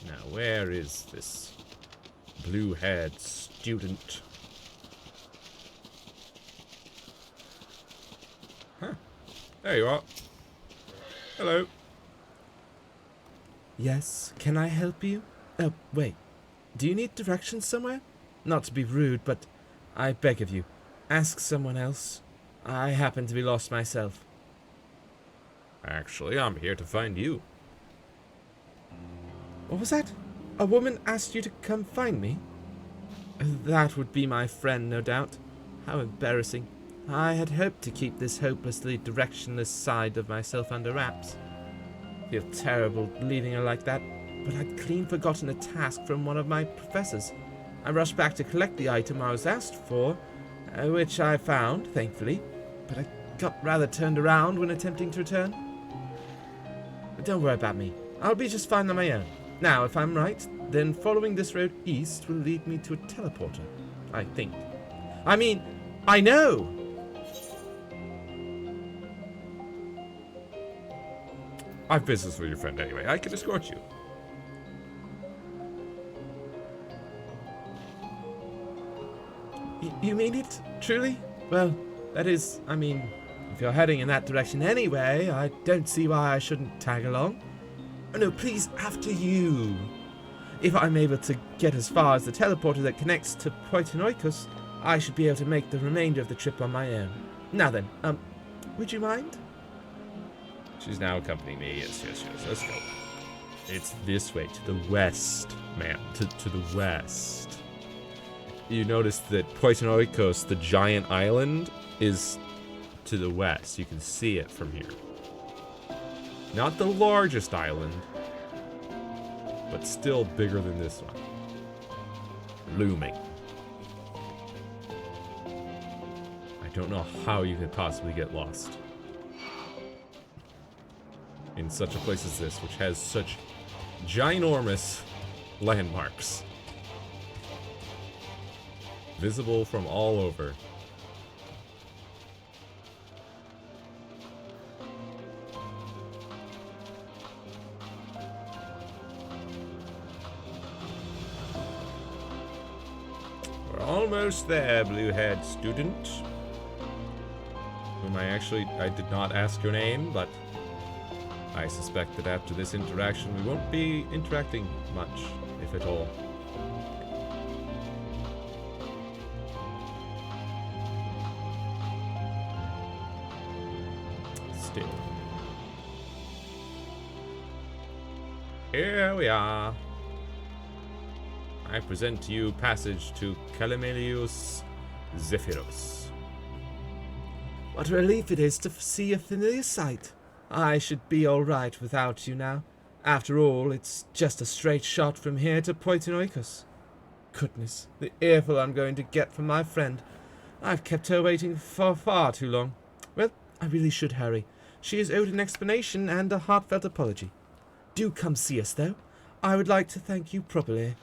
Now, where is this blue-haired student? Huh. There you are. Hello. Yes, can I help you? Oh, wait. Do you need directions somewhere? Not to be rude, but I beg of you, ask someone else. I happen to be lost myself. Actually, I'm here to find you. What was that? A woman asked you to come find me? That would be my friend, no doubt. How embarrassing. I had hoped to keep this hopelessly directionless side of myself under wraps. Feel terrible leaving her like that, but I'd clean forgotten a task from one of my professors. I rushed back to collect the item I was asked for, which I found, thankfully, but I got rather turned around when attempting to return. But don't worry about me. I'll be just fine on my own. Now, if I'm right, then following this road east will lead me to a teleporter, I think. I mean, I know! I've business with your friend anyway. I can escort you. You mean it? Truly? Well, that is, I mean, if you're heading in that direction anyway, I don't see why I shouldn't tag along. Oh no, please, after you. If I'm able to get as far as the teleporter that connects to Poitonoikos, I should be able to make the remainder of the trip on my own. Now then, would you mind? She's now accompanying me. Yes. Let's go. It's this way, to the west, ma'am. To the west. You notice that Poitonoikos, the giant island, is to the west. You can see it from here. Not the largest island, but still bigger than this one. Looming. I don't know how you could possibly get lost in such a place as this, which has such ginormous landmarks. Visible from all over. We're almost there, blue-haired student. Whom I did not ask your name, but I suspect that after this interaction we won't be interacting much, if at all. Still. Here we are. I present to you passage to Calamelius Zephyros. What a relief it is to see a familiar sight. I should be all right without you now. After all, it's just a straight shot from here to Poitonoikos. Goodness, the earful I'm going to get from my friend. I've kept her waiting for far too long. Well, I really should hurry. She is owed an explanation and a heartfelt apology. Do come see us, though. I would like to thank you properly.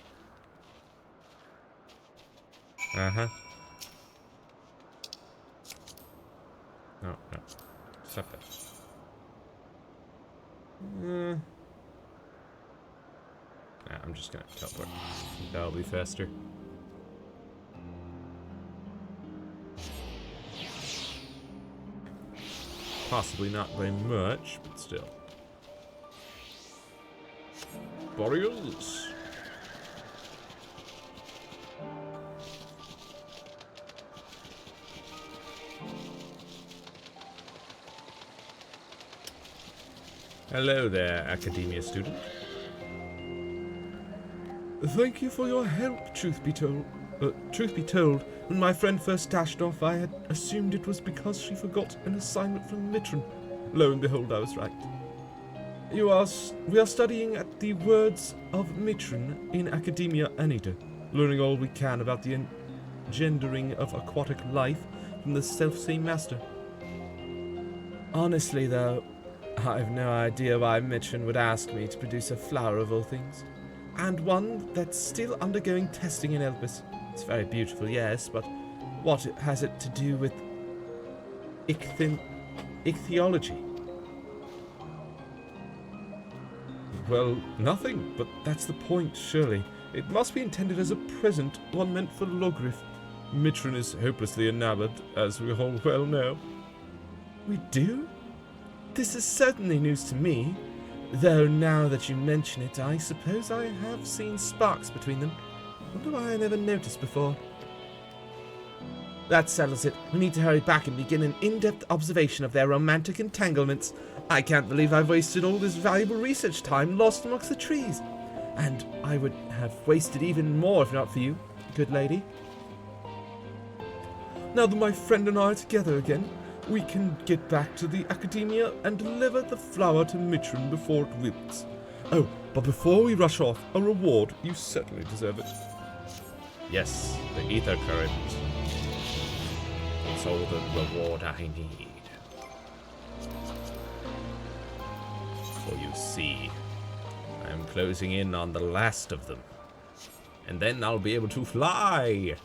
Uh-huh. No. Stop that. I'm just gonna teleport. That'll be faster. Possibly not very much, but still. Boreals. Hello there, Academia student. Thank you for your help, truth be told. When my friend first dashed off, I had assumed it was because she forgot an assignment from Mitron. Lo and behold, I was right. We are studying at the Words of Mitron in Academia Anita, learning all we can about the engendering of aquatic life from the selfsame master. Honestly, though, I've no idea why Mitron would ask me to produce a flower of all things. And one that's still undergoing testing in Elpis. It's very beautiful, yes, but what has it to do with ichthyology? Well, nothing, but that's the point, surely. It must be intended as a present, one meant for Logrif. Mitron is hopelessly enamored, as we all well know. We do? This is certainly news to me, though now that you mention it, I suppose I have seen sparks between them. Wonder why I never noticed before. That settles it. We need to hurry back and begin an in-depth observation of their romantic entanglements. I can't believe I've wasted all this valuable research time lost amongst the trees. And I would have wasted even more if not for you, good lady. Now that my friend and I are together again, we can get back to the Academia and deliver the flower to Mitron before it wilts. Oh, but before we rush off, a reward. You certainly deserve it. Yes, the ether current. It's all the reward I need. For you see, I am closing in on the last of them. And then I'll be able to fly!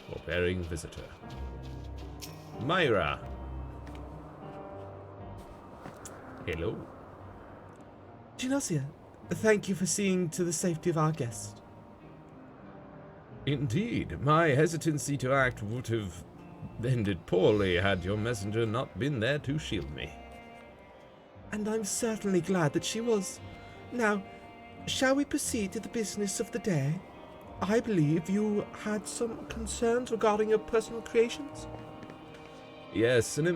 Forbearing visitor. Myra! Hello. Genosia, thank you for seeing to the safety of our guest. Indeed, my hesitancy to act would have ended poorly had your messenger not been there to shield me. And I'm certainly glad that she was. Now, shall we proceed to the business of the day? I believe you had some concerns regarding your personal creations? Yes, as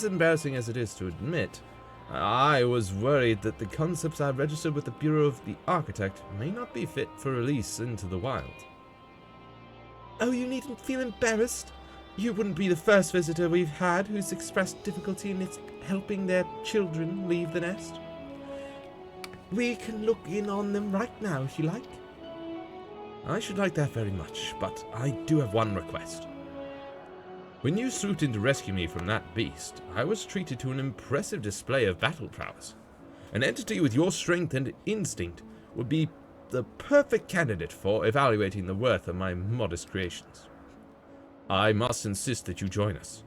embarrassing as it is to admit, I was worried that the concepts I registered with the Bureau of the Architect may not be fit for release into the wild. Oh, you needn't feel embarrassed. You wouldn't be the first visitor we've had who's expressed difficulty in helping their children leave the nest. We can look in on them right now, if you like. I should like that very much, but I do have one request. When you swooped in to rescue me from that beast, I was treated to an impressive display of battle prowess. An entity with your strength and instinct would be the perfect candidate for evaluating the worth of my modest creations. I must insist that you join us.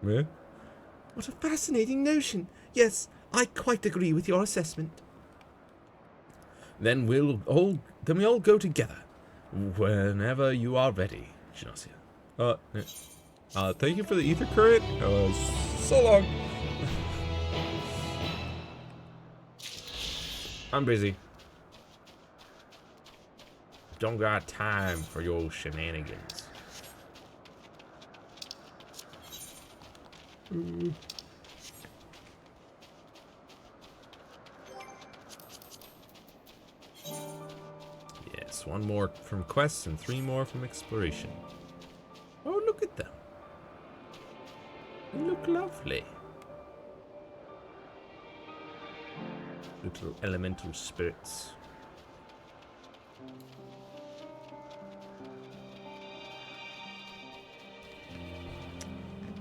Yeah? What a fascinating notion. Yes, I quite agree with your assessment. Then we all go together, whenever you are ready, Genosia. Thank you for the ether current. So long. I'm busy. Don't got time for your shenanigans. Yes, one more from quests and 3 more from exploration. Oh, look at them. They look lovely. Little elemental spirits.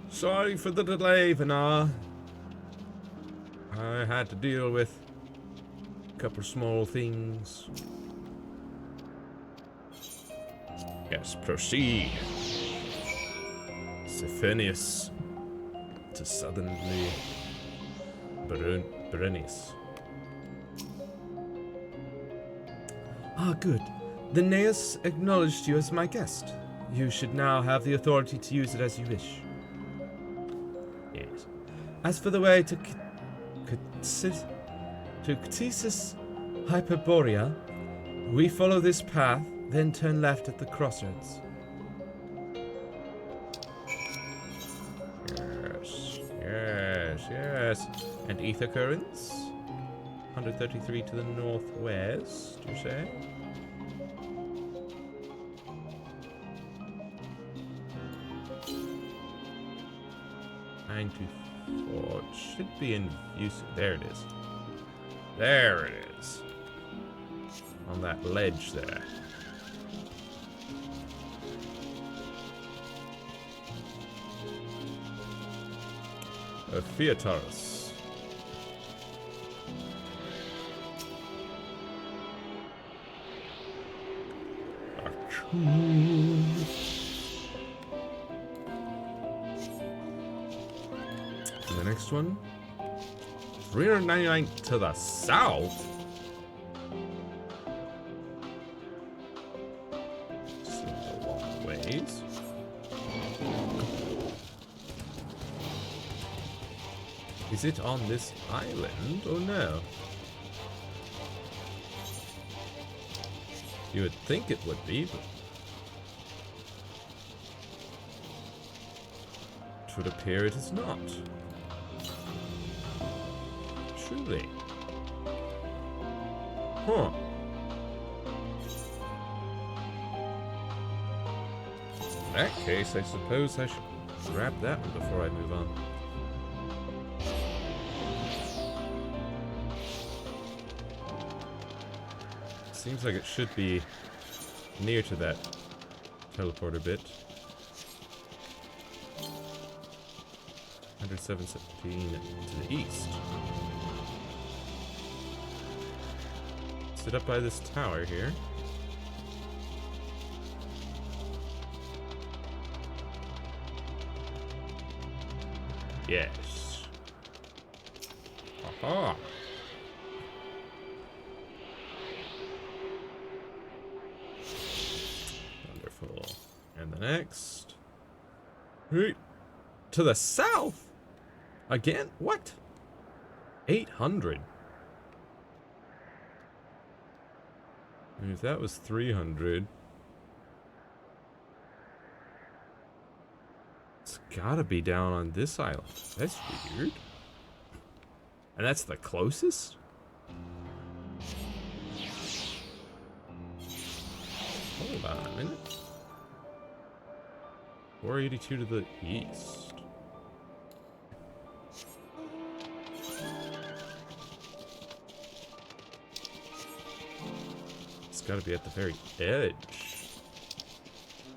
Sorry for the delay, Vanar. I had to deal with a couple small things. Yes, proceed. Zephyrnius to southernly Berenice. Ah, good. The Neus acknowledged you as my guest. You should now have the authority to use it as you wish. Yes. As for the way to Ctesis Hyperborea, we follow this path, then turn left at the crossroads. Yes. And ether currents? 133 to the northwest, you say? It should be in use. There it is. There it is. On that ledge there. Theotaurus. And the next one, 399 to the south. Seems a long ways. Is it on this island or no? You would think it would be, but it would appear it is not. Truly. Huh. In that case, I suppose I should grab that one before I move on. Seems like it should be near to that teleporter bit. 107.17 to the east. Sit up by this tower here. Yes. Aha. Wonderful. And the next. Right. To the south? Again? What? 800. And if that was 300, it's gotta be down on this island. That's weird. And that's the closest? Hold on a minute. 482 to the east. It's got to be at the very edge,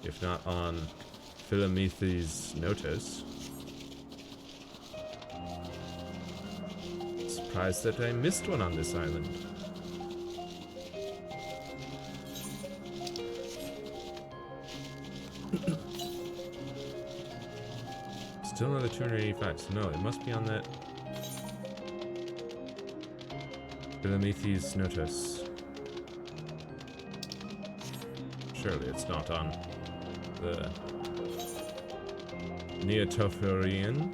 if not on Philomethes Notos. Surprised that I missed one on this island. Still another 285, so no, it must be on that Philomethes Notos. Surely it's not on the Neotophorian.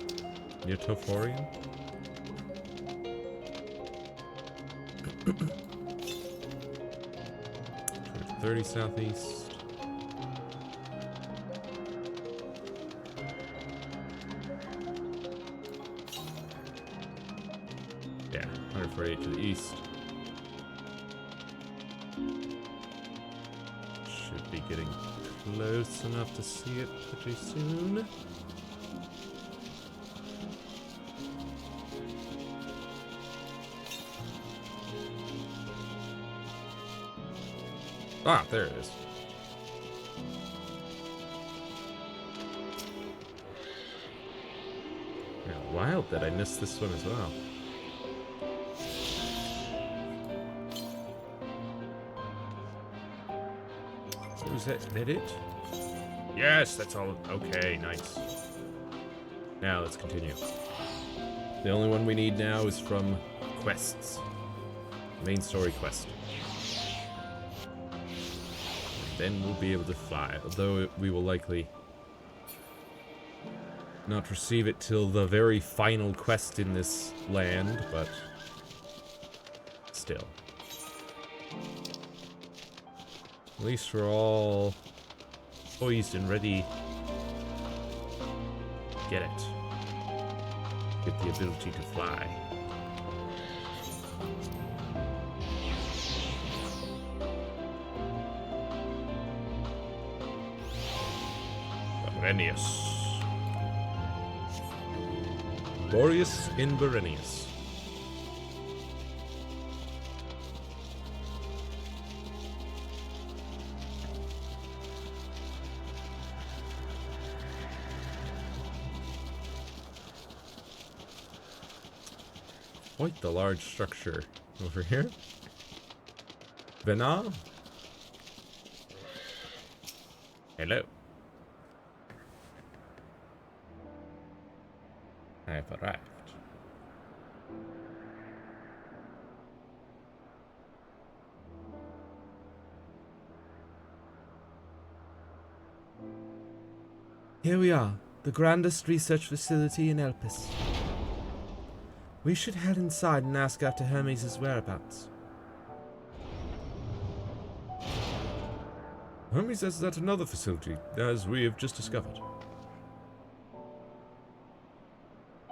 30 southeast. Yeah, 148 to the east. Should be getting close enough to see it pretty soon. Ah, there it is. Yeah, wild that I missed this one as well. So is that it? Yes, that's all. Okay, nice. Now let's continue. The only one we need now is from quests. Main story quest. Then we'll be able to fly, although we will likely not receive it till the very final quest in this land, but still. At least we're all poised and ready. Get it. Get the ability to fly. Berenius. Boreas in Berenius. Quite the large structure over here. Vena? Hello. I have arrived. Here we are, the grandest research facility in Elpis. We should head inside and ask after Hermes' whereabouts. Hermes is at another facility, as we have just discovered.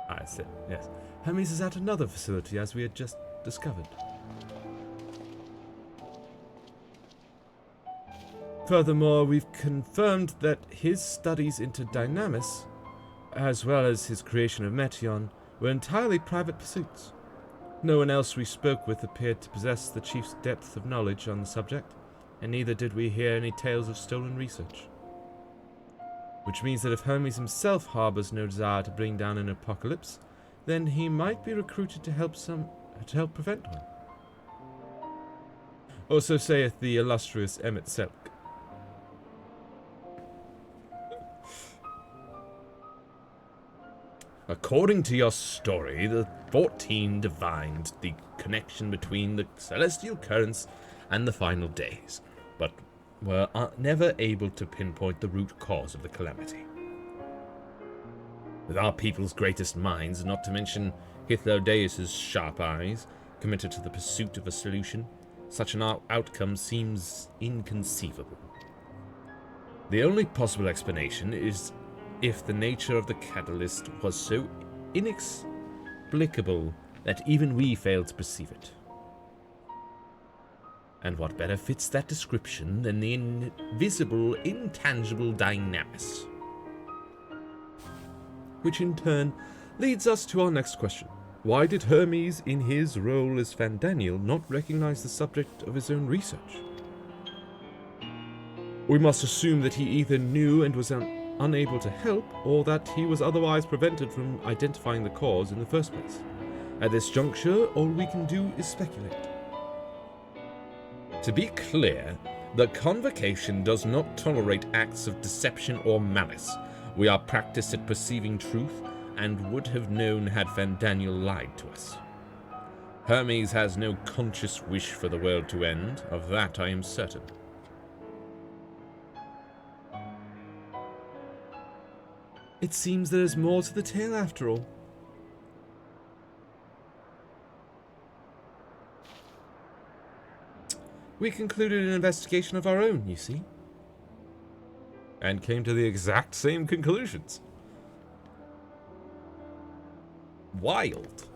I said, yes. Hermes is at another facility, as we had just discovered. Furthermore, we've confirmed that his studies into Dynamis, as well as his creation of Meteion, were entirely private pursuits. No one else we spoke with appeared to possess the chief's depth of knowledge on the subject, and neither did we hear any tales of stolen research. Which means that if Hermes himself harbors no desire to bring down an apocalypse, then he might be recruited to help prevent one. Or so saith the illustrious Emmett Selk. According to your story, the 14 divined the connection between the celestial currents and the final days, but were never able to pinpoint the root cause of the calamity. With our people's greatest minds, not to mention Hythlodaeus' sharp eyes, committed to the pursuit of a solution, such an outcome seems inconceivable. The only possible explanation is if the nature of the catalyst was so inexplicable that even we failed to perceive it. And what better fits that description than the invisible, intangible Dynamis? Which in turn leads us to our next question. Why did Hermes, in his role as Fandaniel, not recognize the subject of his own research? We must assume that he either knew and was unable to help, or that he was otherwise prevented from identifying the cause in the first place. At this juncture, all we can do is speculate. To be clear, the Convocation does not tolerate acts of deception or malice. We are practiced at perceiving truth, and would have known had Fandaniel lied to us. Hermes has no conscious wish for the world to end, of that I am certain. It seems there's more to the tale after all. We concluded an investigation of our own, you see. And came to the exact same conclusions. Wild.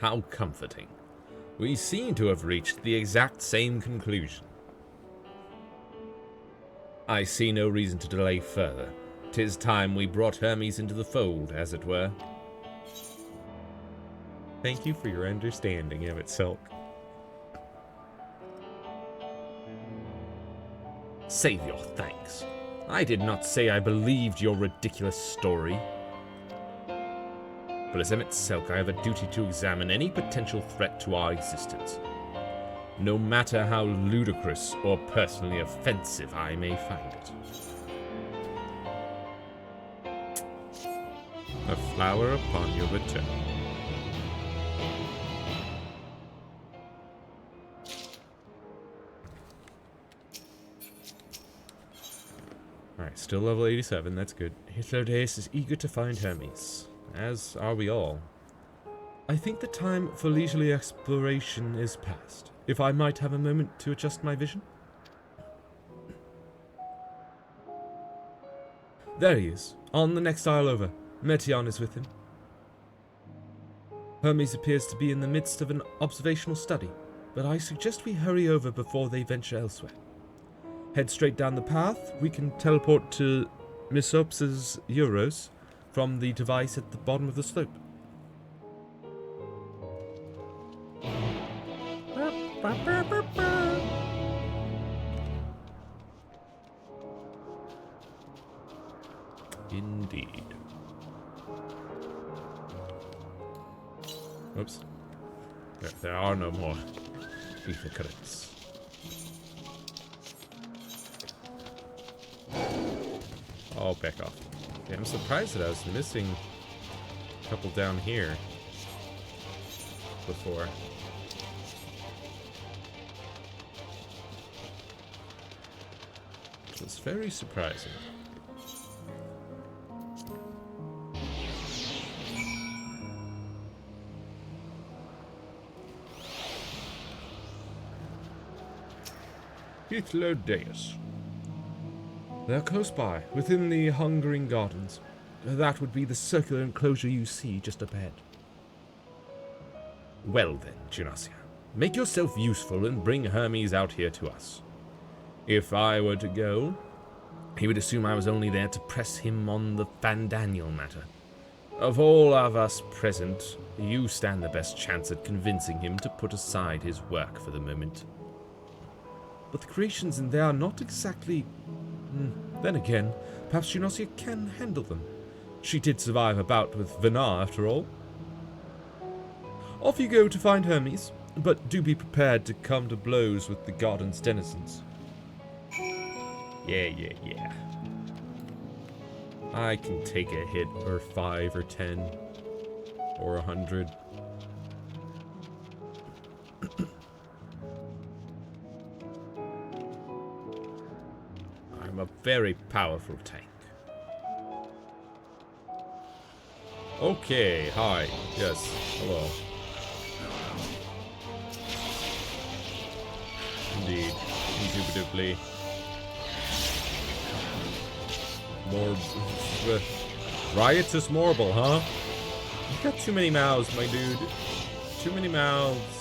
How comforting. We seem to have reached the exact same conclusion. I see no reason to delay further. 'Tis time we brought Hermes into the fold, as it were. Thank you for your understanding, Emmett Selk. Save your thanks. I did not say I believed your ridiculous story. But as Emmett Selk, I have a duty to examine any potential threat to our existence, no matter how ludicrous or personally offensive I may find it. A flower upon your return. Alright, still level 87, that's good. Hythlodaeus is eager to find Hermes, as are we all. I think the time for leisurely exploration is past. If I might have a moment to adjust my vision? There he is, on the next isle over. Meteion is with him. Hermes appears to be in the midst of an observational study, but I suggest we hurry over before they venture elsewhere. Head straight down the path. We can teleport to Misops's Euros from the device at the bottom of the slope. Indeed. Oops. There are no more ether currents. Oh, back off. Yeah, I'm surprised that I was missing a couple down here before. It was very surprising. Hythlodaeus. They're close by, within the Hungering Gardens. That would be the circular enclosure you see just up ahead. Well then, Genossia, make yourself useful and bring Hermes out here to us. If I were to go, he would assume I was only there to press him on the Fandaniel matter. Of all of us present, you stand the best chance at convincing him to put aside his work for the moment. But the creations in there are not exactly... Then again, perhaps Genossia can handle them. She did survive a bout with Venar, after all. Off you go to find Hermes, but do be prepared to come to blows with the garden's denizens. Yeah. I can take a hit, or 5 or 10, or 100. I'm a very powerful tank. Okay, hi. Yes, hello. Indeed, indubitably. More... riotous Morble, huh? You've got too many mouths, my dude. Too many mouths.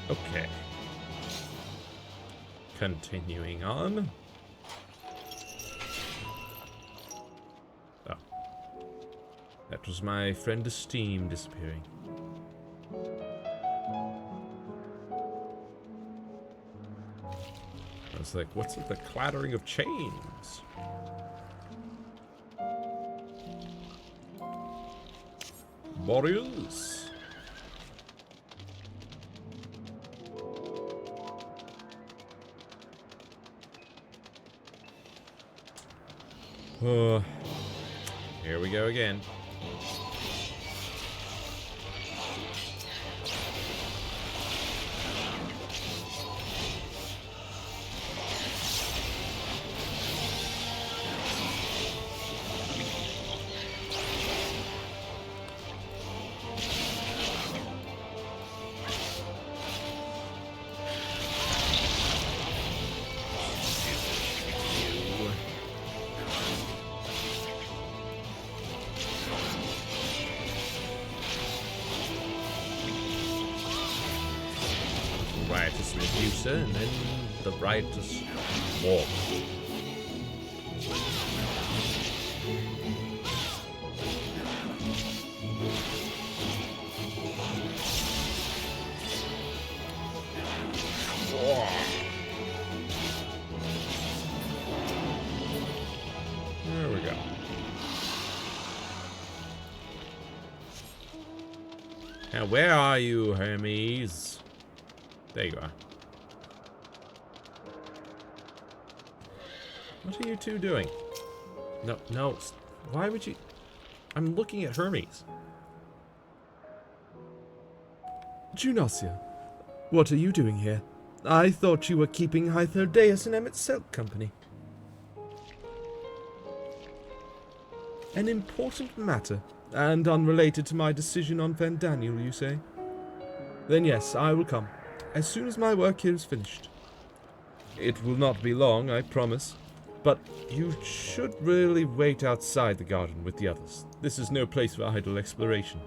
Okay. Continuing on. Oh. That was my friend Esteem disappearing. I was like, what's with the clattering of chains? Warriors. Here we go again. Riotous Medusa, and then the Riotous Warp. Now, where are you, Hermes? There you are. What are you two doing? No, no. Why would you... I'm looking at Hermes. Junosia, what are you doing here? I thought you were keeping Hythodeus and Emmett Selk company. An important matter, and unrelated to my decision on Van Daniel, you say? Then yes, I will come, as soon as my work here is finished. It will not be long, I promise, but you should really wait outside the garden with the others. This is no place for idle exploration.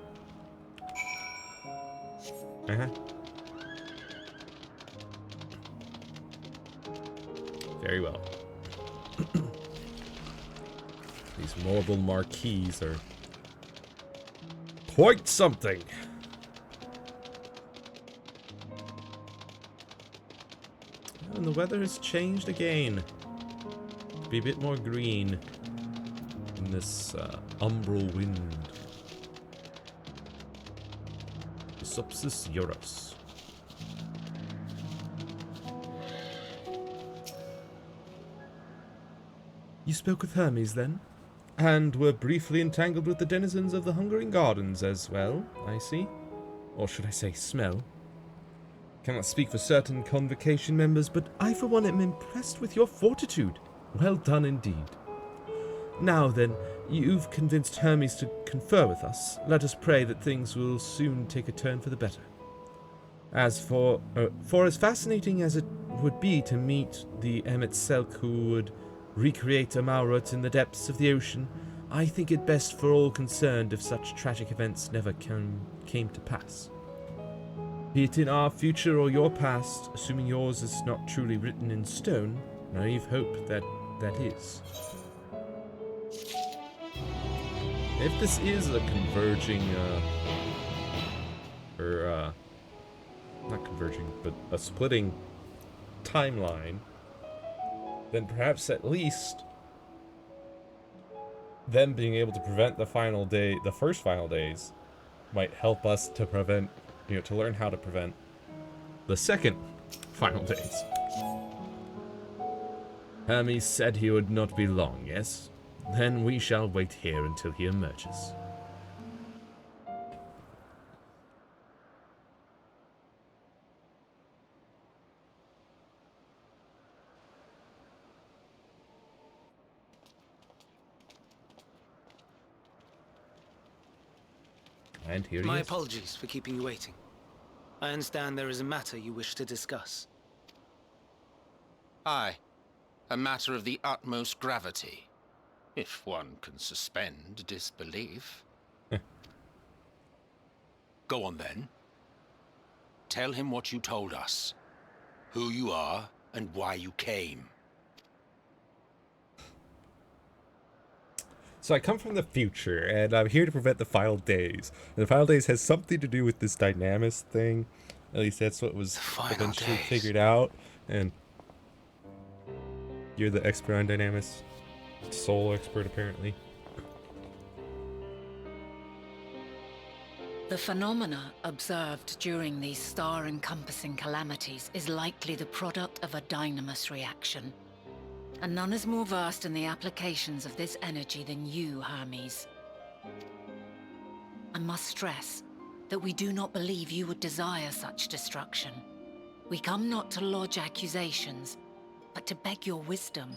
Very well. These mobile marquees are quite something. And the weather has changed again. Be a bit more green in this umbral wind. Supsis Euros. You spoke with Hermes, then? And were briefly entangled with the denizens of the Hungering Gardens as well, I see. Or should I say smell? Cannot speak for certain Convocation members, but I for one am impressed with your fortitude. Well done indeed. Now then, you've convinced Hermes to confer with us. Let us pray that things will soon take a turn for the better. As for as fascinating as it would be to meet the Emmett Selk who would recreate Amarut in the depths of the ocean, I think it best for all concerned if such tragic events never came to pass. Be it in our future or your past, assuming yours is not truly written in stone, naive hope that is. If this is a converging, not converging, but a splitting timeline, then perhaps at least them being able to prevent the first final days, might help us to prevent, to learn how to prevent the second final days. Hermes said he would not be long, yes? Then we shall wait here until he emerges. And here My he is. apologies for keeping you waiting. I understand there is a matter you wish to discuss. Aye. A matter of the utmost gravity. If one can suspend disbelief. Go on then. Tell him what you told us. Who you are and why you came. So I come from the future, and I'm here to prevent the Final Days. And the Final Days has something to do with this Dynamis thing. At least that's what was eventually figured out. And you're the expert on Dynamis. Soul expert, apparently. The phenomena observed during these star-encompassing calamities is likely the product of a Dynamis reaction. And none is more versed in the applications of this energy than you, Hermes. I must stress that we do not believe you would desire such destruction. We come not to lodge accusations, but to beg your wisdom.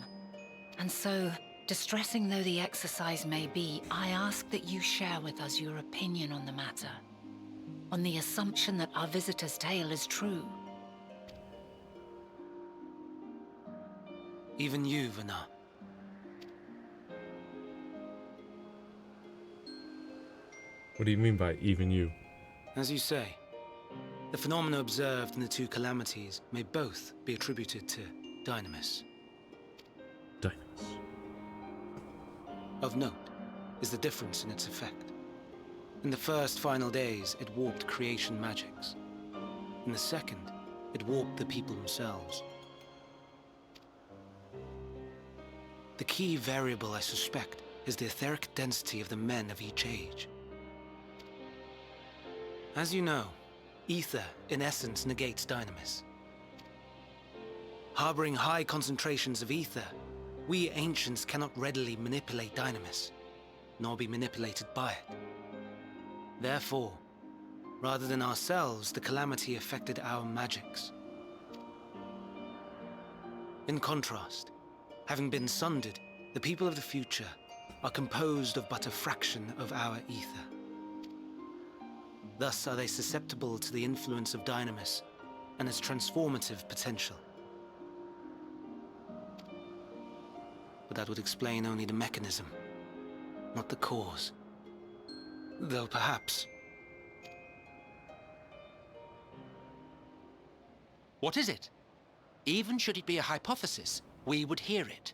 And so, distressing though the exercise may be, I ask that you share with us your opinion on the matter, on the assumption that our visitor's tale is true. Even you, Vana. What do you mean by even you? As you say, the phenomena observed in the two calamities may both be attributed to Dynamis. Dynamis. Of note is the difference in its effect. In the first final days, it warped creation magics. In the second, it warped the people themselves. The key variable, I suspect, is the etheric density of the men of each age. As you know, ether, in essence, negates dynamis. Harboring high concentrations of ether, we ancients cannot readily manipulate dynamis, nor be manipulated by it. Therefore, rather than ourselves, the calamity affected our magics. In contrast, having been sundered, the people of the future are composed of but a fraction of our ether. Thus are they susceptible to the influence of dynamis and its transformative potential. But that would explain only the mechanism, not the cause. Though perhaps... What is it? Even should it be a hypothesis, we would hear it.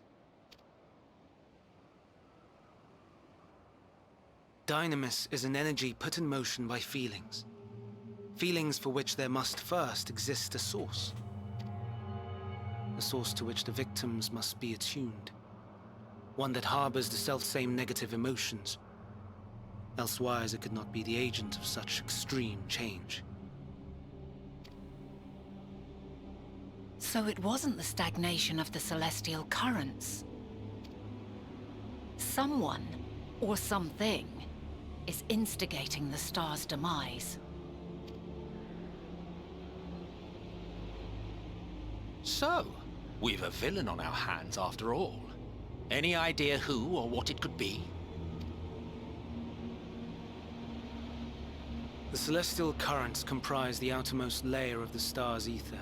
Dynamis is an energy put in motion by feelings. Feelings for which there must first exist a source. A source to which the victims must be attuned. One that harbors the selfsame negative emotions. Elsewise it could not be the agent of such extreme change. So it wasn't the stagnation of the celestial currents. Someone, or something, is instigating the star's demise. So, we've a villain on our hands after all. Any idea who or what it could be? The celestial currents comprise the outermost layer of the star's ether,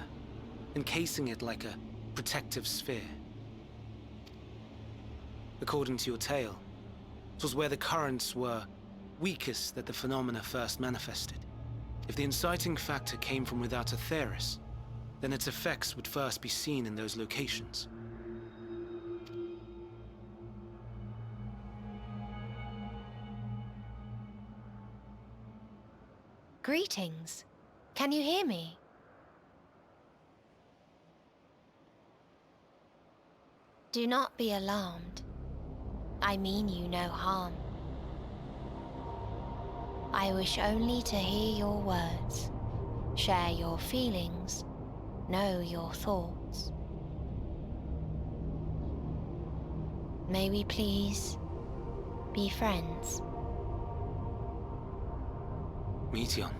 encasing it like a protective sphere. According to your tale, it was where the currents were weakest that the phenomena first manifested. If the inciting factor came from without Aetheris, then its effects would first be seen in those locations. Greetings. Can you hear me? Do not be alarmed. I mean you no harm. I wish only to hear your words, share your feelings, know your thoughts. May we please be friends? Meteion.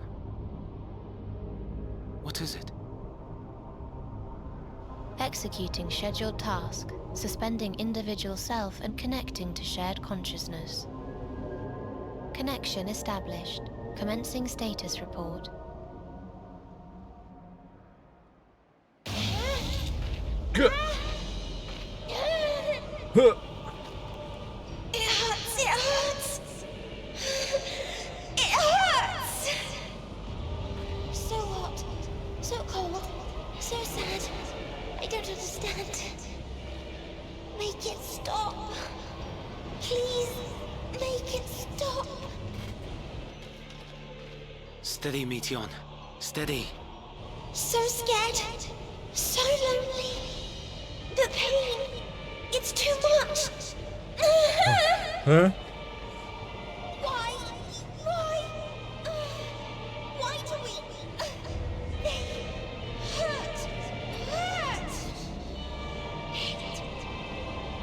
What is it? Executing scheduled task, suspending individual self and connecting to shared consciousness. Connection established. Commencing status report. Good. It hurts, it hurts! It hurts! So hot, so cold, so sad. I don't understand. Make it stop. Please, make it stop. Steady, Meteion. Steady. So scared. So lonely. The pain. It's too much. Huh? Why? Why do we? They hurt.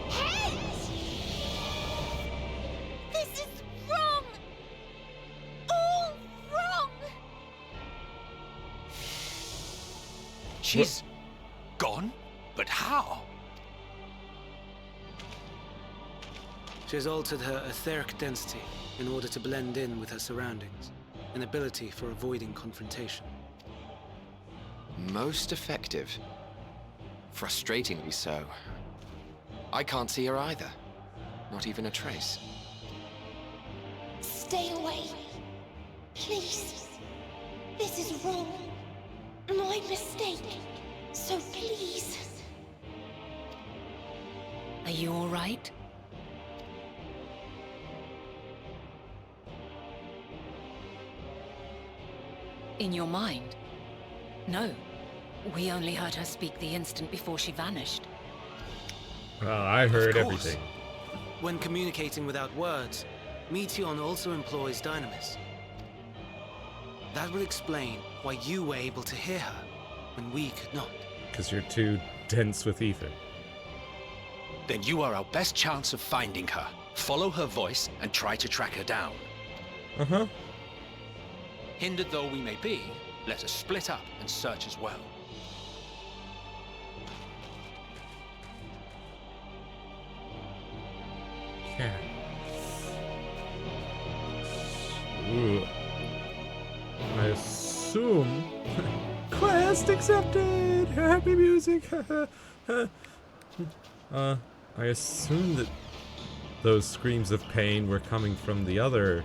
Hate. This is wrong. All wrong. She's gone? But how? She has altered her etheric density in order to blend in with her surroundings, an ability for avoiding confrontation. Most effective. Frustratingly so. I can't see her either. Not even a trace. Stay away. Please. This is wrong. My mistake. So please. Are you all right? In your mind? No. We only heard her speak the instant before she vanished. I heard Of course. everything. When communicating without words, Meteion also employs dynamis. That would explain why you were able to hear her when we could not. Because you're too dense with ether. Then you are our best chance of finding her. Follow her voice and try to track her down. Uh-huh. Hindered though we may be, let us split up and search as well. Yeah. Ooh. I assume... Quest accepted! Happy music! I assume that those screams of pain were coming from the other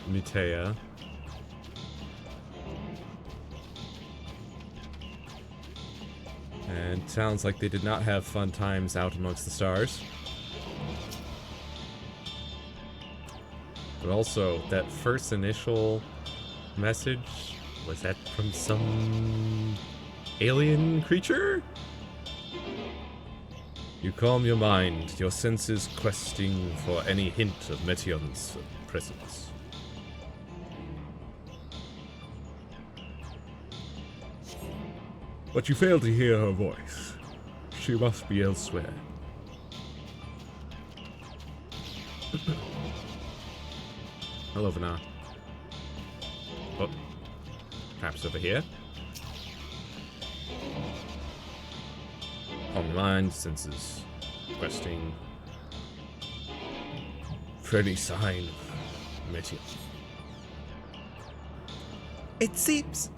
Mutea. And sounds like they did not have fun times out amongst the stars. But also, that first initial message, was that from some alien creature? You calm your mind, your senses questing for any hint of Metion's presence. But you fail to hear her voice. She must be elsewhere. Hello, Vana. Oh, perhaps over here. On the mind, senses, questing for any sign of Metion. It seeps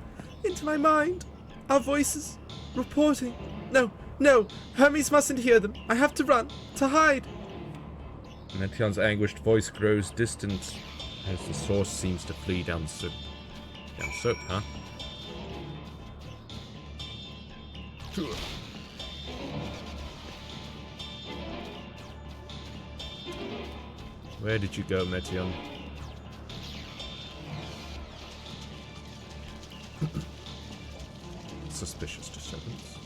into my mind. Our voices reporting. No, no, Hermes mustn't hear them. I have to run, to hide. Metion's anguished voice grows distant as the source seems to flee down the slope. Down the slope, huh? Where did you go, Metion? Suspicious disturbance.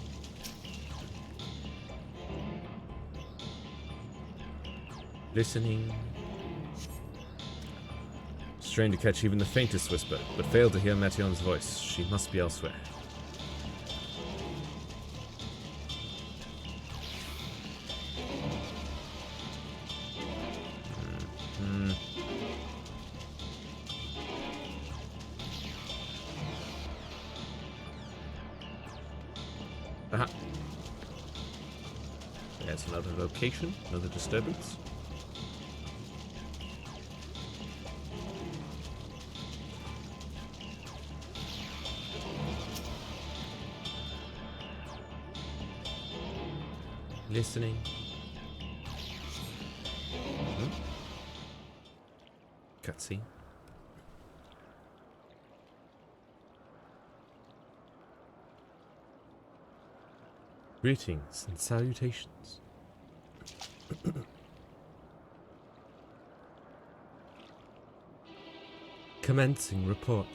Listening. Strained to catch even the faintest whisper, but failed to hear Metion's voice. She must be elsewhere. Aha. There's another location, another disturbance. Listening. Cutscene. Greetings and salutations. Commencing report.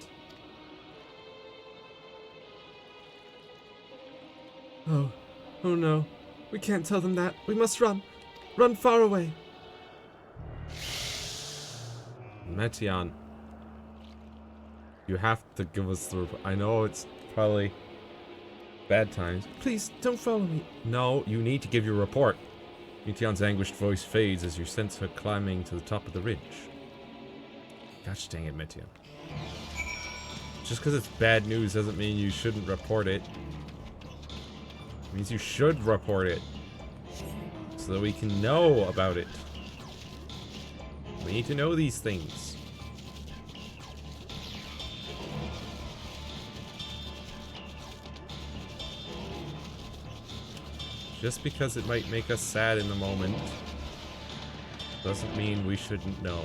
Oh no. We can't tell them that. We must run. Run far away. Metion, you have to give us the report. I know it's probably bad times. Please, don't follow me. No, you need to give your report. Metion's anguished voice fades as you sense her climbing to the top of the ridge. Gosh dang it, Metion. Just because it's bad news doesn't mean you shouldn't report it. It means you should report it. So that we can know about it. We need to know these things. Just because it might make us sad in the moment doesn't mean we shouldn't know.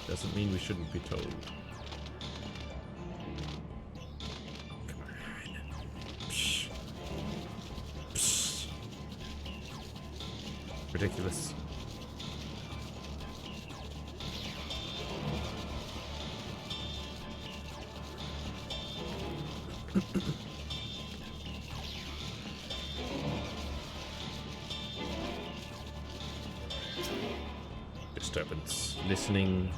Doesn't mean we shouldn't be told. Come on. Psh. Psh. Ridiculous. disturbance. Listening.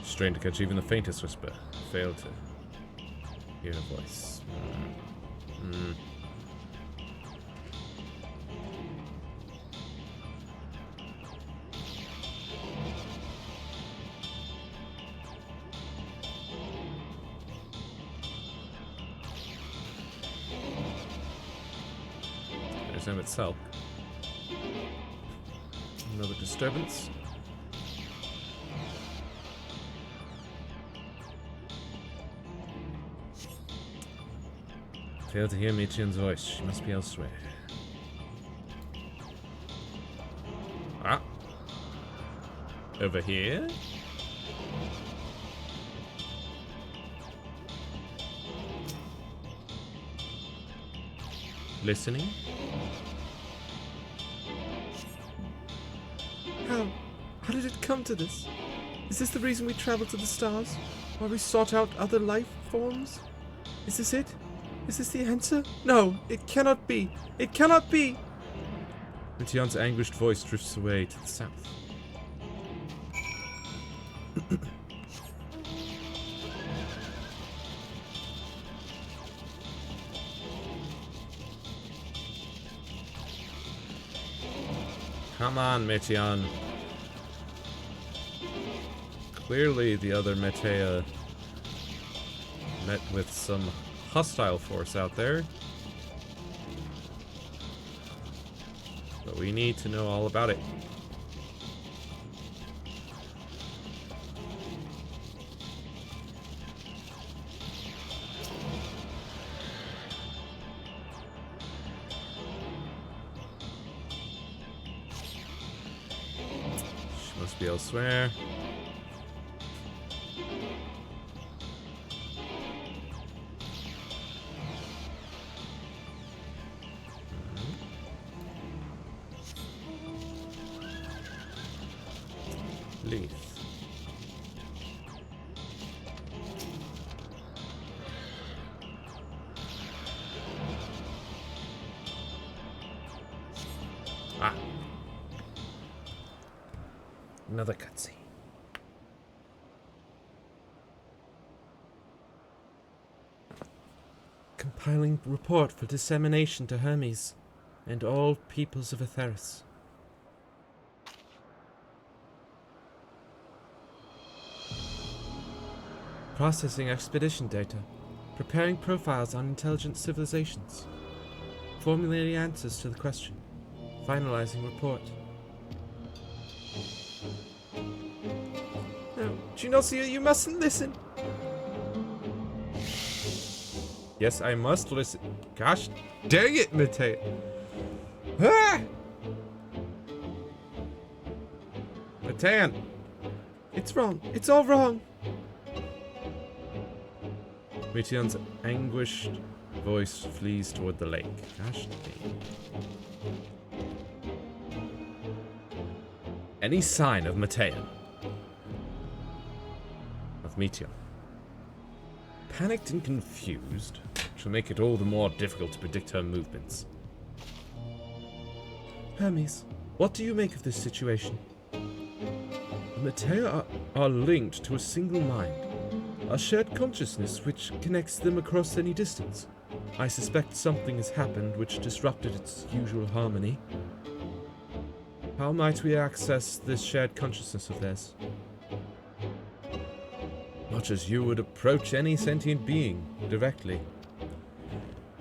Strain to catch even the faintest whisper. Fail to hear a voice. There's him itself. Another disturbance. Fail to hear Michion's voice. She must be elsewhere. Ah. Over here? Listening? How? How did it come to this? Is this the reason we traveled to the stars? Why we sought out other life forms? Is this it? Is this the answer? No, it cannot be. It cannot be! Mition's anguished voice drifts away to the south. Come on, Mition. Clearly the other Metea met with some hostile force out there. But we need to know all about it. She must be elsewhere. Leaf. Ah. Another cutscene. Compiling report for dissemination to Hermes and all peoples of Atheris. Processing expedition data. Preparing profiles on intelligent civilizations. Formulating answers to the question. Finalizing report. No, Geonosia, you mustn't listen. Yes, I must listen. Gosh dang it, Metea. Ah! Metean. It's wrong. It's all wrong. Mition's anguished voice flees toward the lake. Gosh dang. Any sign of Metea? Of Mition? Panicked and confused, which will make it all the more difficult to predict her movements. Hermes, what do you make of this situation? The Metea are linked to a single mind, a shared consciousness which connects them across any distance. I suspect something has happened which disrupted its usual harmony. How might we access this shared consciousness of theirs? Much as you would approach any sentient being directly.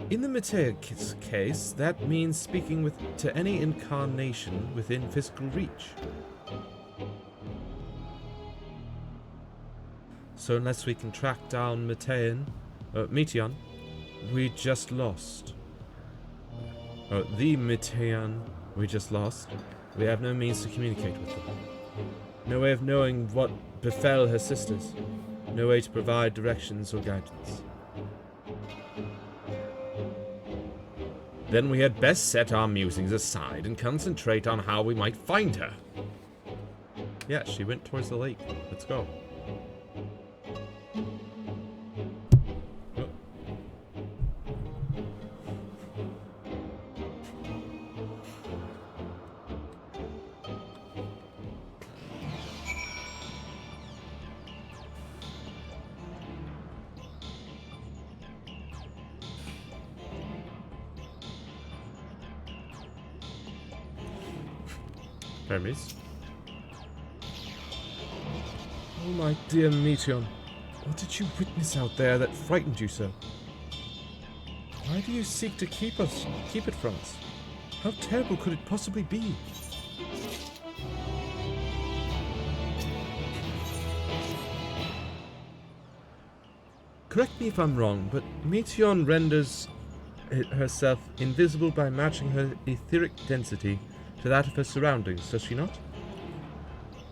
In the Metea case, that means speaking to any incarnation within physical reach. So unless we can track down Metion, we just lost. The Metean we just lost. We have no means to communicate with them. No way of knowing what befell her sisters. No way to provide directions or guidance. Then we had best set our musings aside and concentrate on how we might find her. Yeah, she went towards the lake. Let's go. Hermes. Oh my dear Meteion, what did you witness out there that frightened you so? Why do you seek to keep it from us? How terrible could it possibly be? Correct me if I'm wrong, but Meteion renders herself invisible by matching her etheric density to that of her surroundings, does she not?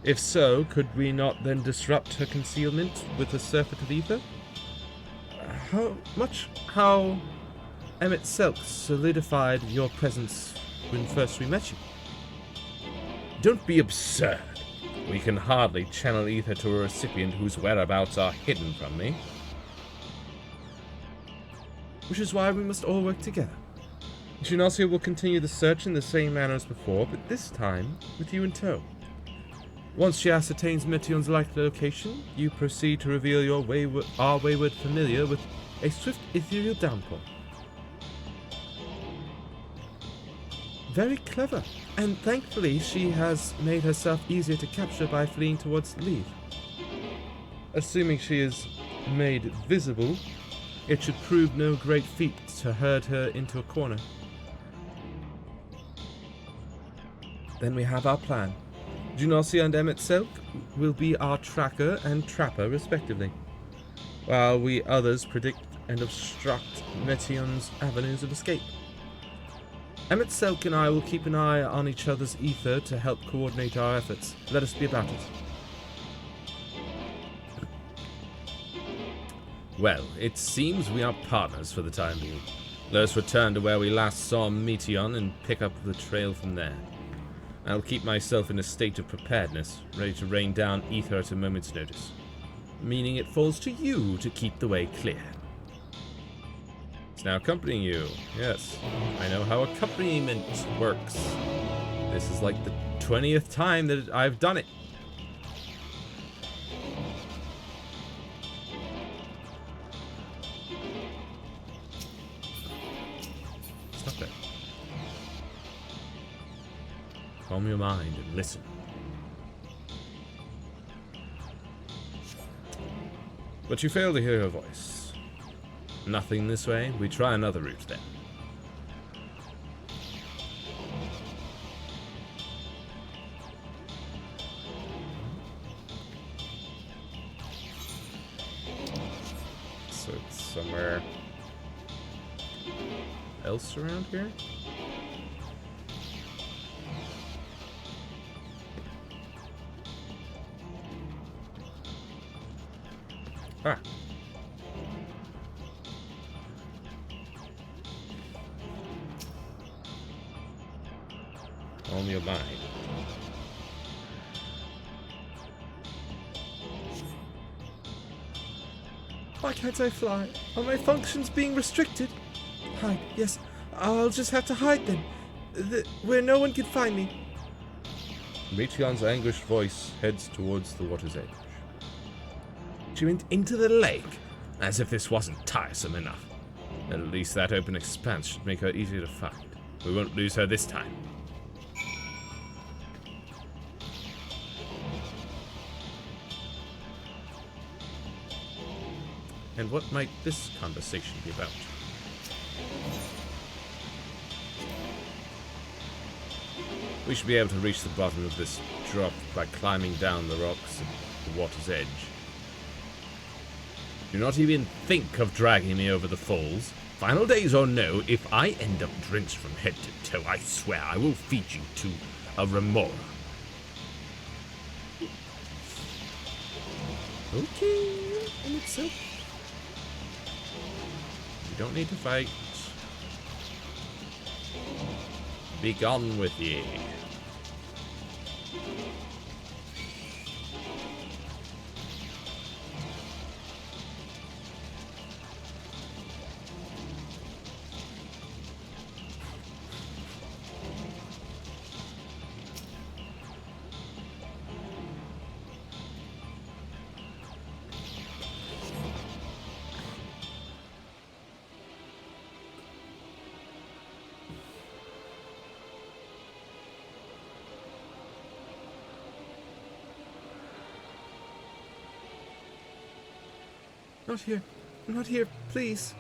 If so, could we not then disrupt her concealment with a surfeit of ether? How Emmett Selk solidified your presence when first we met you? Don't be absurd. We can hardly channel ether to a recipient whose whereabouts are hidden from me. Which is why we must all work together. Genossia will continue the search in the same manner as before, but this time with you in tow. Once she ascertains Meteion's likely location, you proceed to reveal our wayward familiar with a swift ethereal downpour. Very clever, and thankfully she has made herself easier to capture by fleeing towards Leave. Assuming she is made visible, it should prove no great feat to herd her into a corner. Then we have our plan. Genossia and Emmett Selk will be our tracker and trapper, respectively, while we others predict and obstruct Meteion's avenues of escape. Emmett Selk and I will keep an eye on each other's ether to help coordinate our efforts. Let us be about it. Well, it seems we are partners for the time being. Let us return to where we last saw Meteion and pick up the trail from there. I'll keep myself in a state of preparedness, ready to rain down ether at a moment's notice. Meaning it falls to you to keep the way clear. It's now accompanying you. Yes, I know how accompaniment works. This is like the 20th time that I've done it. Stop it. Calm your mind and listen. But you fail to hear her voice. Nothing this way? We try another route then. So it's somewhere else around here? Ah. On your mind. Why can't I fly? Are my functions being restricted? Hide, yes. I'll just have to hide then. Where no one can find me. Meteion's anguished voice heads towards the water's edge. She went into the lake. As if this wasn't tiresome enough. At least that open expanse should make her easier to find. We won't lose her this time. And what might this conversation be about? We should be able to reach the bottom of this drop by climbing down the rocks at the water's edge. Do not even think of dragging me over the falls. Final days or no, if I end up drenched from head to toe, I swear I will feed you to a remora. Okay, and it's so. You don't need to fight. Be gone with ye. Not here. Not here, please.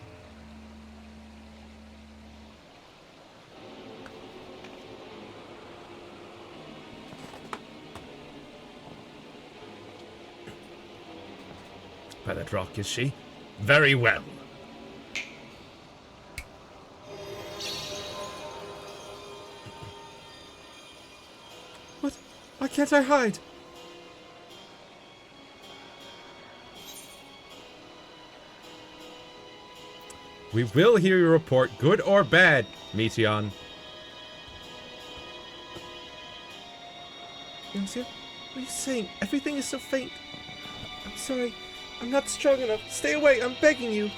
By that rock, is she? Very well. What? Why can't I hide? We will hear your report, good or bad, Meteion. Yongxia, what are you saying? Everything is so faint. I'm sorry. I'm not strong enough. Stay away, I'm begging you.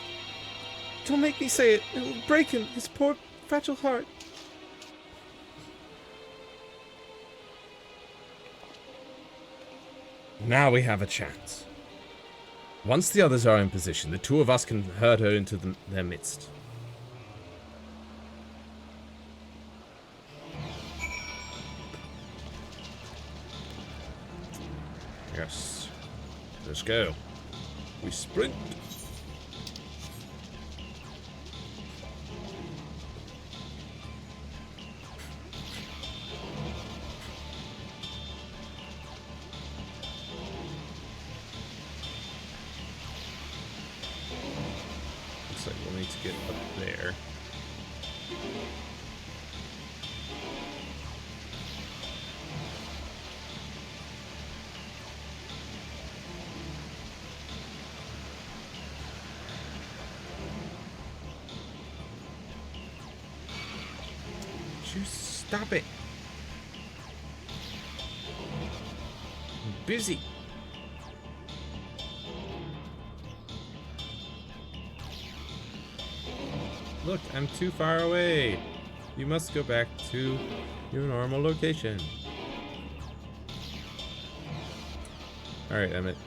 Don't make me say it. It will break him, his poor, fragile heart. Now we have a chance. Once the others are in position, the two of us can herd her into their midst. Yes. Let's go. We sprint. Looks like we'll need to get up there. Stop it. I'm busy. Look, I'm too far away. You must go back to your normal location. Alright, Emmett.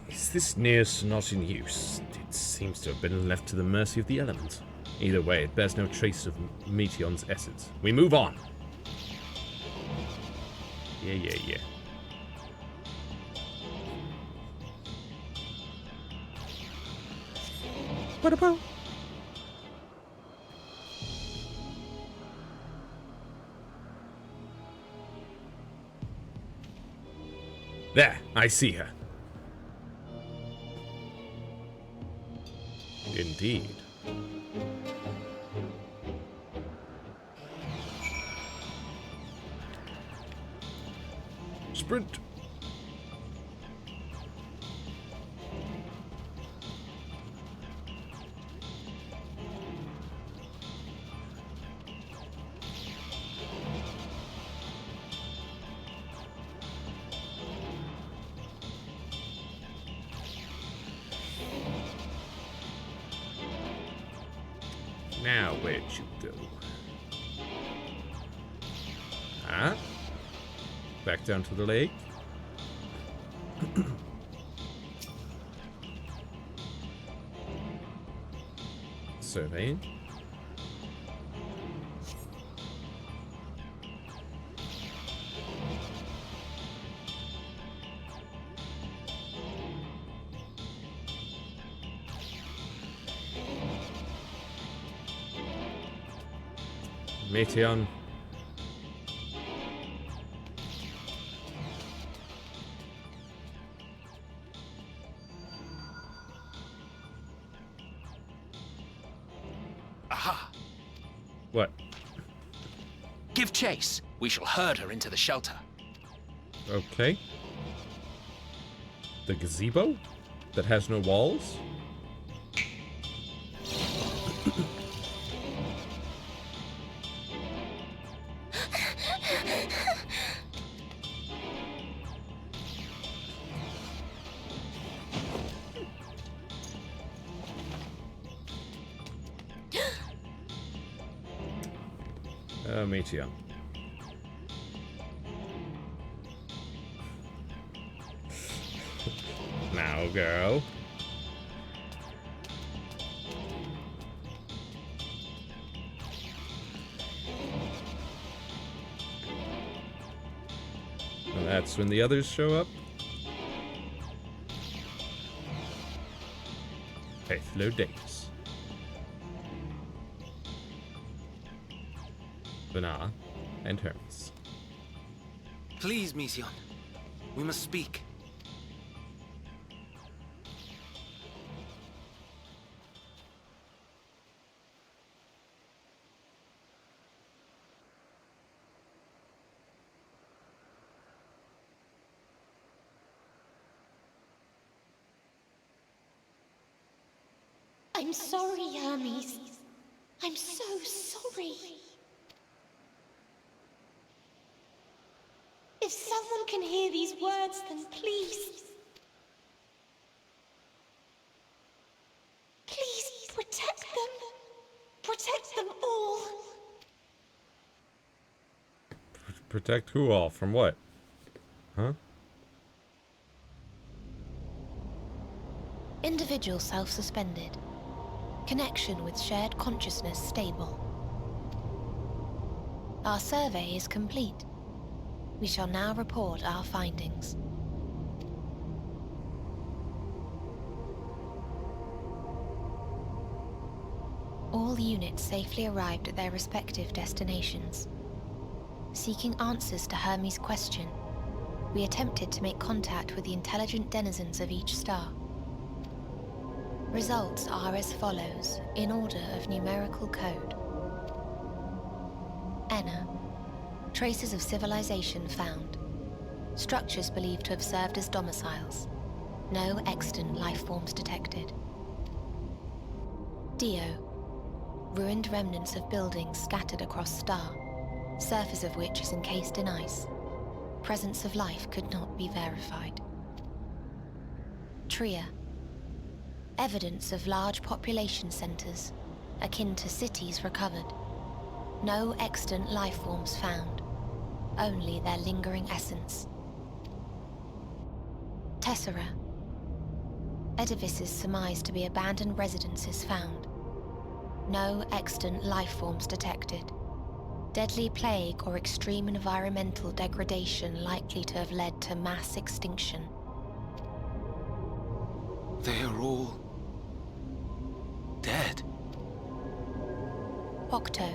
Is this Neos not in use? It seems to have been left to the mercy of the elements. Either way, it bears no trace of Meteion's essence. We move on. Yeah. What about? There, I see her. Indeed. Sprint. Now, where'd you go? Huh? Back down to the lake? Surveying. Meteion. Aha! What? Give chase. We shall herd her into the shelter. Okay. The gazebo? That has no walls? Meteion. Now, girl. And that's when the others show up. Hello days. Banaa and Hermes. Please, Meteion. We must speak. I'm sorry, Hermes. I'm so sorry. If someone can hear these words, then please... please protect them. Protect them all. Protect who all? From what? Huh? Individual self-suspended. Connection with shared consciousness stable. Our survey is complete. We shall now report our findings. All units safely arrived at their respective destinations. Seeking answers to Hermes' question, we attempted to make contact with the intelligent denizens of each star. Results are as follows, in order of numerical code. Enna. Traces of civilization found. Structures believed to have served as domiciles. No extant life forms detected. Dio. Ruined remnants of buildings scattered across star, surface of which is encased in ice. Presence of life could not be verified. Tria. Evidence of large population centers, akin to cities recovered. No extant life forms found, only their lingering essence. Tessera. Edifices surmised to be abandoned residences found. No extant life forms detected. Deadly plague or extreme environmental degradation likely to have led to mass extinction. They are all... dead. Octo.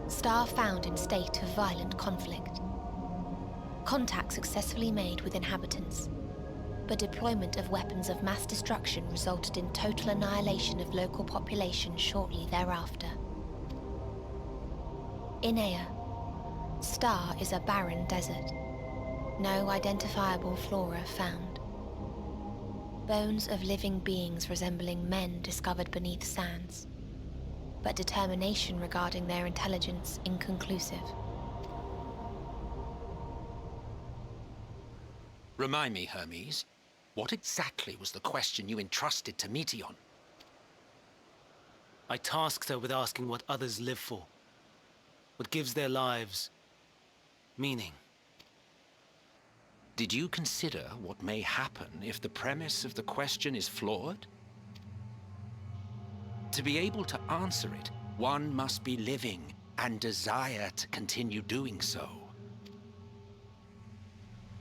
Star found in state of violent conflict. Contact successfully made with inhabitants, but deployment of weapons of mass destruction resulted in total annihilation of local population shortly thereafter. Inea. Star is a barren desert. No identifiable flora found. Bones of living beings resembling men discovered beneath sands, but determination regarding their intelligence inconclusive. Remind me, Hermes, what exactly was the question you entrusted to Meteion? I tasked her with asking what others live for. What gives their lives meaning. Did you consider what may happen if the premise of the question is flawed? To be able to answer it, one must be living and desire to continue doing so.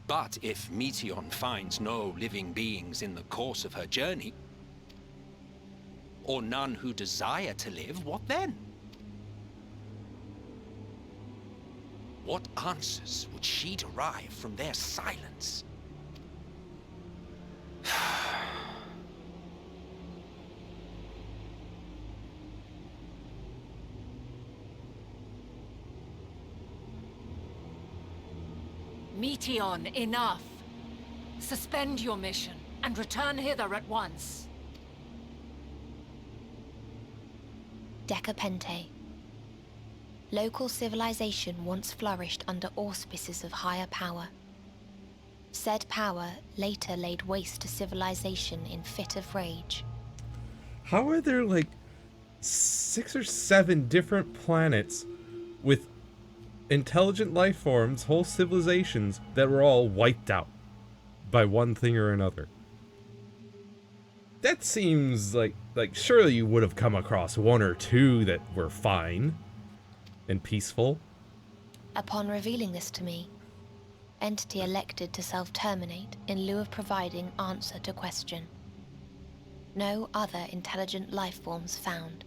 But if Meteion finds no living beings in the course of her journey, or none who desire to live, what then? What answers would she derive from their silence? Meteion, enough! Suspend your mission and return hither at once. Decapente. Local civilization once flourished under auspices of higher power. Said power later laid waste to civilization in fit of rage. How are there like 6 or 7 different planets with intelligent life forms, whole civilizations that were all wiped out by one thing or another? That seems like surely you would have come across 1 or 2 that were fine and peaceful. Upon revealing this to me, entity elected to self-terminate in lieu of providing answer to question. No other intelligent life forms found.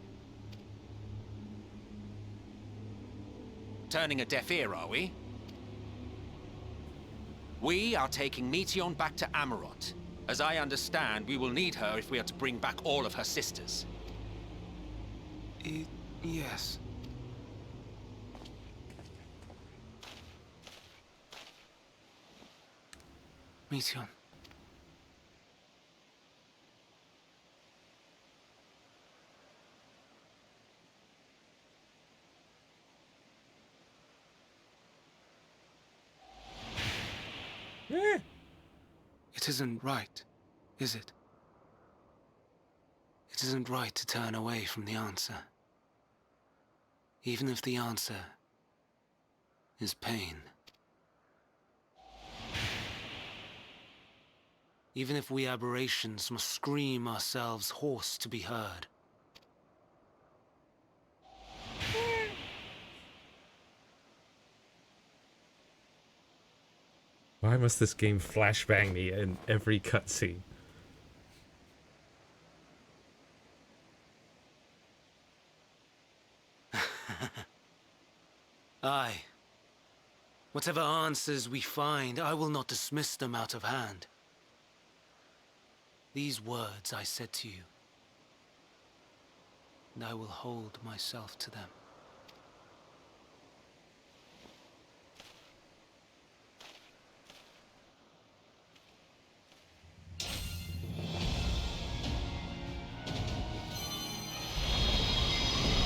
Turning a deaf ear, are we? We are taking Meteion back to Amarot. As I understand, we will need her if we are to bring back all of her sisters. Yes. Meteion. Eh. It isn't right, is it? It isn't right to turn away from the answer. Even if the answer is pain. Even if we aberrations must scream ourselves hoarse to be heard. Why must this game flashbang me in every cutscene? Aye. Whatever answers we find, I will not dismiss them out of hand. These words I said to you, and I will hold myself to them.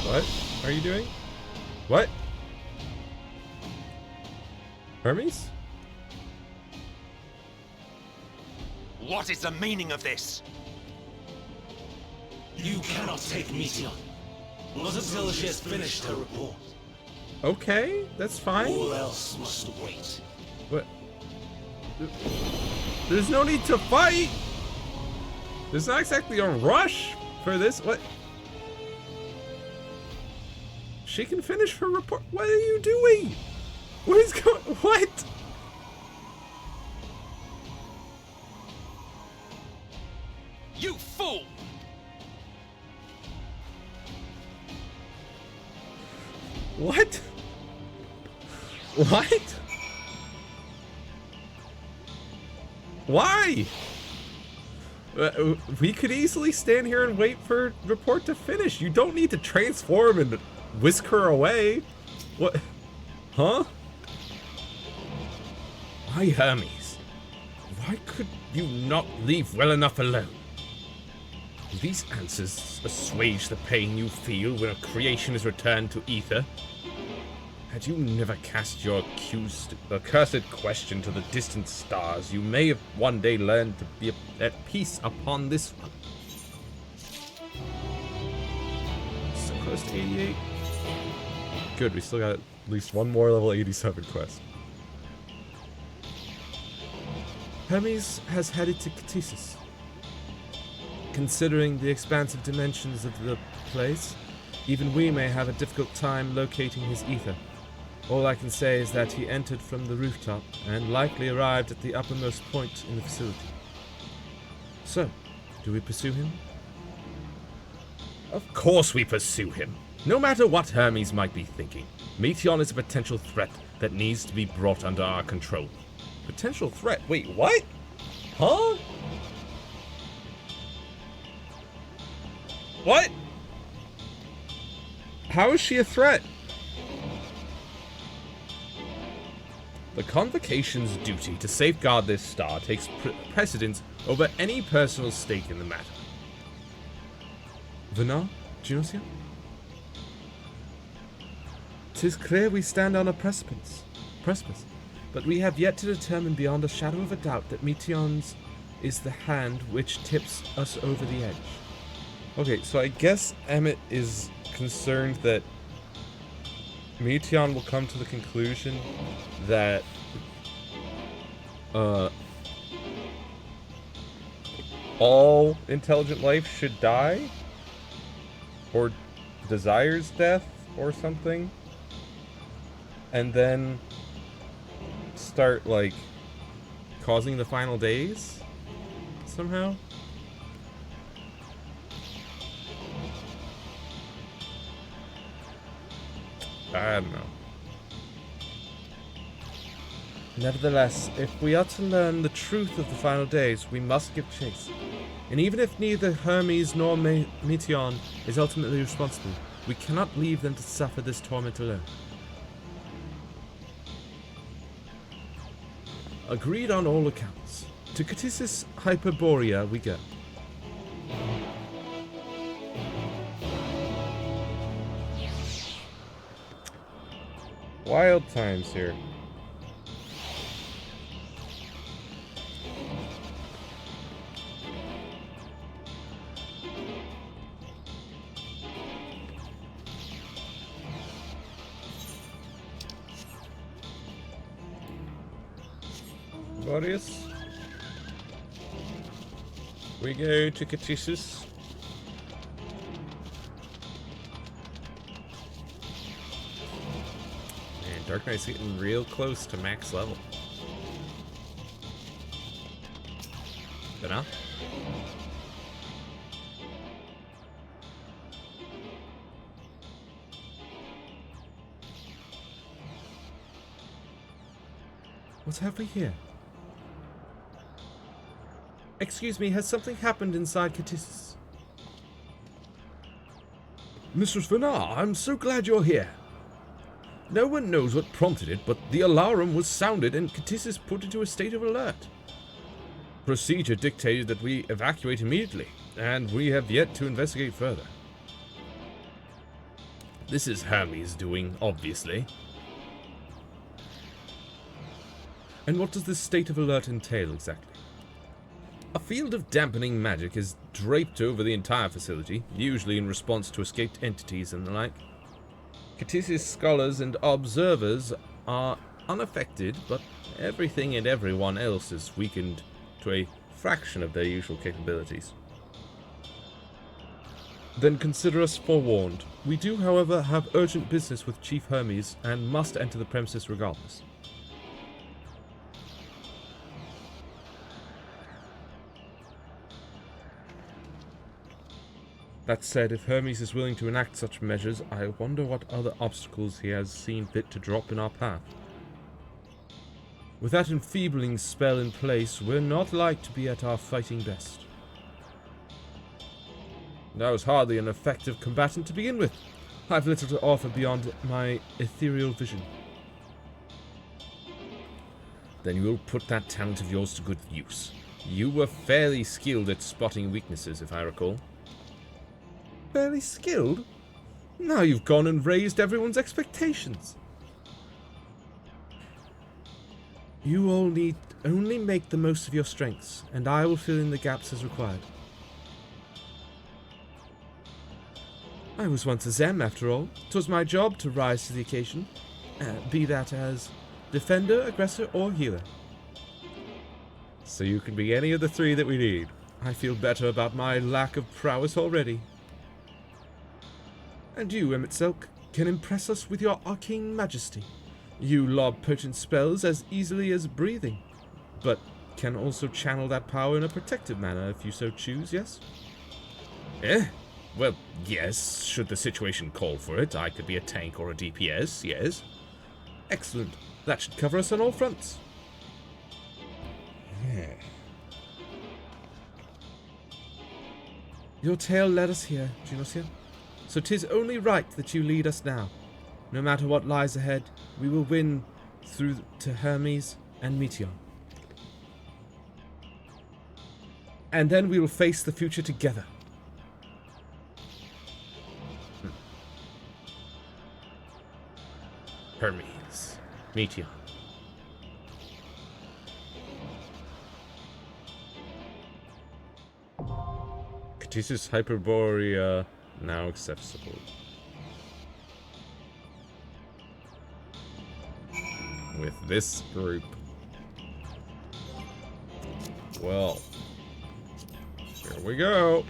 What are you doing? What? Hermes? What is the meaning of this? You cannot take Meteion. Not until she has finished her report. Okay, that's fine. All else must wait. What? There's no need to fight! There's not exactly a rush for this. What? She can finish her report. What are you doing? What is going? What? You fool! What? What? Why? We could easily stand here and wait for report to finish. You don't need to transform and whisk her away. What? Huh? Why, Hermes? Why could you not leave well enough alone? These answers assuage the pain you feel when a creation is returned to ether. Had you never cast your accursed question to the distant stars, you may have one day learned to be at peace upon this one. So close to 88. Good, we still got at least one more level 87 quest. Hermes has headed to Ktisis. Considering the expansive dimensions of the place, even we may have a difficult time locating his ether. All I can say is that he entered from the rooftop and likely arrived at the uppermost point in the facility. So, do we pursue him? Of course we pursue him. No matter what Hermes might be thinking, Meteion is a potential threat that needs to be brought under our control. Potential threat? Wait, what? Huh? What? How is she a threat? The Convocation's duty to safeguard this star takes precedence over any personal stake in the matter. Venar? Geonosia? 'Tis clear we stand on a precipice, but we have yet to determine beyond a shadow of a doubt that Meteion's is the hand which tips us over the edge. Okay, so I guess Emmett is concerned that Meteion will come to the conclusion that all intelligent life should die, or desires death or something, and then start like causing the final days somehow. I don't know. Nevertheless, if we are to learn the truth of the final days, we must give chase. And even if neither Hermes nor Meteion is ultimately responsible, we cannot leave them to suffer this torment alone. Agreed on all accounts. To Catissus Hyperborea we go. Wild times here. Glorious. We go to Catissus. Man, Dark Knight's getting real close to max level. Enough? What have we here? Excuse me, has something happened inside Catissus? Mistress Venar, I'm so glad you're here. No one knows what prompted it, but the alarm was sounded and Catissus put into a state of alert. Procedure dictated that we evacuate immediately, and we have yet to investigate further. This is Hermes' doing, obviously. And what does this state of alert entail exactly? A field of dampening magic is draped over the entire facility, usually in response to escaped entities and the like. Catissus scholars and observers are unaffected, but everything and everyone else is weakened to a fraction of their usual capabilities. Then consider us forewarned. We do, however, have urgent business with Chief Hermes and must enter the premises regardless. That said, if Hermes is willing to enact such measures, I wonder what other obstacles he has seen fit to drop in our path. With that enfeebling spell in place, we're not like to be at our fighting best. And I was hardly an effective combatant to begin with. I've little to offer beyond my ethereal vision. Then you will put that talent of yours to good use. You were fairly skilled at spotting weaknesses, if I recall. Fairly skilled? Now you've gone and raised everyone's expectations. You all need only make the most of your strengths, and I will fill in the gaps as required. I was once a Zem, after all. 'Twas my job to rise to the occasion, be that as defender, aggressor, or healer. So you can be any of the three that we need. I feel better about my lack of prowess already. And you, Emet-Selch, can impress us with your arcane majesty. You lob potent spells as easily as breathing, but can also channel that power in a protective manner if you so choose, yes? Well, yes, should the situation call for it. I could be a tank or a DPS, yes. Excellent. That should cover us on all fronts. Yeah. Your tale led us here, Geonosia. So 'tis only right that you lead us now. No matter what lies ahead, we will win through to Hermes and Meteion. And then we will face the future together. Hermes, Meteion. Catissus Hyperborea now accessible. With this group. Well, here we go.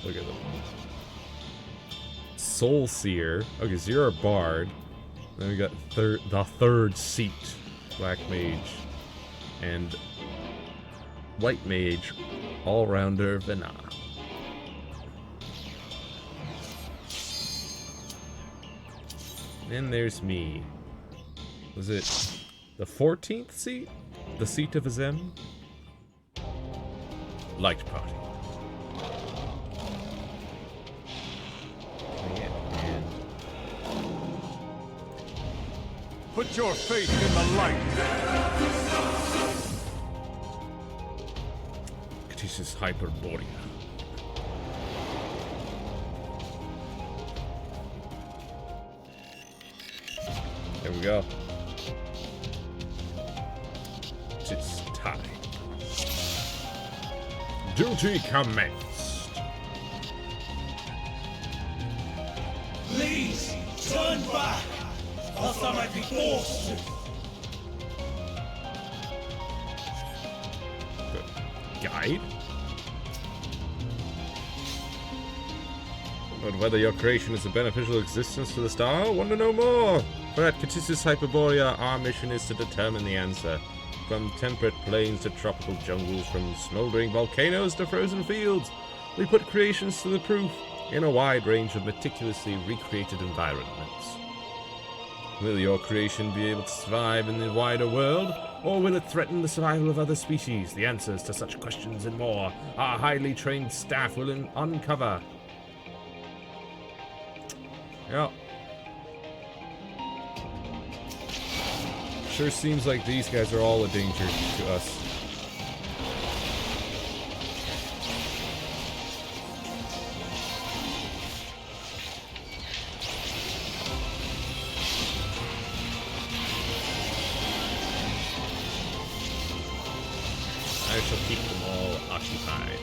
Look at them. Soul Seer. Okay, so you're a bard. Then we got the third seat, Black Mage, and White Mage, all-rounder Venar. Then there's me. Was it the 14th seat? The seat of Azem? Light party. And put your faith in the light. Caduceus Hyperborea. There we go. It's time. Duty commenced. Please, turn back, else I might be forced to. Guide? But whether your creation is a beneficial existence to the star, want to know more? For at Caduceus Hyperborea, our mission is to determine the answer. From temperate plains to tropical jungles, from smoldering volcanoes to frozen fields, we put creations to the proof in a wide range of meticulously recreated environments. Will your creation be able to survive in the wider world, or will it threaten the survival of other species? The answers to such questions and more our highly trained staff will uncover. Yeah. Sure seems like these guys are all a danger to us. I shall keep them all occupied.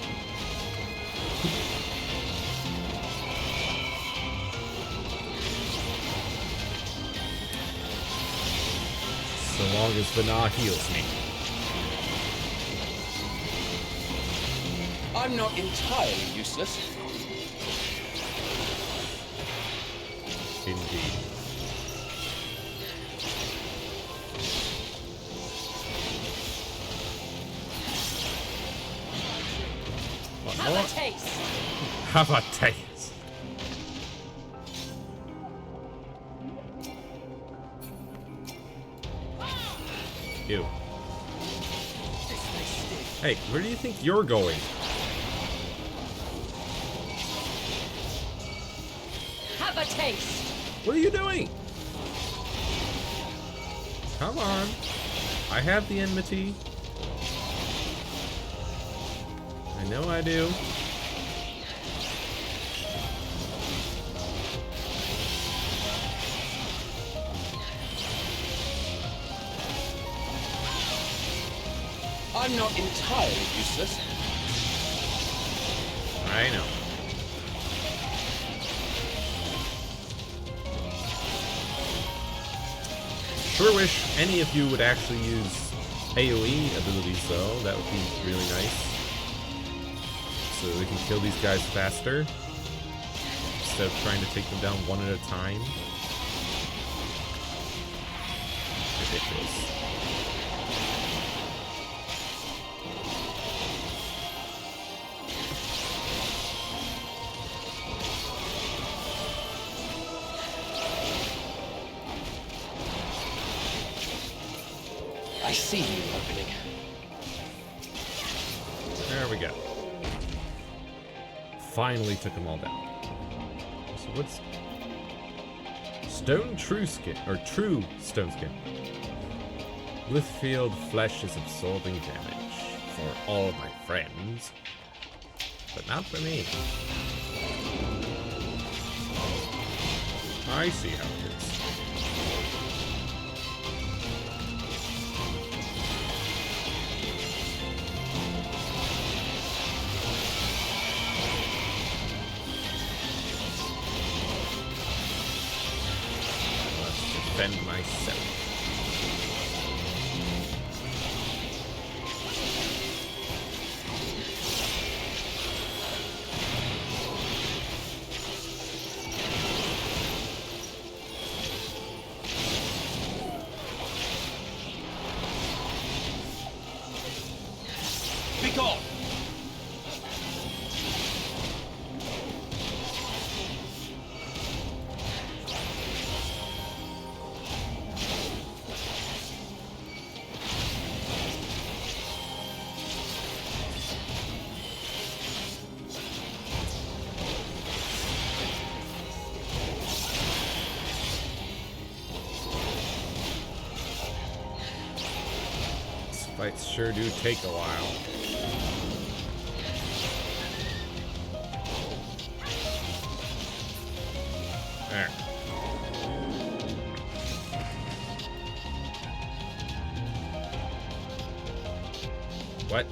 So long as Vana heals me. I'm not entirely useless. Indeed. Have a taste. Have a taste. Ew. Hey, where do you think you're going? Have a taste. What are you doing? Come on. I have the enmity. I know I do. I'm not entirely useless. I know. Sure wish any of you would actually use AoE abilities though. That would be really nice. So we can kill these guys faster instead of trying to take them down one at a time. Ridiculous. I see you opening. There we go. Finally took them all down. So what's Stone True Skin, or True Stone Skin. Blithfield flesh is absorbing damage for all of my friends, but not for me. I see how it is. Defend myself. Be gone! fights sure do take a while. There. What?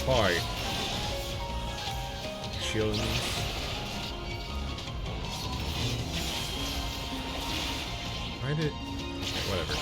Hi. Shields. Why did... Whatever.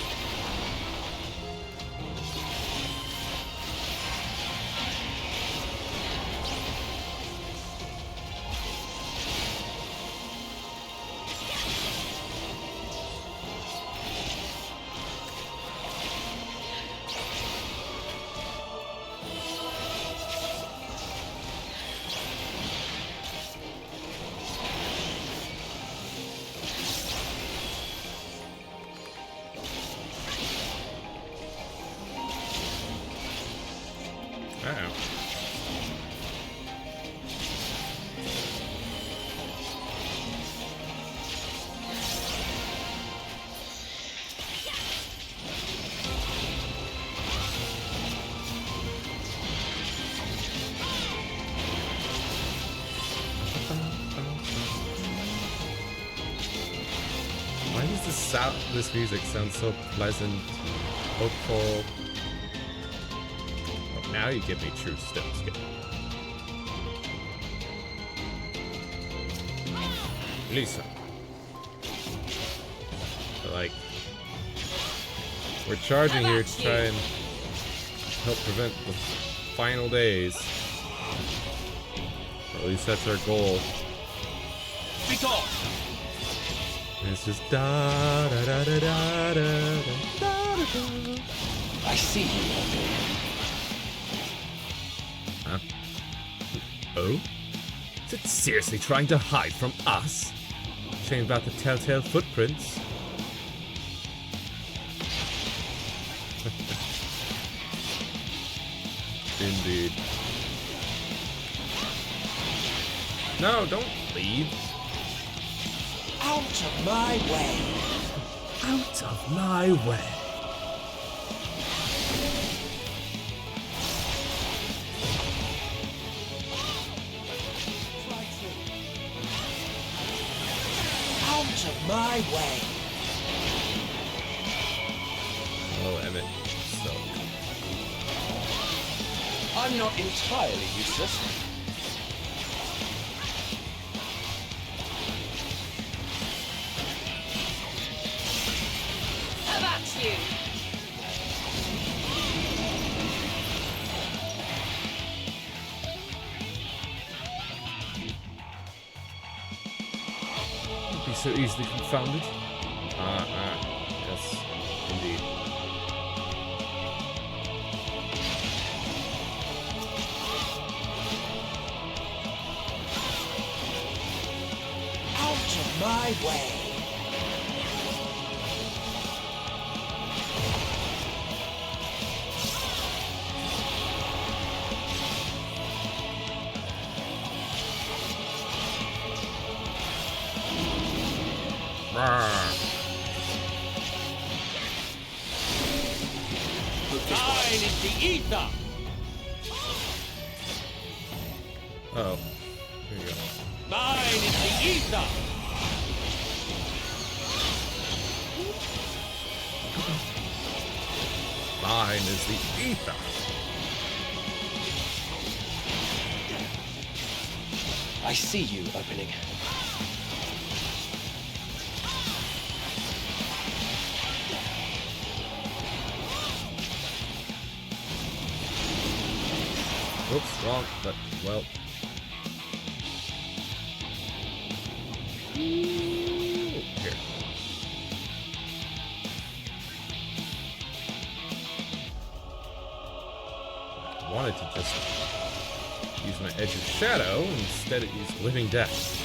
Uh-oh. Why does this music sound so pleasant, hopeful? Oh, now you give me true Stone-Skin. Lisa. Like, we're charging here to try and help prevent the final days. Or at least that's our goal. Speak off! It's just da da da da da da da da da. I see you, Huh? Oh? Is it seriously trying to hide from us? Shame about the telltale footprints. Indeed. No, don't leave. Out of my way! Out of my way. Out of my way! Oh, Emmett. So. I'm not entirely useless. That's you. Don't be so easily confounded. Yes, indeed. Out of my way! Mine is the ether! Uh-oh. Here you go. Mine is the ether! Mine is the ether. I see you opening. Oops, wrong, but, well. Here. I wanted to just use my Edge of Shadow, instead it used Living Death.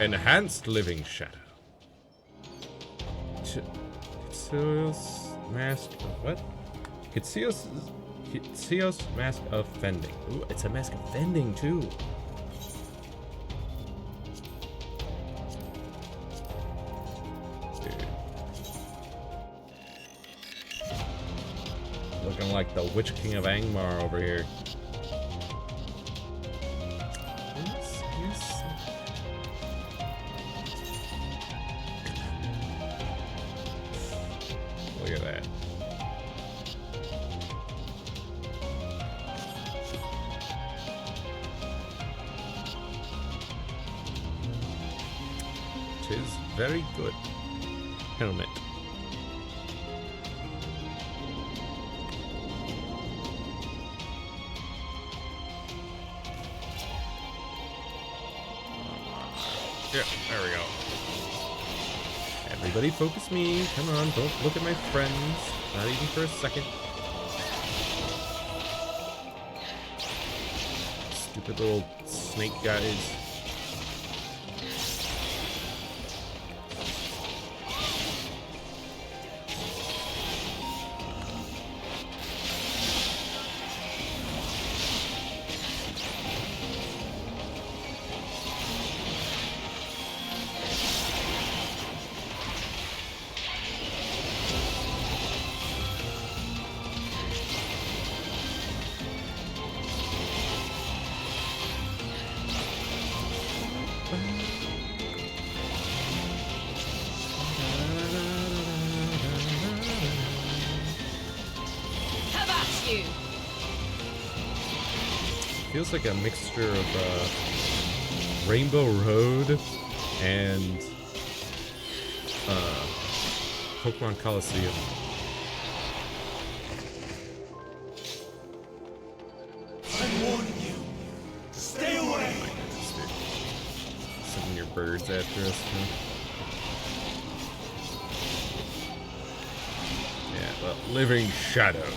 Enhanced Living Shadow. Kitsuyo's mask. What? Kitsuyo's Theos Mask of Fending. Ooh, it's a Mask of Fending too. Dude. Looking like the Witch King of Angmar over here. Look at that. Tis very good. Helmet. Yeah, there we go. Everybody focus me. Come on, don't look at my friends. Not even for a second. Stupid little snake guys. Feels like a mixture of Rainbow Road and Pokemon Coliseum. I'm warning you. Stay away. Sending your birds after us. Huh? Yeah, the Living Shadow.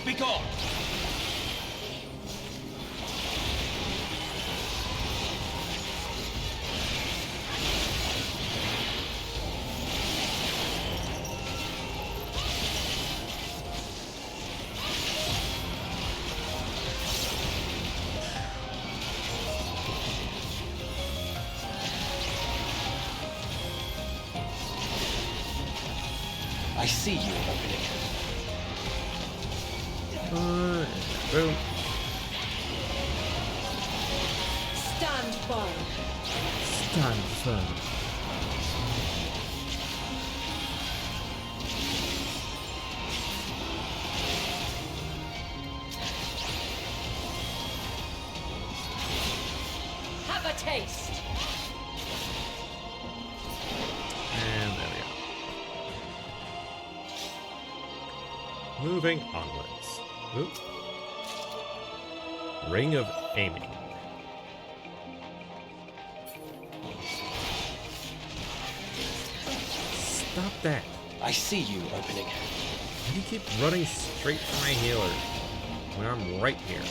Be gone! I see you opening. Boom. Stand firm. Stand firm. Have a taste. And there we go. Moving onwards. Oop. Ring of Aiming. Stop that. I see you opening. You keep running straight for my healer when I'm right here.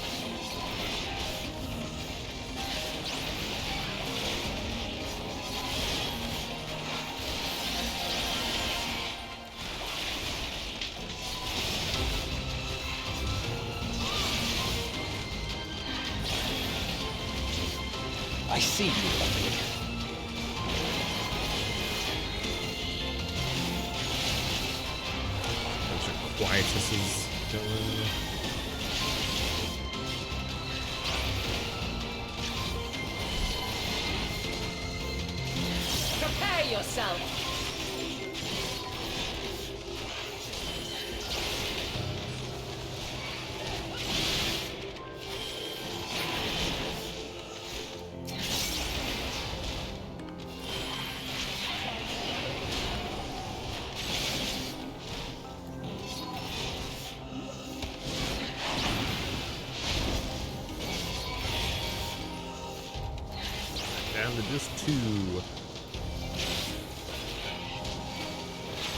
I see you opening. Bunch of Quietuses going. Prepare yourself. Down to just 2.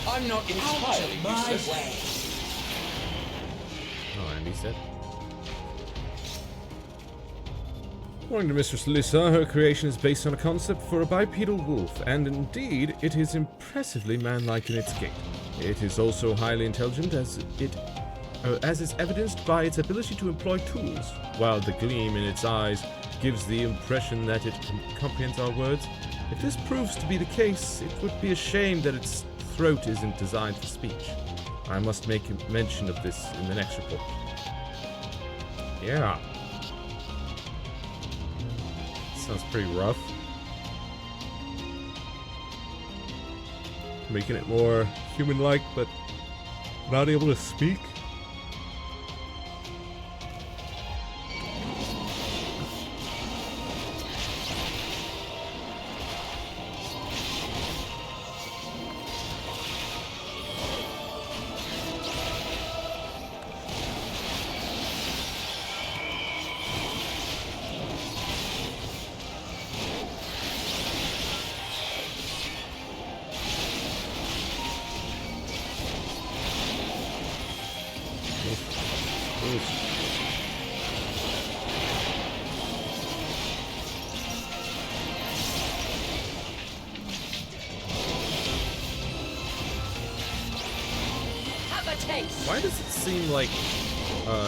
I'm not entirely useless. Oh, and he said. According to Mistress Lissa, her creation is based on a concept for a bipedal wolf, and indeed, it is impressively man-like in its gait. It is also highly intelligent, as is evidenced by its ability to employ tools, while the gleam in its eyes gives the impression that it comprehends our words. If this proves to be the case, it would be a shame that its throat isn't designed for speech. I must make mention of this in the next report. Yeah. Sounds pretty rough. Making it more human-like, but not able to speak. Why does it seem like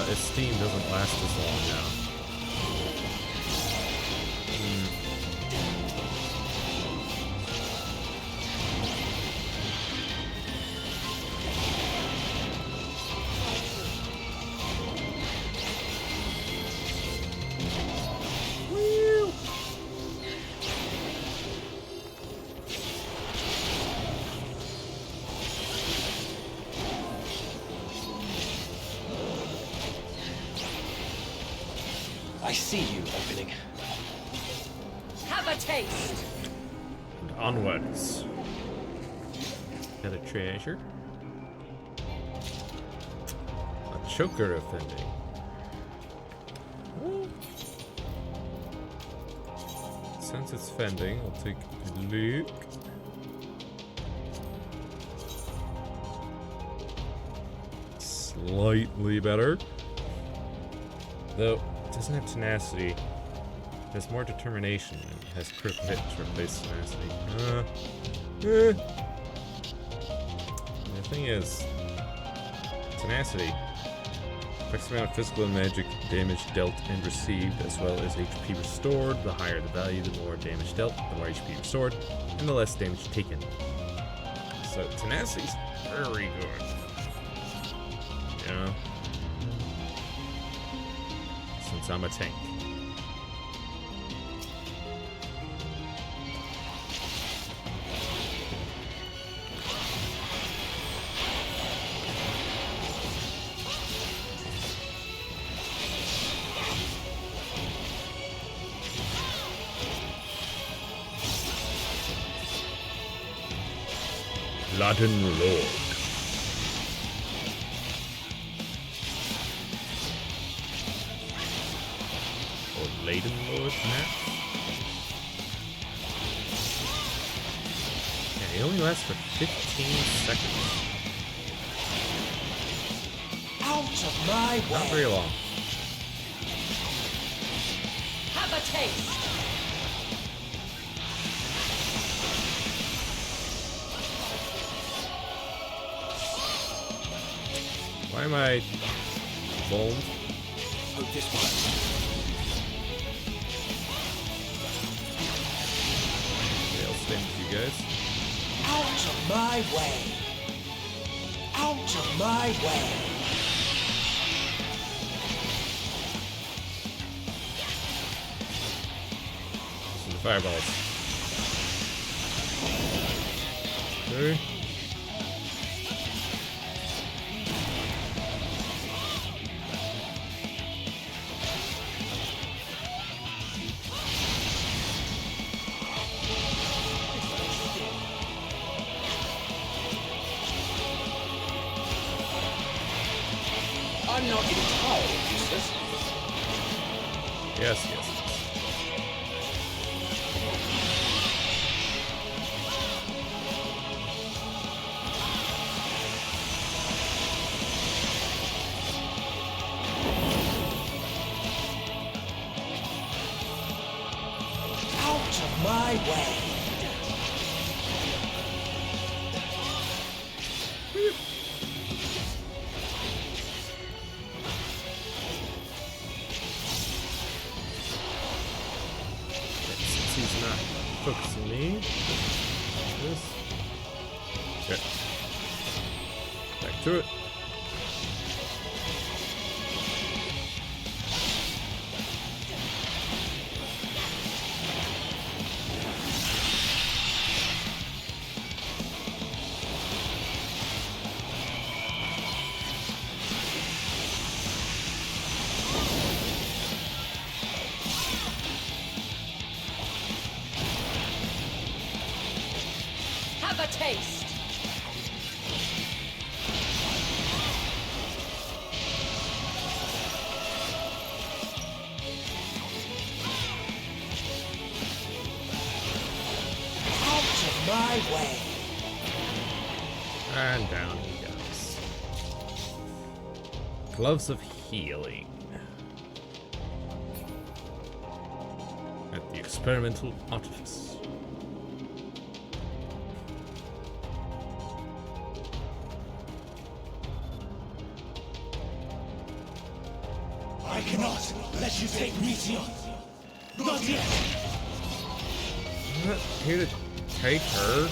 Esteem doesn't last as long now? I see you opening. Have a taste. And onwards. Got a treasure. A choker offending. Since it's fending, I'll take a look. Slightly better. Though, it doesn't have tenacity. It has more determination and has crit hit to replace tenacity. The thing is, tenacity affects the amount of physical and magic damage dealt and received, as well as HP restored. The higher the value, the more damage dealt, the more HP restored, and the less damage taken. So tenacity's very good. Yeah. Since I'm a tank. Latin Lord. Or Laden Lord, perhaps? Yeah, he only lasts for 15 seconds. Out of my way! Not very long. Have a taste. Why am I bold? Hope this works. Okay, I'll stand with you guys. Out of my way! Out of my way! This is the fireballs. Okay. I'm not entirely useless. Yes, yes. See? This. Okay. Back to it. Have a taste. Out of my way. And down he goes. Gloves of healing. At the experimental artifice. I cannot let you take Meteion. Not yet. I'm not here to take her.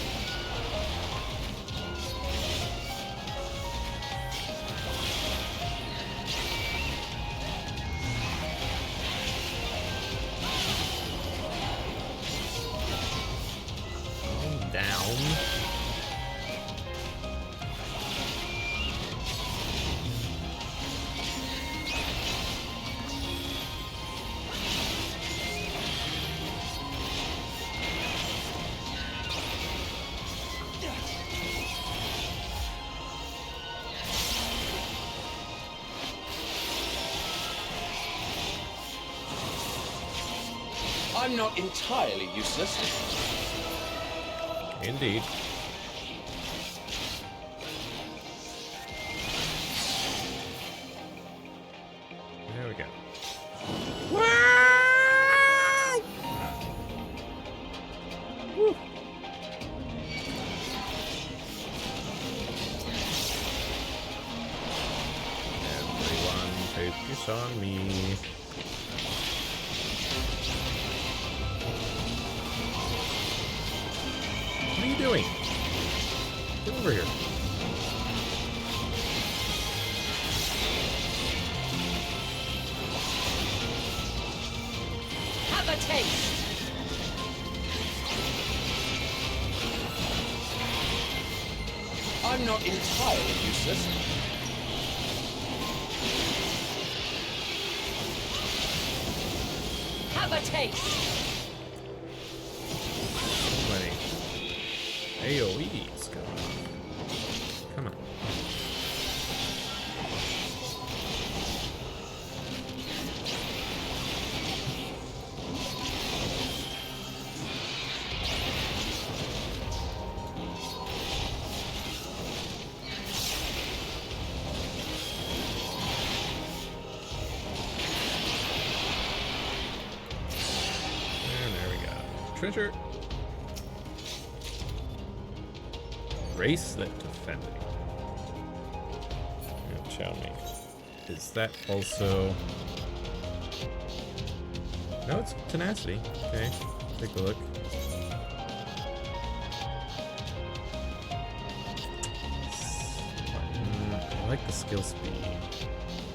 Calm down. I'm not entirely useless. Indeed. There we go. Woo! Everyone focus on me. What are you doing? Get over here. Have a taste. I'm not entirely useless. Have a taste. So many AoEs going on. Come on. And there we go. Treasure. Bracelet defending. Tell me. Is that also... No, it's tenacity. Okay, take a look. I like the skill speed.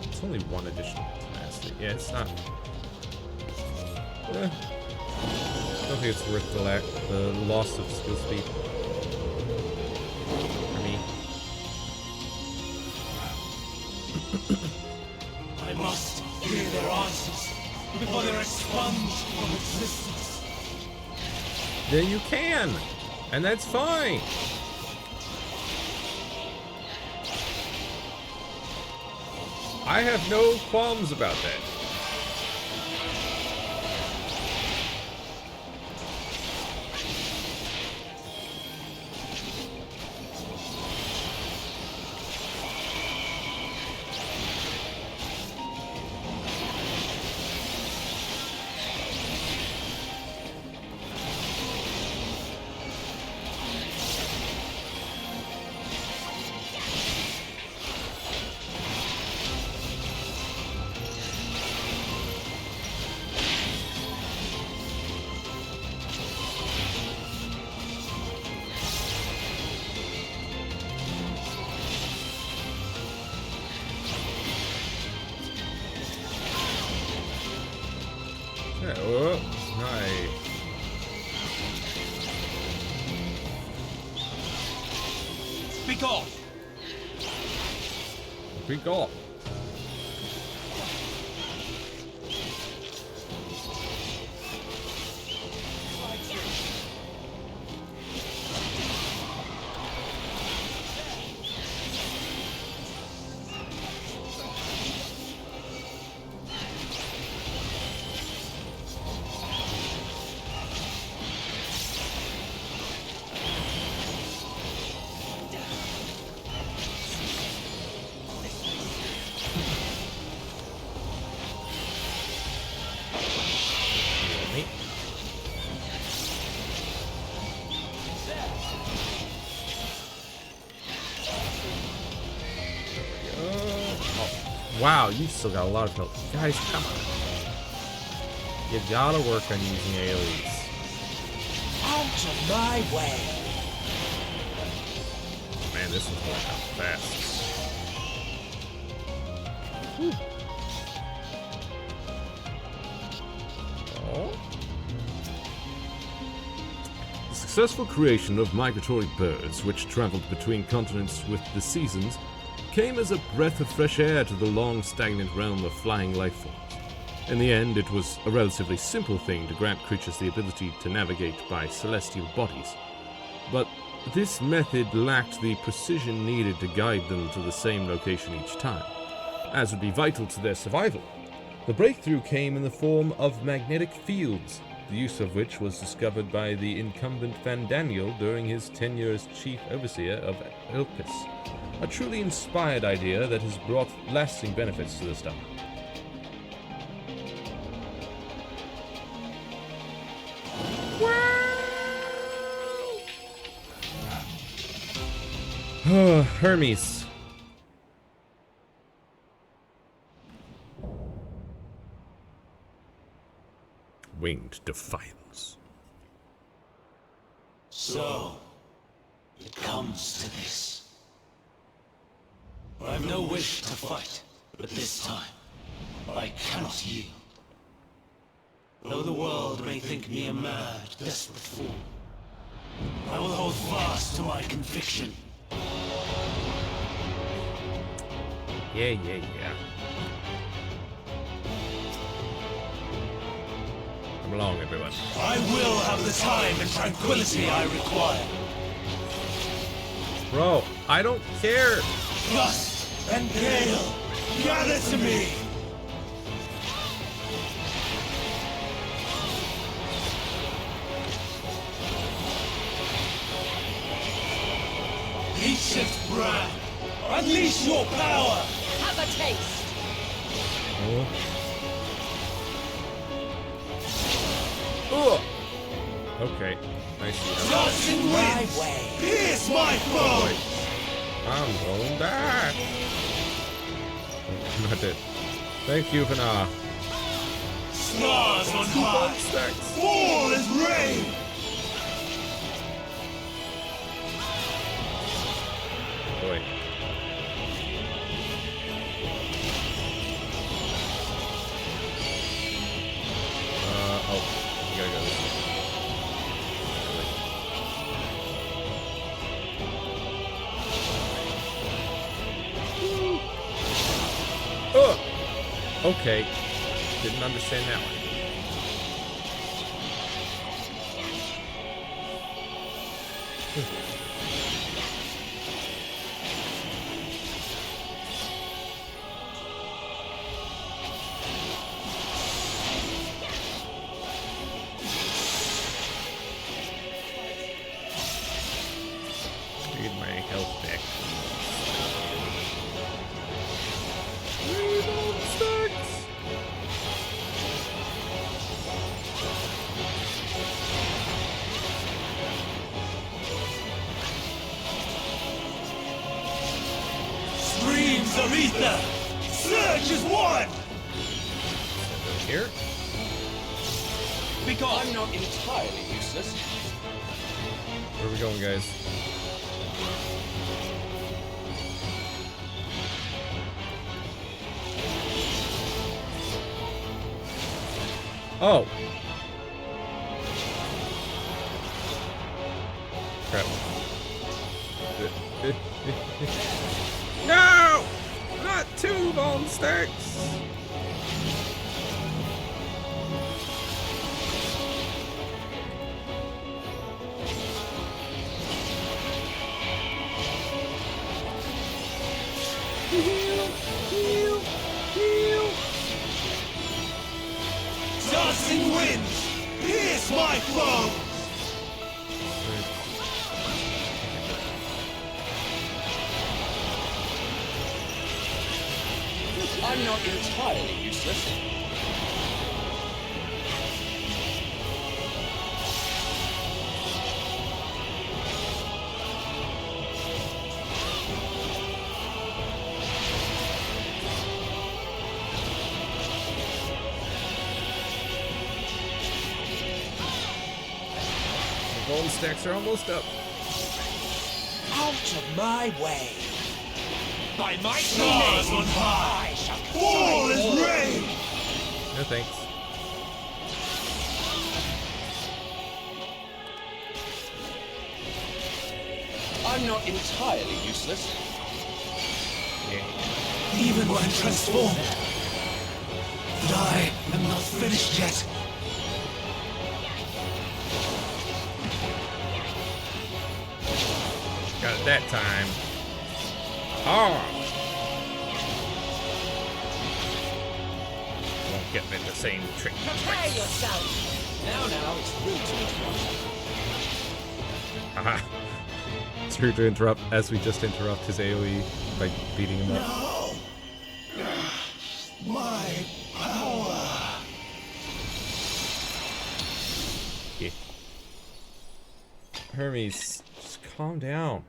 It's only one additional tenacity. Yeah, it's not... I don't think it's worth the loss of skill speed. For me. I must hear their answers before they're expunged from existence. Then you can! And that's fine! I have no qualms about that. Yeah, oh, hi. Speak off! Speak off. Wow, you still got a lot of health. Guys, come on. You gotta work on using AoEs. Out of my way! Man, this one's going out fast. Whew. Oh. The successful creation of migratory birds, which traveled between continents with the seasons, came as a breath of fresh air to the long stagnant realm of flying life forms. In the end, it was a relatively simple thing to grant creatures the ability to navigate by celestial bodies. But this method lacked the precision needed to guide them to the same location each time, as would be vital to their survival. The breakthrough came in the form of magnetic fields, the use of which was discovered by the incumbent Van Daniel during his tenure as chief overseer of Elpis. A truly inspired idea that has brought lasting benefits to the star. Hermes. Winged defiance. So, it comes to this. I've no wish to fight, but this time, I cannot yield. Though the world may think me a mad, desperate fool, I will hold fast to my conviction. Yeah. Come along, everyone. I will have the time and tranquility I require. Bro, I don't care. Gust and gale, gather to me. Heat shift brand, unleash your power. Have a taste. Oh. Okay, I see. Dancing winds, pierce my foe. I'm going back. I'm not dead. Thank you, Vana. Stars on high, fall as rain. Boy. Oh, you gotta go this way. Oh! Okay. Didn't understand that one. Need my health back. Streams of ether, surge as one. Here? Because I'm not entirely useless. Where are we going, guys? Oh. Crap. No! Not two bone sticks! Dancing winds, pierce my foe! I'm not entirely useless. The bone stacks are almost up. Out of my way! By my Stars on high! All is rain! No thanks. I'm not entirely useless. Even when transformed. But I am not finished yet. Got it that time. Oh! Won't get me the same trick. Prepare yourself. Now, it's rude to interrupt. Haha. It's rude to interrupt as we just interrupt his AoE by beating him up. No! My power! Yeah. Hermes, just calm down.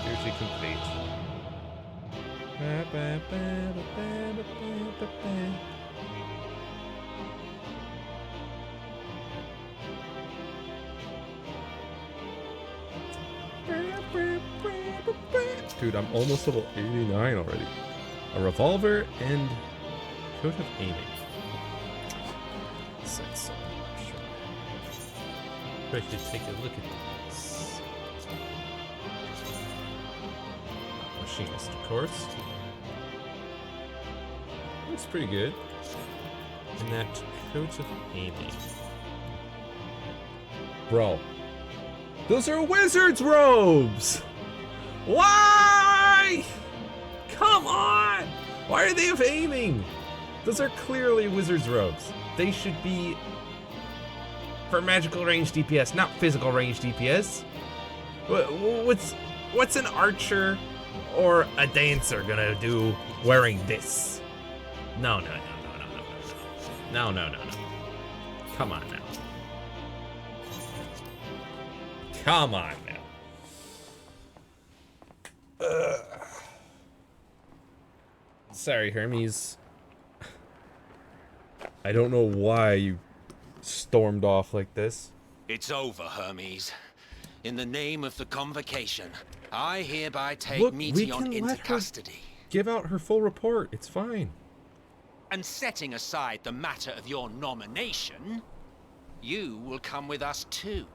Duty complete. Dude, I'm almost level 89 already. A revolver and coat of aiming. Said so much. We should take a look at this. Machinist, of course. Looks pretty good. And that coat of aiming. Bro. Those are wizard's robes! Why? Come on! Why are they of aiming? Those are clearly wizard's robes. They should be for magical range DPS, not physical range DPS. What's an archer or a dancer gonna do wearing this? No. Come on now. Come on now. Sorry, Hermes. I don't know why you stormed off like this. It's over, Hermes. In the name of the Convocation, I hereby take Look, we Meteion can into let her custody. give out her full report. It's fine. And setting aside the matter of your nomination, you will come with us too.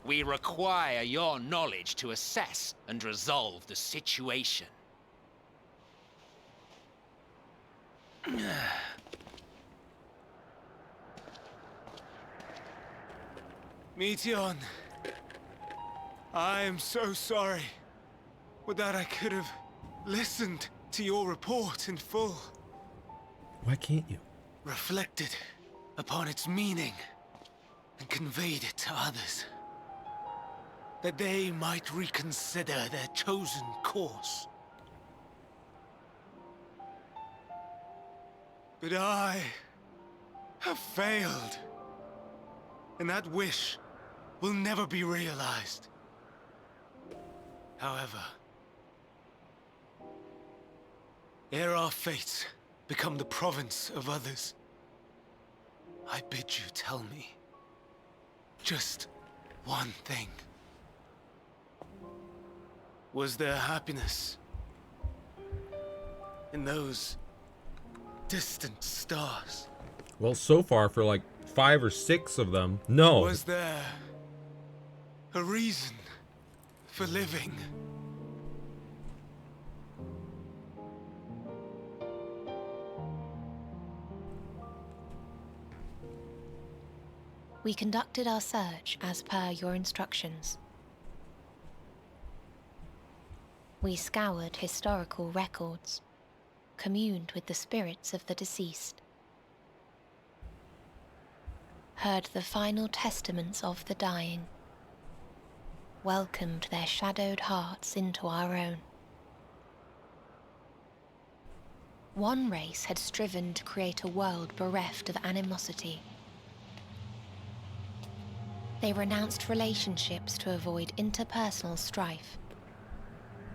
We require your knowledge to assess and resolve the situation. Meteion, I am so sorry. Would that I could have listened to your report in full. Why can't you? Reflected upon its meaning and conveyed it to others. That they might reconsider their chosen course. But I have failed. And that wish will never be realized. However, ere our fates become the province of others, I bid you tell me just one thing. Was there happiness in those distant stars? Well, so far for like 5 or 6 of them, no. Was there a reason for living? We conducted our search as per your instructions. We scoured historical records, communed with the spirits of the deceased, heard the final testaments of the dying, welcomed their shadowed hearts into our own. One race had striven to create a world bereft of animosity. They renounced relationships to avoid interpersonal strife,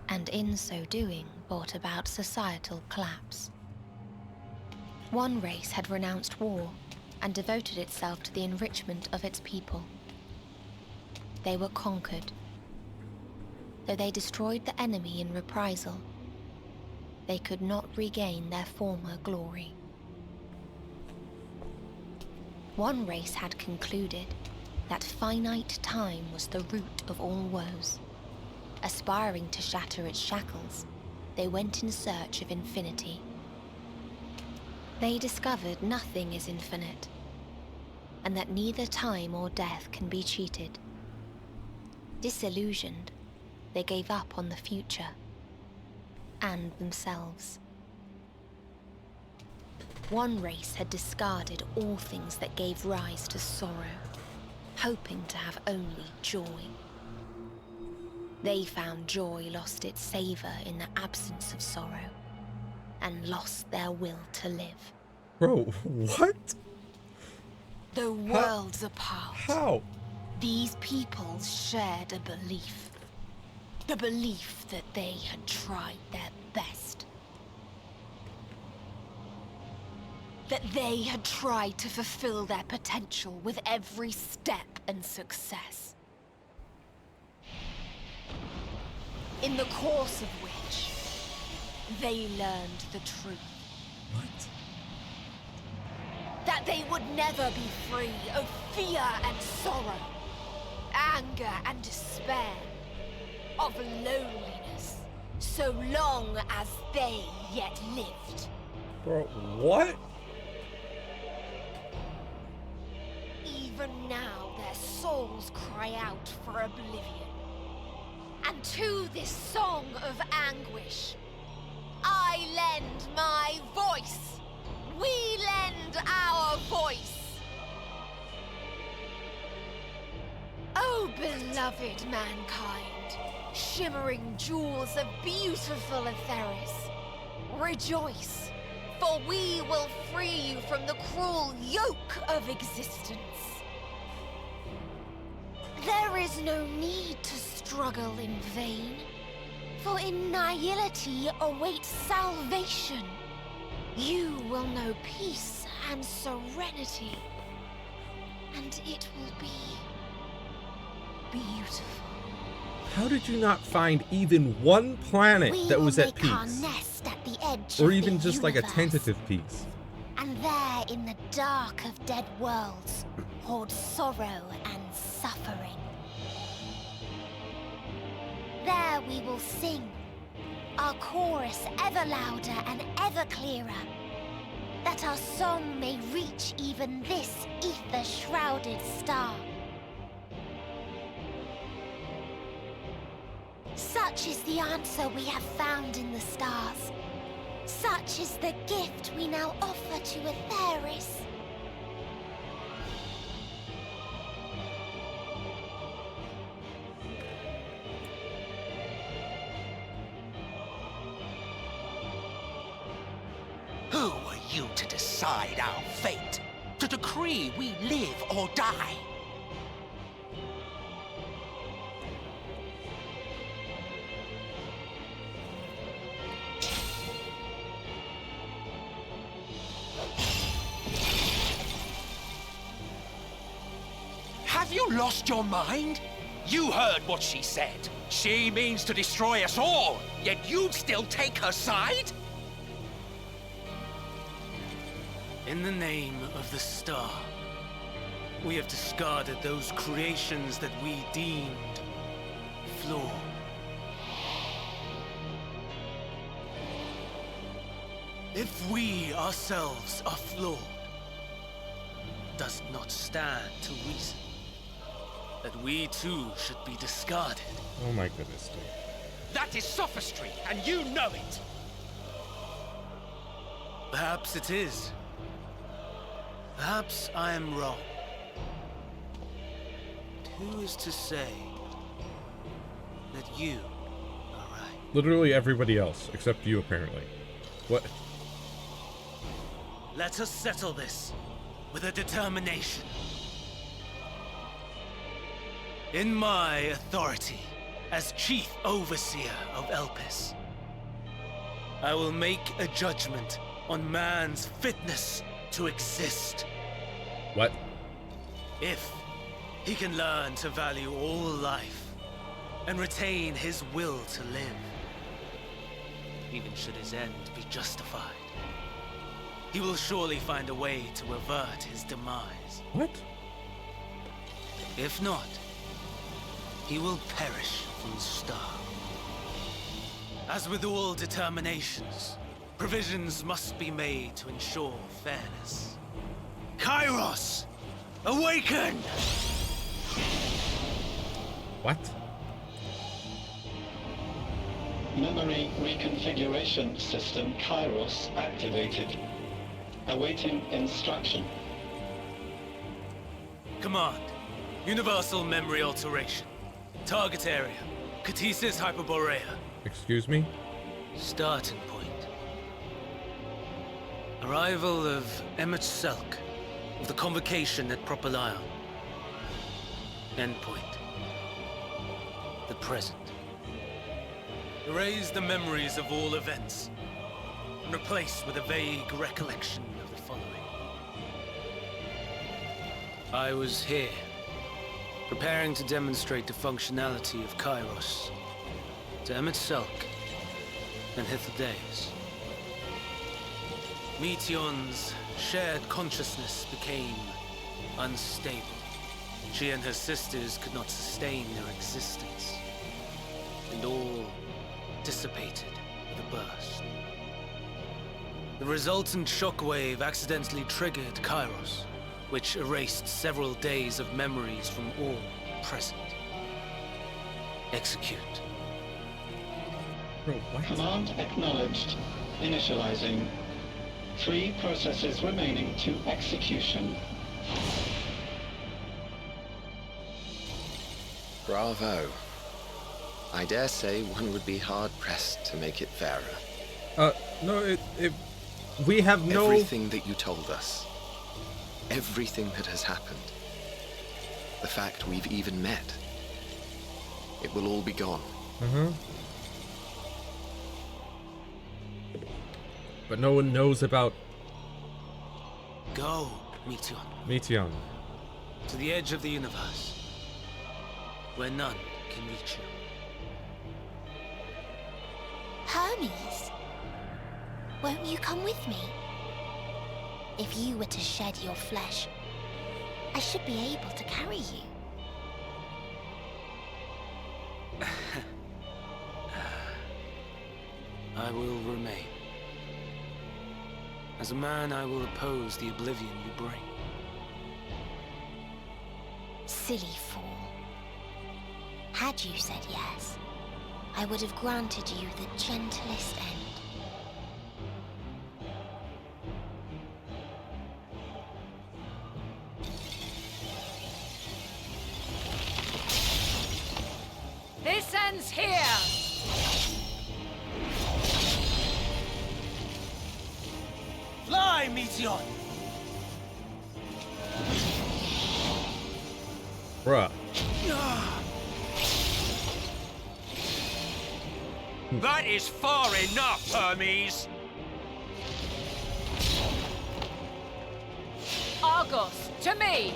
and in so doing brought about societal collapse. One race had renounced war and devoted itself to the enrichment of its people. They were conquered. Though they destroyed the enemy in reprisal, they could not regain their former glory. One race had concluded that finite time was the root of all woes. Aspiring to shatter its shackles, they went in search of infinity. They discovered nothing is infinite, and that neither time or death can be cheated. Disillusioned, they gave up on the future and themselves. One race had discarded all things that gave rise to sorrow, hoping to have only joy. They found joy lost its savor in the absence of sorrow, and lost their will to live. Bro, what? Though worlds apart, How? these peoples shared a belief. The belief that they had tried their best. That they had tried to fulfill their potential with every step and success. In the course of which, they learned the truth. What? That they would never be free of fear and sorrow, anger and despair, of loneliness, so long as they yet lived. Bro, what? Even now their souls cry out for oblivion. And to this song of anguish, I lend my voice. We lend our voice. Oh, beloved mankind, shimmering jewels of beautiful Atheris, rejoice, for we will free you from the cruel yoke of existence. There is no need to struggle in vain, for in nihility awaits salvation. You will know peace and serenity, and it will be beautiful. How did you not find even one planet that was at We will make our peace? nest at the edge Or of even the just like a universe. tentative peace? And there in the dark of dead worlds hoard sorrow and suffering. There we will sing, our chorus ever louder and ever clearer, that our song may reach even this ether-shrouded star. Such is the answer we have found in the stars. Such is the gift we now offer to Atheris. Who are you to decide our fate? To decree we live or die? Have you lost your mind? You heard what she said. She means to destroy us all, yet you'd still take her side? In the name of the star, we have discarded those creations that we deemed flawed. If we ourselves are flawed, does it not stand to reason that we too should be discarded? Oh my goodness, dude. That is sophistry, and you know it! Perhaps it is. Perhaps I am wrong. But who is to say that you are right? Literally everybody else, except you, apparently. What? Let us settle this with a determination. In my authority as Chief Overseer of Elpis, I will make a judgment on man's fitness to exist. What? If he can learn to value all life and retain his will to live, even should his end be justified, he will surely find a way to avert his demise. What? If not, he will perish from the start. As with all determinations, provisions must be made to ensure fairness. Kairos! Awaken! What? Memory reconfiguration system Kairos activated. Awaiting instruction. Command. Universal memory alteration. Target area. Catesis Hyperborea. Excuse me? Starting point. Arrival of Emmett Selk of the Convocation at Propylion. Endpoint. The present. Erase the memories of all events and replace with a vague recollection of the following. I was here, preparing to demonstrate the functionality of Kairos to Emmett Selk and Hythlodaeus. Meteion's shared consciousness became unstable. She and her sisters could not sustain their existence, and all dissipated with a burst. The resultant shockwave accidentally triggered Kairos, which erased several days of memories from all present. Execute. Bro, what? Command acknowledged. Initializing. 3 processes remaining to execution. Bravo. I dare say one would be hard-pressed to make it fairer. No, we have no... Everything that you told us. Everything that has happened. The fact we've even met. It will all be gone. Uh-huh. But no one knows about... Go, Meteion. Meteion. To the edge of the universe, where none can reach you. Hermes, won't you come with me? If you were to shed your flesh, I should be able to carry you. I will remain. As a man, I will oppose the oblivion you bring. Silly fool. Had you said yes, I would have granted you the gentlest end. This ends here! Fly, Meteion! Bruh. That is far enough, Hermes! Argos, to me!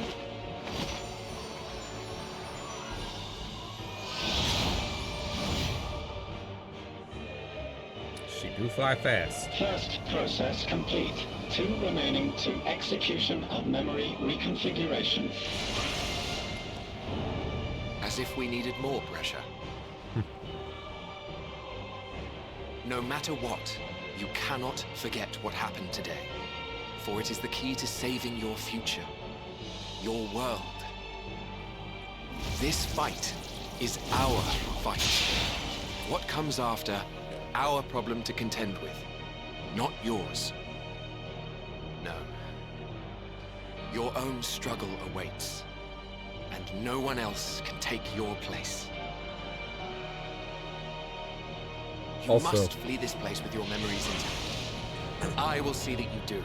She do fly fast. First process complete. 2 remaining to execution of memory reconfiguration. As if we needed more pressure. No matter what, you cannot forget what happened today. For it is the key to saving your future. Your world. This fight is our fight. What comes after, our problem to contend with, not yours. No. Your own struggle awaits, and no one else can take your place. You Also- must flee this place with your memories intact. I will see that you do.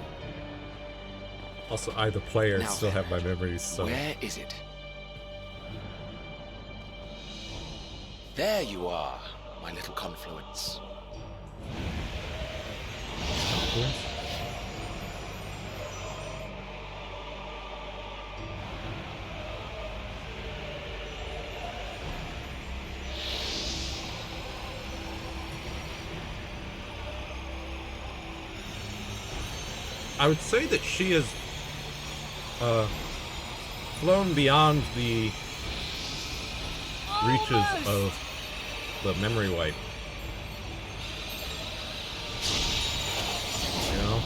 Also, I, the player, Now still then, have my memories, so... Where is it? There you are, my little confluence. I would say that she has flown beyond the reaches of the memory wipe. You know?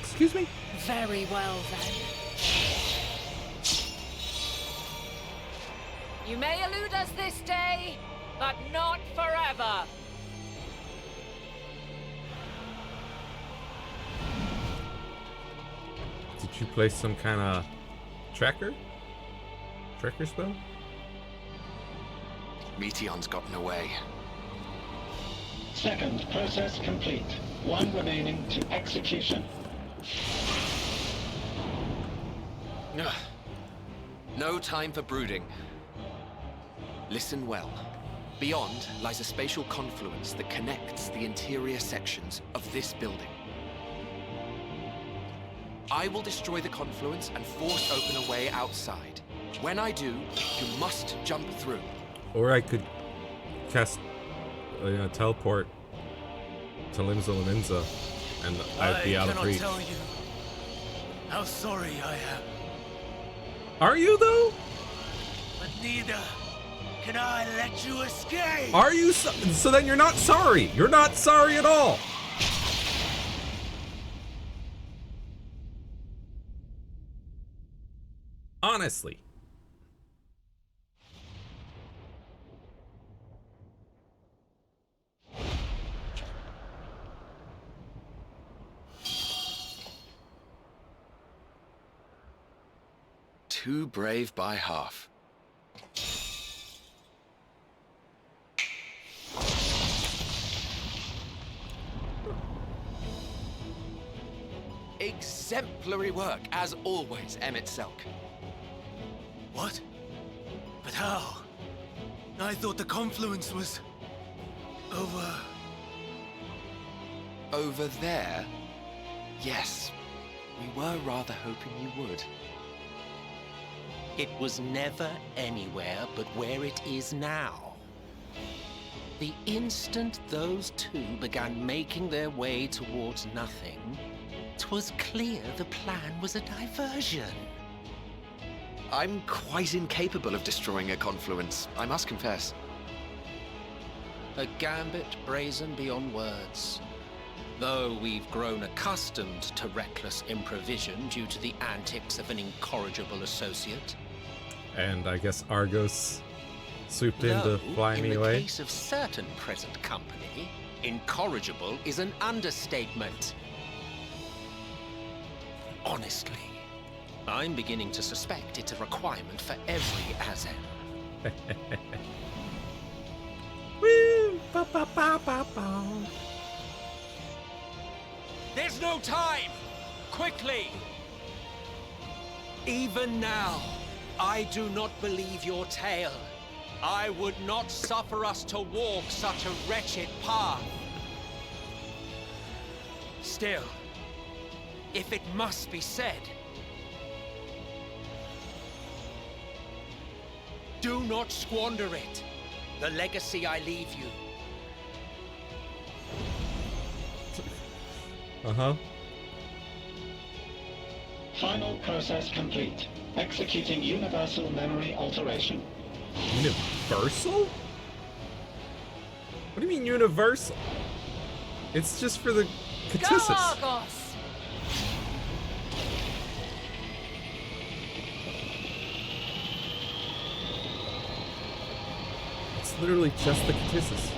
Excuse me? Very well, then. You may elude us this day, but not forever. Did you place some kind of tracker spell? Meteon's gotten away. Second process complete. 1 remaining to execution. Ugh. No time for brooding. Listen well. Beyond lies a spatial confluence that connects the interior sections of this building. I will destroy the confluence and force open a way outside. When I do, you must jump through. Or I could cast teleport to Limsa Lominsa, and I'd be out of reach. I cannot tell you how sorry I am. Are you, though? But neither can I let you escape. Are you? So then you're not sorry. You're not sorry at all. Honestly. Too brave by half. Exemplary work, as always, Emmett Selk. What? But how? I thought the confluence was over. Over there? Yes. We were rather hoping you would. It was never anywhere but where it is now. The instant those two began making their way towards nothing, 'twas clear the plan was a diversion. I'm quite incapable of destroying a confluence, I must confess. A gambit brazen beyond words. Though we've grown accustomed to reckless improvision due to the antics of an incorrigible associate. And I guess Argos swooped in to fly me in the away. case of certain present company, incorrigible is an understatement. Honestly, I'm beginning to suspect it's a requirement for every Azem. Woo! Ba ba ba ba ba. There's no time! Quickly! Even now, I do not believe your tale. I would not suffer us to walk such a wretched path. Still, if it must be said, do not squander it. the legacy I leave you. Uh-huh. Final process complete. Executing universal memory alteration. Universal? What do you mean universal? It's just for the Catissus. Go, Argos! It's literally just the Catissus.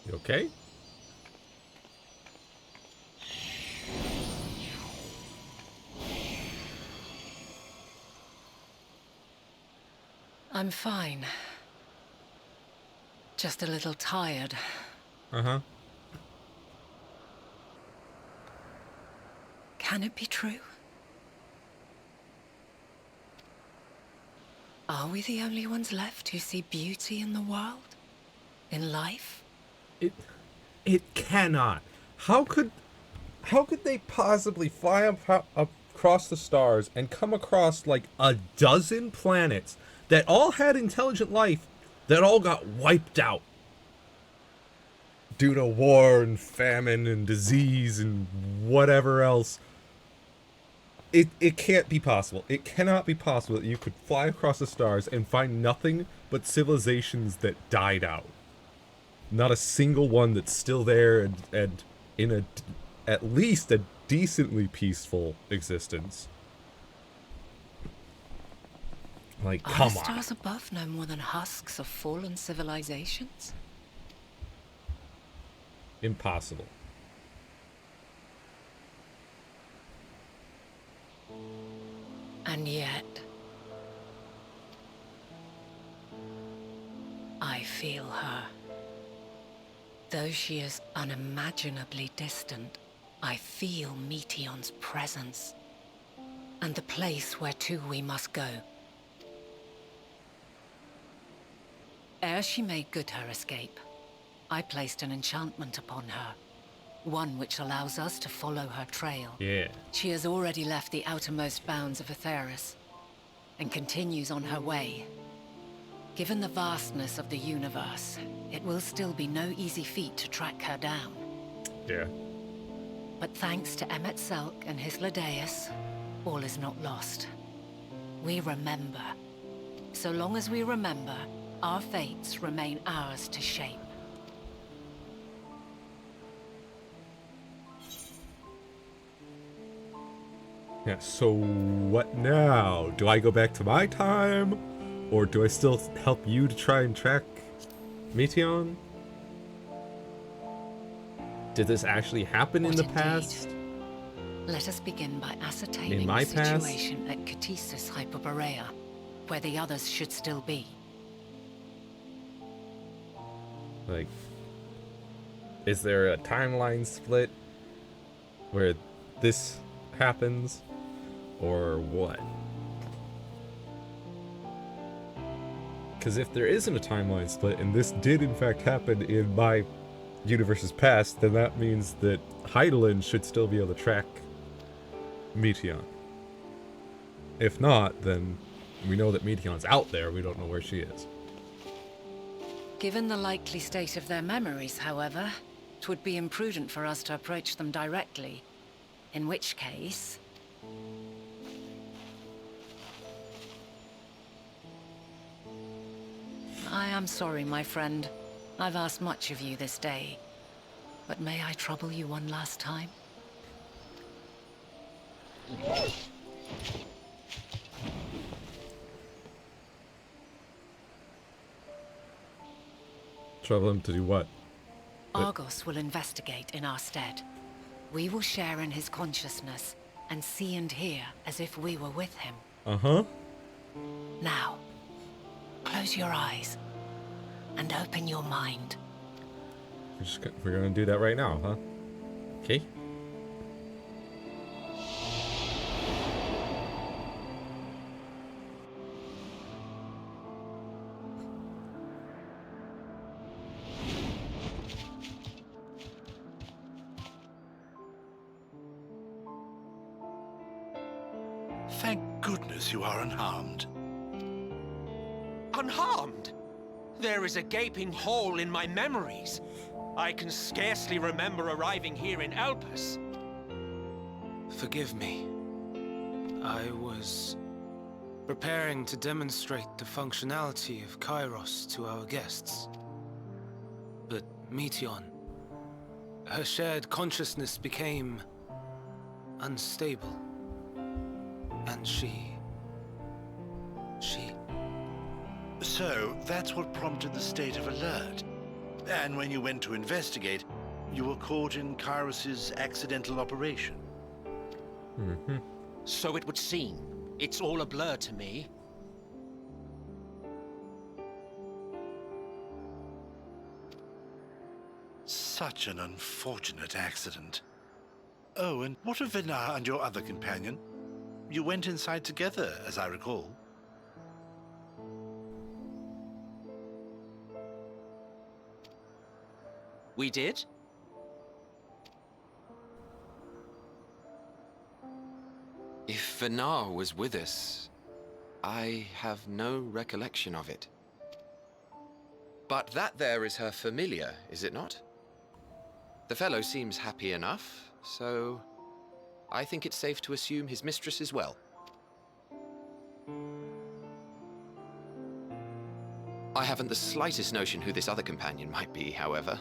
You okay? I'm fine. Just a little tired. Uh-huh. Can it be true? Are we the only ones left who see beauty in the world? In life? It cannot. How could they possibly fly across the stars and come across like a dozen planets that all had intelligent life that all got wiped out due to war and famine and disease and whatever else? It can't be possible. It cannot be possible that you could fly across the stars and find nothing but civilizations that died out. Not a single one that's still there and in at least a decently peaceful existence. Like, Are come the on. stars above no more than husks of fallen civilizations? Impossible. And yet, I feel her. Though she is unimaginably distant, I feel Meteion's presence, and the place where to we must go. Ere she made good her escape, I placed an enchantment upon her, one which allows us to follow her trail. Yeah. She has already left the outermost bounds of Aetheris, and continues on her way. Given the vastness of the universe, it will still be no easy feat to track her down. Yeah. But thanks to Emet-Selch and his Ladeus, all is not lost. We remember. So long as we remember, our fates remain ours to shape. Yeah, so what now? Do I go back to my time? Or do I still help you to try and track Meteion? Did this actually happen in the past? Let us begin by ascertaining In my the past? situation at Catissus Hyperborea, where the others should still be. Like, is there a timeline split where this happens? Or what? Because if there isn't a timeline split, and this did in fact happen in my universe's past, then that means that Hydaelyn should still be able to track Meteion. If not, then we know that Meteion's out there, we don't know where she is. Given the likely state of their memories, however, it would be imprudent for us to approach them directly. In which case... I am sorry, my friend. I've asked much of you this day. But may I trouble you one last time? Trouble him to do what? Argos will investigate in our stead. We will share in his consciousness and see and hear as if we were with him. Uh-huh. Now, close your eyes and open your mind. We're gonna do that right now, huh? Okay. Thank goodness you are unharmed. Unharmed? There is a gaping hole in my memories. I can scarcely remember arriving here in Elpis. Forgive me. I was preparing to demonstrate the functionality of Kairos to our guests. But Meteion, her shared consciousness became unstable. And she... So, that's what prompted the state of alert. And when you went to investigate, you were caught in Kairos's accidental operation. Mm-hmm. So it would seem. It's all a blur to me. Such an unfortunate accident. Oh, and what of Venar and your other companion? You went inside together, as I recall. We did? If Venar was with us, I have no recollection of it. But that there is her familiar, is it not? The fellow seems happy enough, so I think it's safe to assume his mistress is well. I haven't the slightest notion who this other companion might be, however.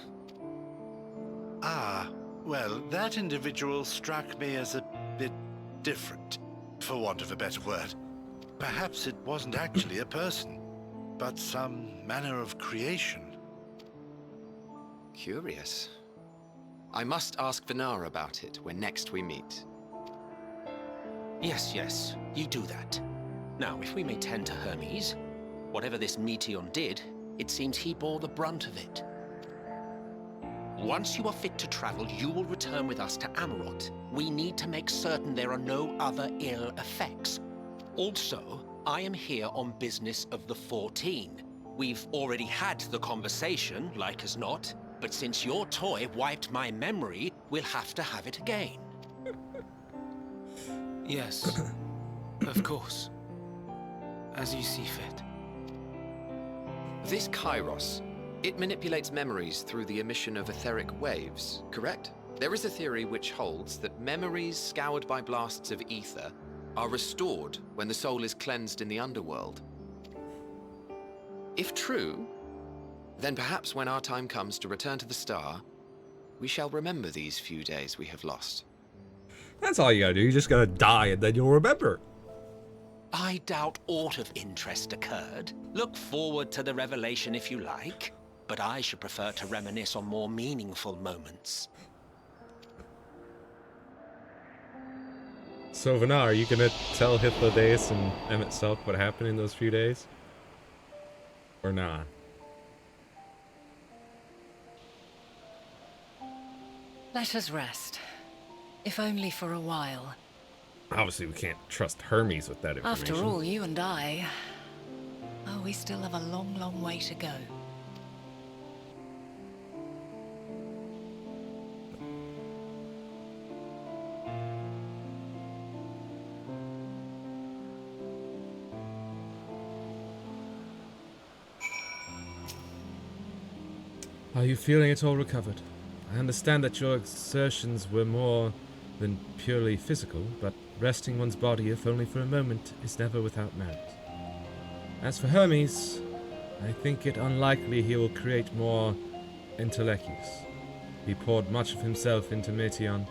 Ah, well, that individual struck me as a bit different, for want of a better word. Perhaps it wasn't actually a person, but some manner of creation. Curious. I must ask Venar about it when next we meet. Yes, you do that. Now, if we may tend to Hermes, whatever this Meteion did, it seems he bore the brunt of it. Once you are fit to travel, you will return with us to Amarot. We need to make certain there are no other ill effects. Also, I am here on business of the 14. We've already had the conversation, like as not, but since your toy wiped my memory, we'll have to have it again. Yes, of course. As you see fit. This Kairos, it manipulates memories through the emission of etheric waves, correct? There is a theory which holds that memories scoured by blasts of ether are restored when the soul is cleansed in the underworld. If true, then perhaps when our time comes to return to the star, we shall remember these few days we have lost. That's all you gotta do. You just gotta die and then you'll remember. I doubt aught of interest occurred. Look forward to the revelation if you like, but I should prefer to reminisce on more meaningful moments. So, Venar, are you gonna tell Hythlodaeus and Emet-Selch what happened in those few days? Or not? Let us rest. If only for a while. Obviously, we can't trust Hermes with that information. After all, you and I... Oh, we still have a long, long way to go. Are you feeling at all recovered? I understand that your exertions were more than purely physical, but resting one's body, if only for a moment, is never without merit. As for Hermes, I think it unlikely he will create more Interleucus. He poured much of himself into Meteion,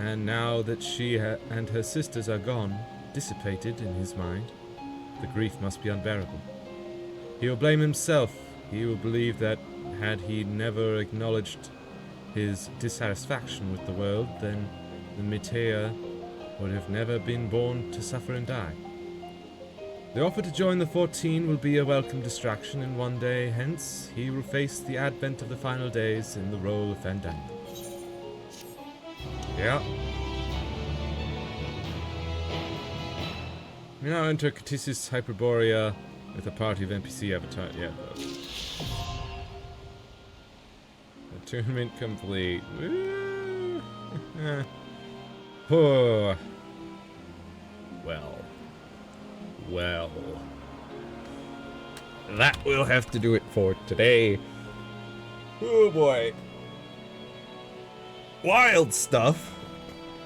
and now that she and her sisters are gone, dissipated in his mind, the grief must be unbearable. He will blame himself. He will believe that had he never acknowledged his dissatisfaction with the world, then the Meteion would have never been born to suffer and die. The offer to join the 14 will be a welcome distraction, and one day hence he will face the advent of the final days in the role of Fandaniel. Yeah. We now enter Catissus Hyperborea with a party of NPC avatar. Yeah. Attunement complete. Woo. Oh. Well. That will have to do it for today. Oh boy. Wild stuff.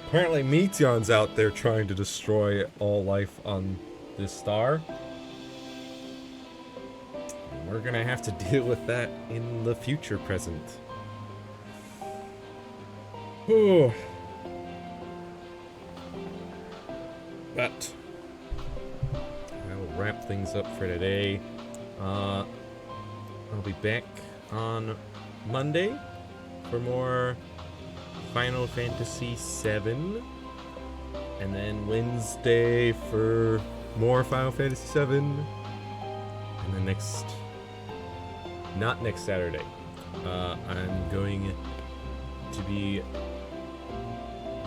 Apparently Meteon's out there trying to destroy all life on this star. And we're gonna have to deal with that in the future present. Whew. But I will wrap things up for today. I'll be back on Monday for more Final Fantasy VII, and then Wednesday for more Final Fantasy VII, and then not next Saturday, I'm going to be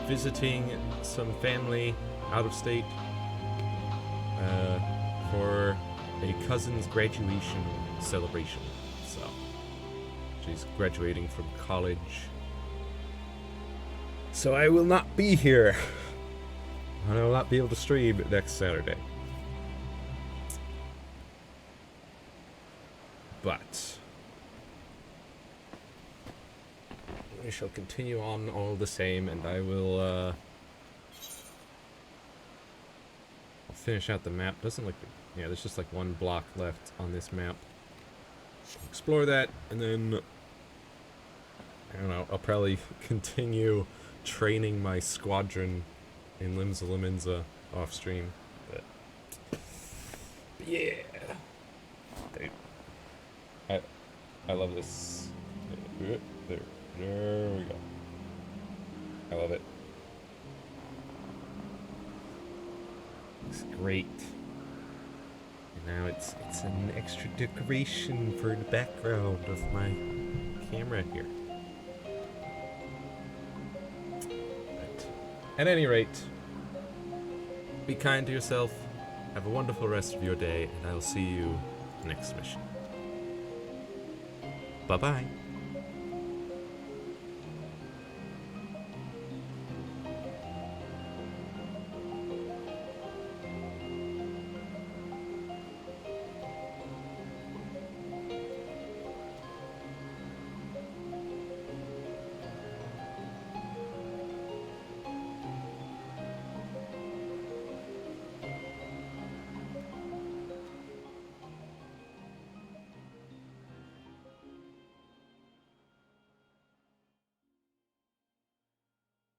visiting some family out of state for a cousin's graduation celebration. So she's graduating from college. So I will not be here. I will not be able to stream next Saturday. But we shall continue on all the same, and I will finish out the map. Doesn't look... Yeah, there's just like one block left on this map. Explore that, and then I don't know, I'll probably continue training my squadron in Limsa Lominsa off stream. But yeah. Dude. I love this. There we go. I love it. Looks great. Now it's an extra decoration for the background of my camera here. But at any rate, be kind to yourself, have a wonderful rest of your day, and I'll see you next mission. Bye-bye.